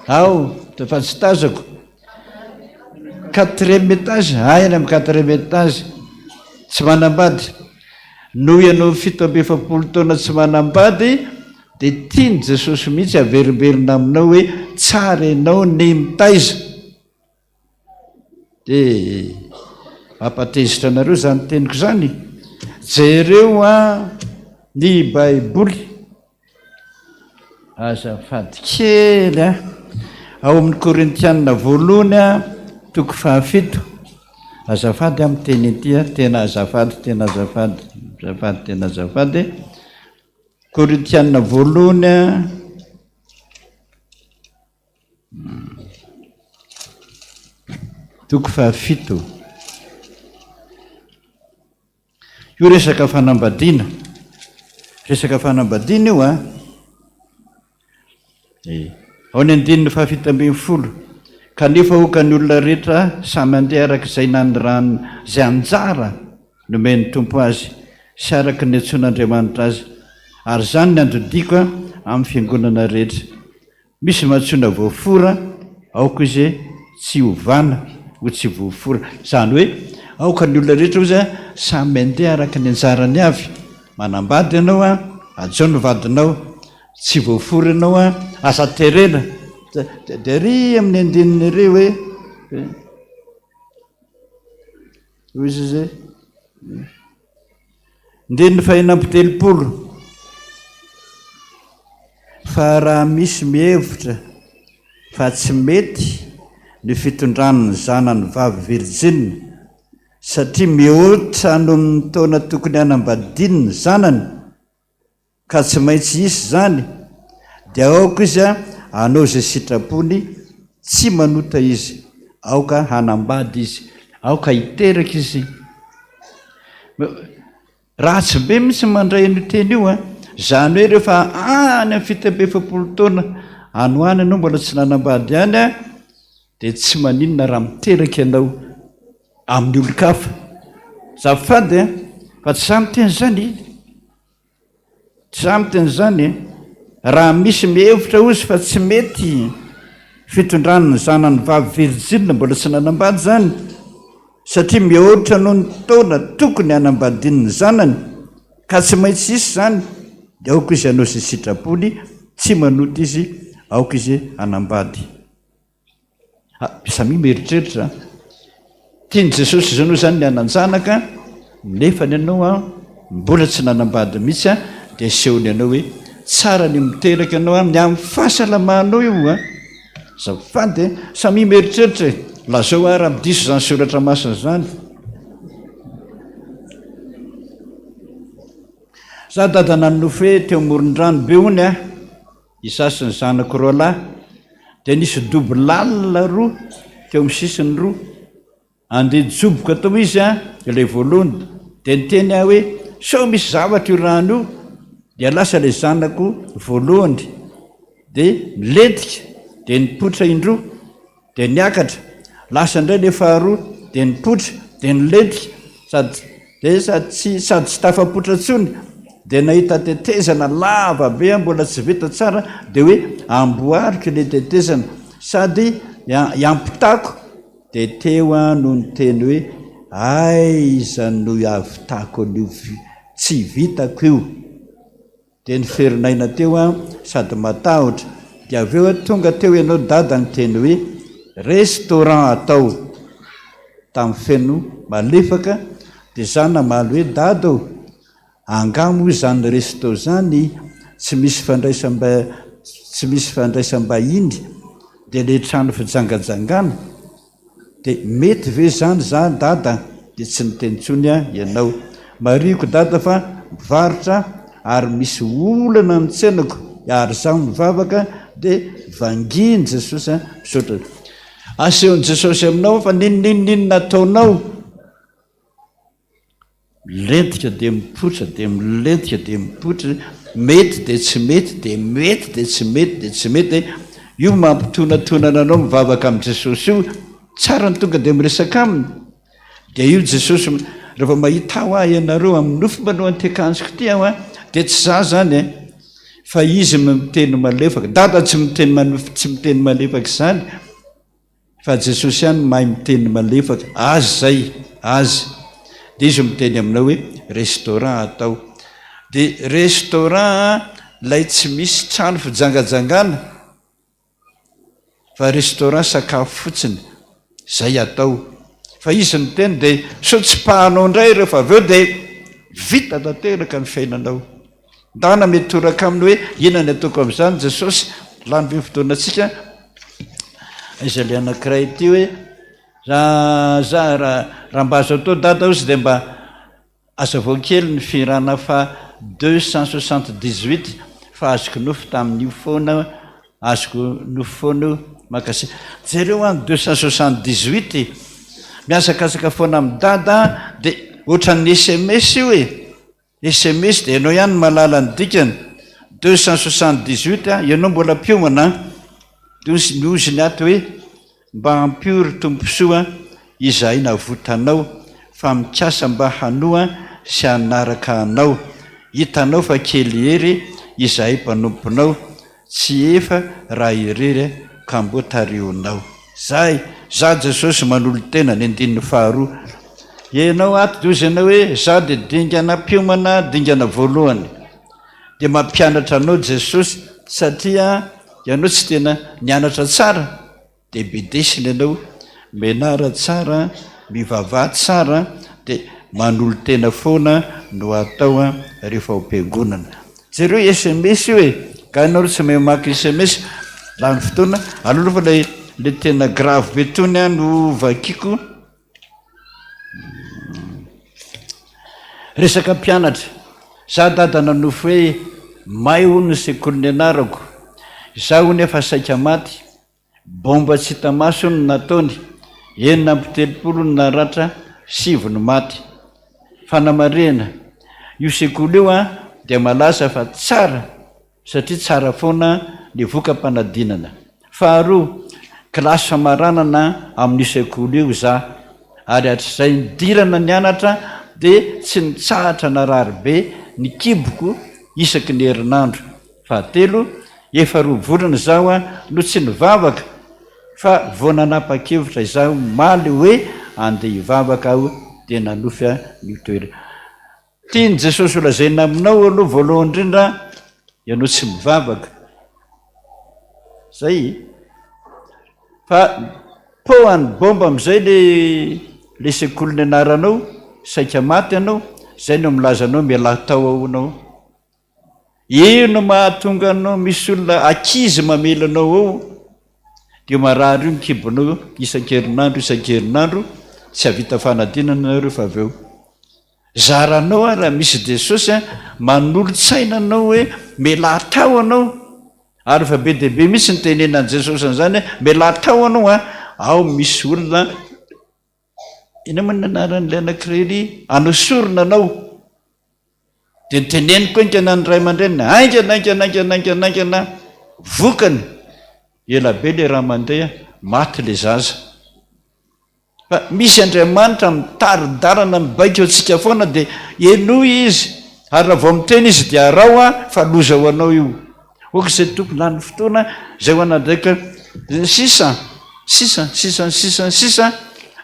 ao fa tsy tazako 4e étage any amin'ny 4e étage tsy manambady. Noho ianao 17 taona tsy manambady dia tiany Jesosy mihitsy averimberina aminao hoe tsara ianao ny mitaiza. Dia mampatezitra anareo zany teniko zany. Jereo ny baiboly azafady kely ao amin'ny Korintianina 1:7 azafady amin'ny teny ity tena azafady tena azafady tena azafady. Korintianina 1:7 io resaka fanambadiana io ao ny 5:10 kanefa okany olona rehetra samy andeha araka izay nanyrano zay anjara nomeny tompo azy sy araka ny antson'Andriamanitra azy ary zany ny andodiko amin'ny fiangonana rehetra. Misy mantsona voafora aoka izy tsy ovana ho tsy voafora zany hoe aoka ny olona rehetra ozy samy andeha araka ny anjarany avy. Manambady ianao ajao ny vadinao tsy voafora ianao asa terena dia ry amin'ny andininy ry hoe izy zay ndeny 4:30 fa raha misy mihevitra fa tsy mety ny fitondran'ny zanany vavy virjine satria mihoatra no amin'ny taona tokony hanambadiany zanany ka tsy maintsy isy zany dia aoka izy anao zay sitrapony tsy manota izy aoka hanambady izy aoka hiteraka izy. Raha tsy be mitsy mandray ny teny io zany hoe rehefa any amin'ny 70 taona anoany ianao mbola tsy nanambady any dia tsy maninona raha miteraka ianao amin'ny olo-kafa. Zafady fa tsy samy teny zany, tsy samy teny zany. Raha misy mihevitra ozy fa tsy mety fitondran'ny zanany vavy virjine mbola tsy nanambady zany satria mihoatra noho ny taona tokony hanambadiany zanany ka tsy maintsy isy zany dia aoka izy anao sy sitrapony tsy manota izy aoka izy hanambady. Samy mieritreritra tiany Jesosy zao zany ny ananjanaka nefa ny ianao a mbola tsy nanambady mihitsy a dia sehony ianao hoe tsara ny miteraka ianao a ny amin'ny fahasalamanao io a zafady samy mieritreritra lazao a raha midiso zany soratra masina zany za dada nanofo hoe teo moron-drano be ony a isasy ny zanako roa lahy dia nisy dobo lalina roa teo amin'ny sisiny roa andeha joboka tao izy a ilay voalohany dia niteny aho hoe sao misy zavatra io rano io dia lasa ilay zanako voalohany dia milentika dia nipotra indroa dia niakatra lasa indray le faharoa dia nipotra dia nilentika sady tsy tafapotra tsony dia nahita tetezana lava be mbola tsy vita tsara dia hoe amboariko ilay tetezana sady iampitako dia teo a no ny teny hoe aiza no avitako an'io tsy vitako io dia ny ferinaina teo a sady matahotra dia avy eo a tonga teo ianao dada ny teny hoe restaurant atao tamin'ny feno malefaka dia za namaly hoe dada o angamo zany resto zany tsy misy fandraisam-bahiny dia le trano fijangajangana dia mety ve zany za dada dia tsy nitenitsony a ianao mariako dada fa mivarotra ary misy olana ny tsenako ary zaho mivavaka dia vanginy Jesosy misaotra asehony Jesosy aminao fa ninninninona ataonao milentika dia mipotra dia milentika dia mipotra mety dia tsy mety dia mety dia tsy mety dia tsy mety io mampitonantonana anao mivavaka amin'i Jesosy io tsara ny tonga dia miresaka aminy dia io Jesosy rehefa mahita ho ahy ianareo amin'ny nofo manao antekanjiko ty aho a dia tsy za zany fa izy miteny malefaka dada tsy miteny malefaka zany fa Jesosy ihany mahay miteny malefaka azy zay azy dia izy miteny aminao hoe restaurant atao dia restaurant lay tsy misy trano fijangajangana fa restaurant sakafo fotsiny zay atao fa izy miteny dia so tsy pahanao indray rehefa avy eo dia vita tanteraka ny fiainanao ndana mety toraka aminy hoe inany ataoko amin'izany Jesosy lany be fotoanantsika izy le anankiray ty hoe za raha mba azo atao dada ozy dia mba azavao kely ny firana fa 278 fa azoko nofo tamin'io foana azoko nofo foana io makasi jereo any 278 miasakasaka foana amin'ny dada dia ohatran'ny SMS io SMS dia ianao ihany malala ny dikany 278 ianao mbola mpiomana mioziny ato hoe mba hampiory tomposoa izahay navotanao fa mikasa mba hanoa sy hanaraka anao hitanao fa kely hery izahay mpanomponao tsy efa raha irery ka mbo tarionao zay za Jesosy manolo tena ny andininy faharoa ianao ato dozy ianao hoe za dia dingana mpiomana dingana voalohany dia mampianatra anao Jesosy satria ianao tsy tena nianatra tsara dia bedesiny ianao menara tsara mivavah tsara dia manolo tena foana no atao rehefa ho mpiangonana jereo SMS io ka ianao tsy mahay mamaky SMS lany fotoana aloha fa le tena grave be tony no vakiako resaka mpianatra za dada nanofo hoe may ho ny sekoly ny anarako za ho nefa saika maty bomba tsy hita maso no nataony 9 no naratra 7 no maty fanamarena io sekoly io dia malaza fa tsara satria tsara foana ny voka-panadinana faharoa kilasy famaranana amin'ny sekoly io za ary hatr'izay nidirana nianatra dia tsy nitsahatra narary be ny kiboko isaky ny herinandro fahatelo efa 2 volana zaho no tsy nivavaka fa vao nanapa-kevitra izaho maly hoe andeha hivavaka aho dia nanofy ny toera tiany Jesosy olazaina aminao aloha voalohany indrindra ianao tsy mivavaka zay fa poany bomba amin'izay le sekoly ny anaranao saika maty anao zay no milazanao miala tao aonao io no mahatonga anao misy olona akizy mamelanao ao dia marary io mikibonao isan-kerinandro tsy havita fanadinana nareo fa avy eo zaranao a raha misy Jesosy a manolotsaina anao hoe mela tao anao ary fa be deaibe mihitsy ny tenenan Jesosy an'izany mela tao anao a ao misy olona ina moa ny anaran'ilay anankirery anosorona anao dia niteneniko inkana ny ray aman-drenina aingana vokany ela be le raha mandeha maty le zaza fa misy Andriamanitra mitaridarana mibaika antsika foana dia enoy izy ary raha vao miteny izy dia arao a fa loza ho anao io okizay tompo lany fotoana zay ho anandraika sisa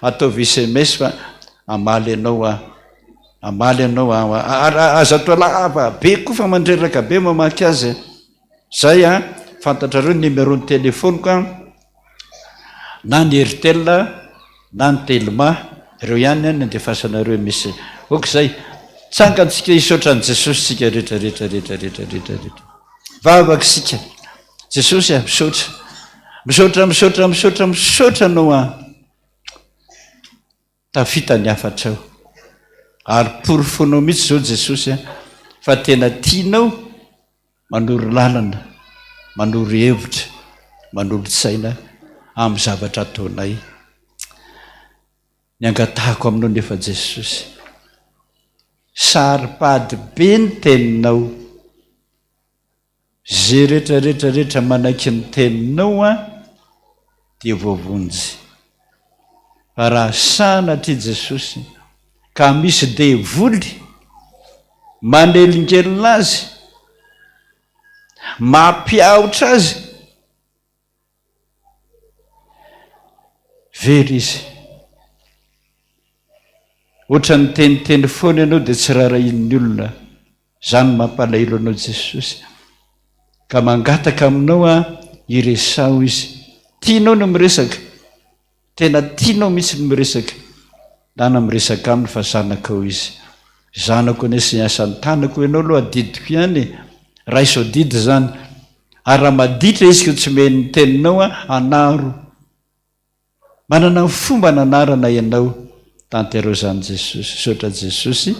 ataovy SMS fa amaly anao aza toalava be koa fa mandreraka be mamaky azy zay a fantatrareo numéro ny telefoniko a na ny Airtel na ny Telma ireo ihany ny andefasanareo misy okizay tsangatsika isotra ny Jesosy sika rehetrarehetra vavaka sika Jesosy a misotra anao a tafita ny afatrao ary porofonao mihitsy zao Jesosy a fa tena tianao manoro lalana manoro hevitra manolo-tsaina amin'ny zavatra ataonay ny angatahako aminao nefa Jesosy saripady be ny teninao zay rehetrarehetra manaky ny teninao a dia voavonjy fa raha sanatry Jesosy ka misy devoly manelingelina azy mampiaotra azy very izy ohatra ny teniteny foana ianao dia tsy rarahin'ny olona zany mampalahelo anao Jesosy ka mangataka aminao a iresao izy tianao no miresaka tena tianao mihitsy no miresaka dana miresaka aminy fa zanakao izy zanako nesy asan'ny tanako ianao aloha adidiko ihany raisao didy zany ary raha maditra izy ko tsy meny teninao a anaro manana ny fomba nanarana ianao tantereo zany Jesosy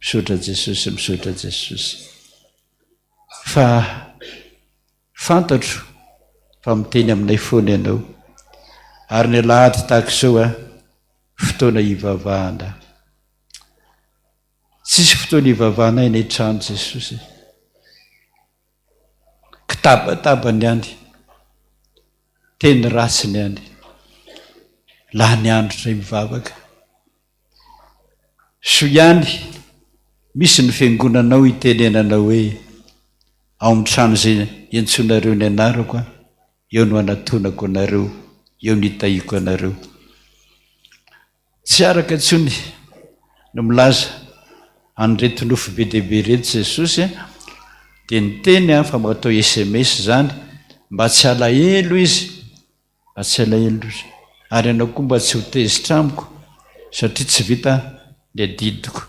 misaotra Jesosy fa fantatro fa miteny aminay foana ianao ary ny lahady tahaka izao a fotoana hivavahana tsisy fotoana hivavahana eny trano Jesosy kitabatabany any teny ratsiny any laha ny andro zay mivavaka so ihany misy ny fiangonanao hitenenanao hoe ao amin'ny trano zay iantsonareo ny anarako a eo no anatonako anareo eo no hitahiko anareo tsy araka ntsony no milaza an'reto nofo be deaibe reto Jesosy dia ny teny a fa matao SMS zany mba tsy alahelo izy ary ianao koa mba tsy ho tezitra amiko satria tsy vita ny adidiko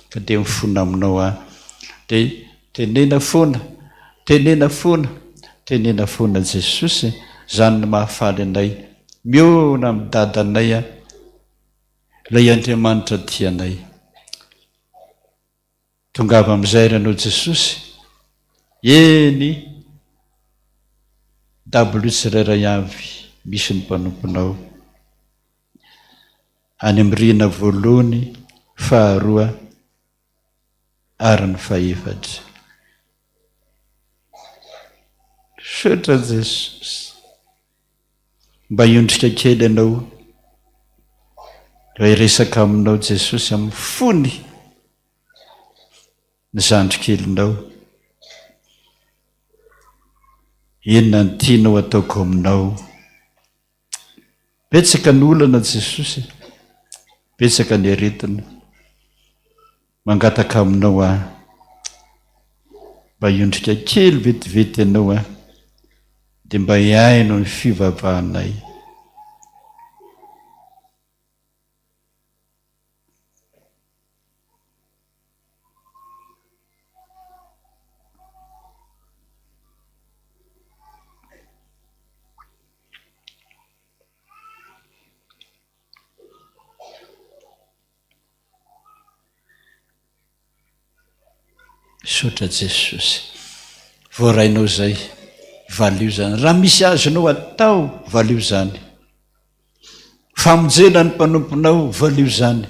ka dia mifona aminao a dia tenena foana Jesosy zany ny mahafaly anay miona amin'ny dadanay a ilay Andriamanitra tianay tongava amin'izay ranao Jesosy eny W tsirairay avy misy ny mpanomponao any amin'ny rihana voalohany faharoa ary ny fahaefatra sotra Jesosy mba iondrika kely ianao raha iresaka aminao Jesosy amin'ny fony ny zandrikelinao inona ny tianao ataoko aminao betsaka ny olana Jesosy betsaka ny aretina mangataka aminao a mba iondrika kely vetivety ianao a dia mba hiaino ny fivavahanay Sotra Jesosy, voarainao zay, valio zany. Raha misy azonao atao, valio zany. Famonjena ny mpanomponao, valio zany.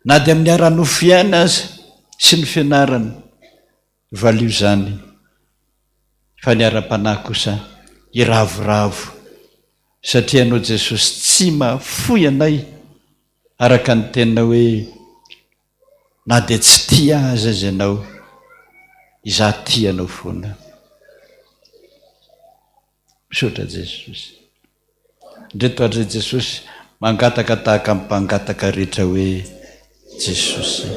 Na dia amin'ny ara-nofiaina aza sy ny fianarany, valio zany. Fa ny ara-panahy kosa iravoravo, satria anao Jesosy tsy mahafoy anay araka ny tena hoe na dia tsy tia azy azy ianao, izaho tia anao foana. Misaotra Jesosy. Ndretoatra Jesosy mangataka tahaka amin'ny mpangataka rehetra hoe Jesosy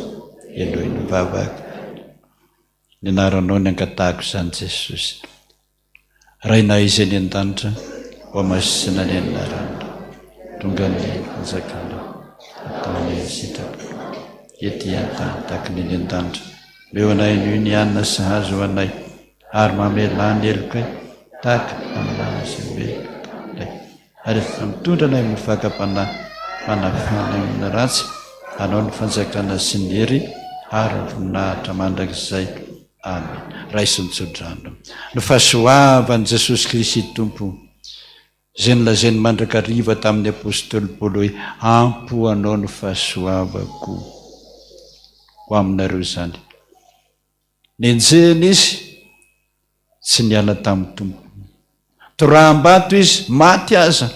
Elohim mivavaka. Ny anaranao ny angatahako izany Jesosy. Raina izy any an-danitra, ho amasina ny anarana. Tonga ny fanjakana, ataony sitraka. Ety an-tany tahaka ny an-danitra. Meo anay ny ny anina sy hazo anay, ary mamelany elokay, tahaka amin'ny sy beloka. Ary mitondra anay amin'ny fakapanahy, manafana amin'ny ratsy, hanao ny fanjakana sy ny hery, ary ny voninahitra mandrakizay. Amen. Raisy nitsodrano. Ny fahasoavan'i Jesosy Kristy Tompo, izay nolazainy mandrakariva tamin'ny apôstôly Paoly hoe ampo anao ny fahasoavako ho aminareo izany. Nenjeny izy tsy niala tamin'ny Tompo. Toram-bato izy maty aza,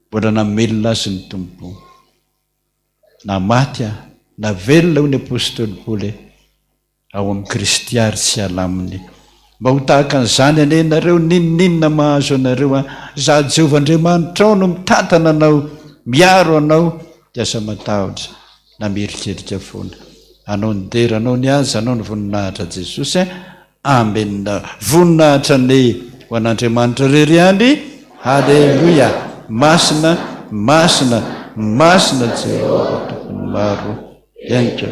mbola namelona azy ny Tompo. Na maty na velona ho ny apôstôly Paoly ao amin'ny Kristy ary tsy alaminy. Mba ho tahaka an'izany anenareo, ninninona mahazo anareo za Jehovah Andriamanitra ao no mitantana anao, miaro anao, diasa matahotra na mierikerika foana. Anao ny dera, anao ny aza, anao ny voninahitra Jesosy. Amenna. Voninahitra ny ho an'Andriamanitra rery ihany. Halleluia. Masina, masina, masina Jehovah tompony maro, ianika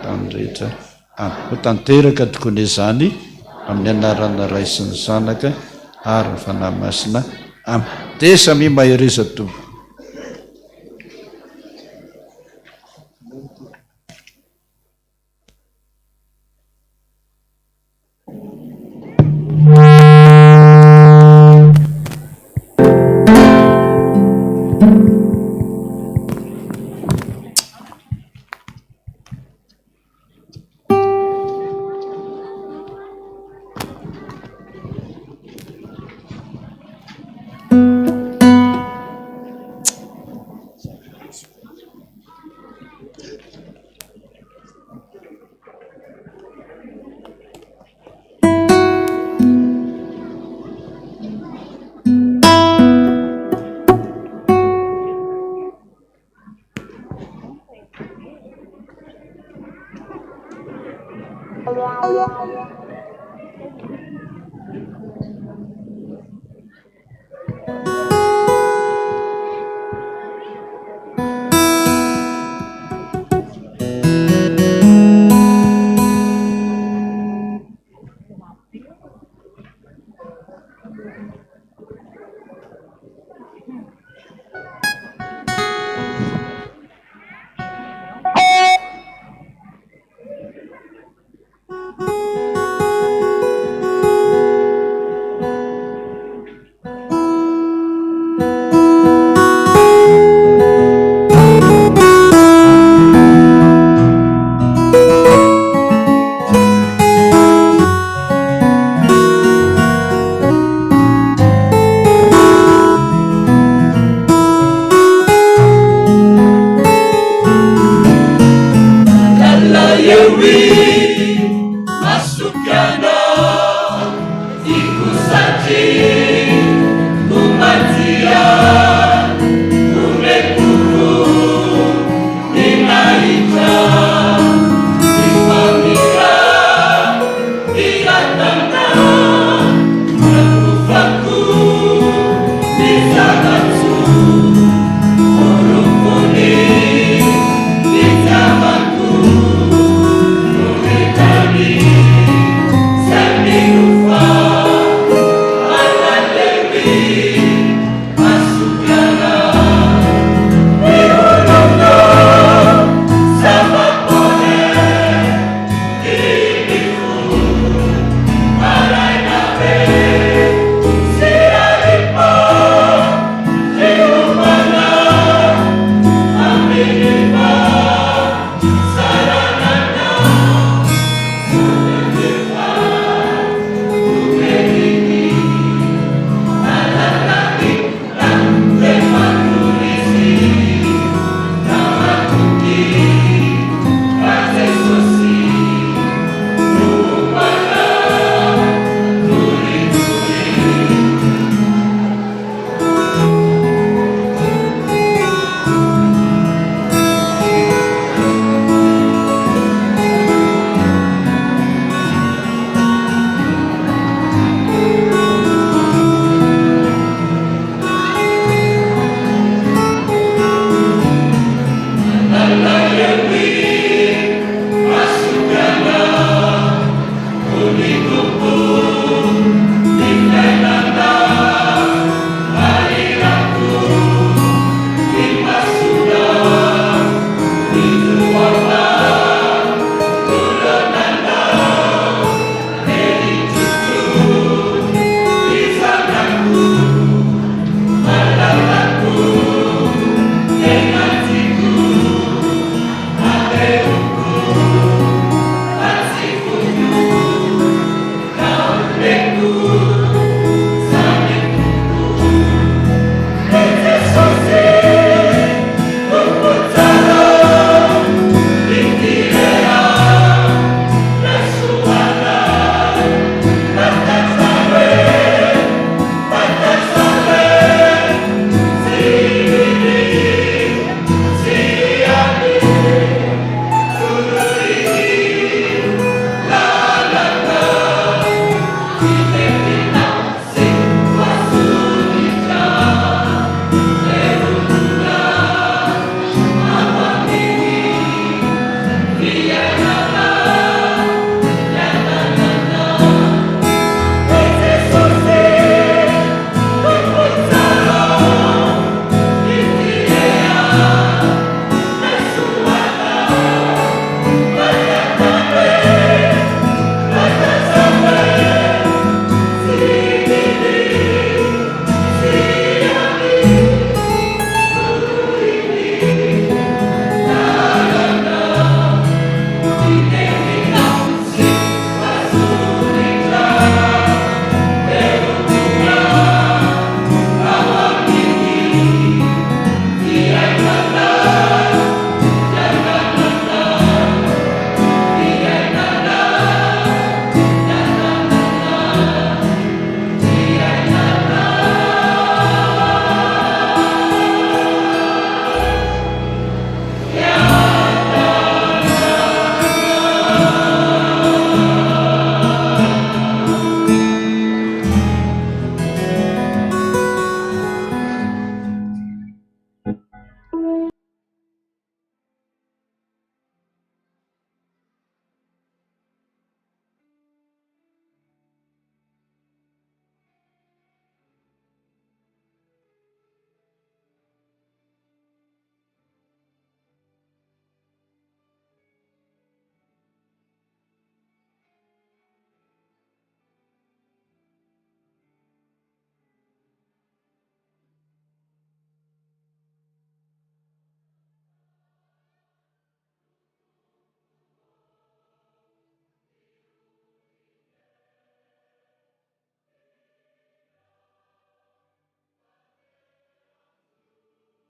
tany rehetra. Ho tanteraka tokony izany amin'ny anarana Ray sy ny Zanaka ary ny fanahy masina. Dia samy mahireza Tompo.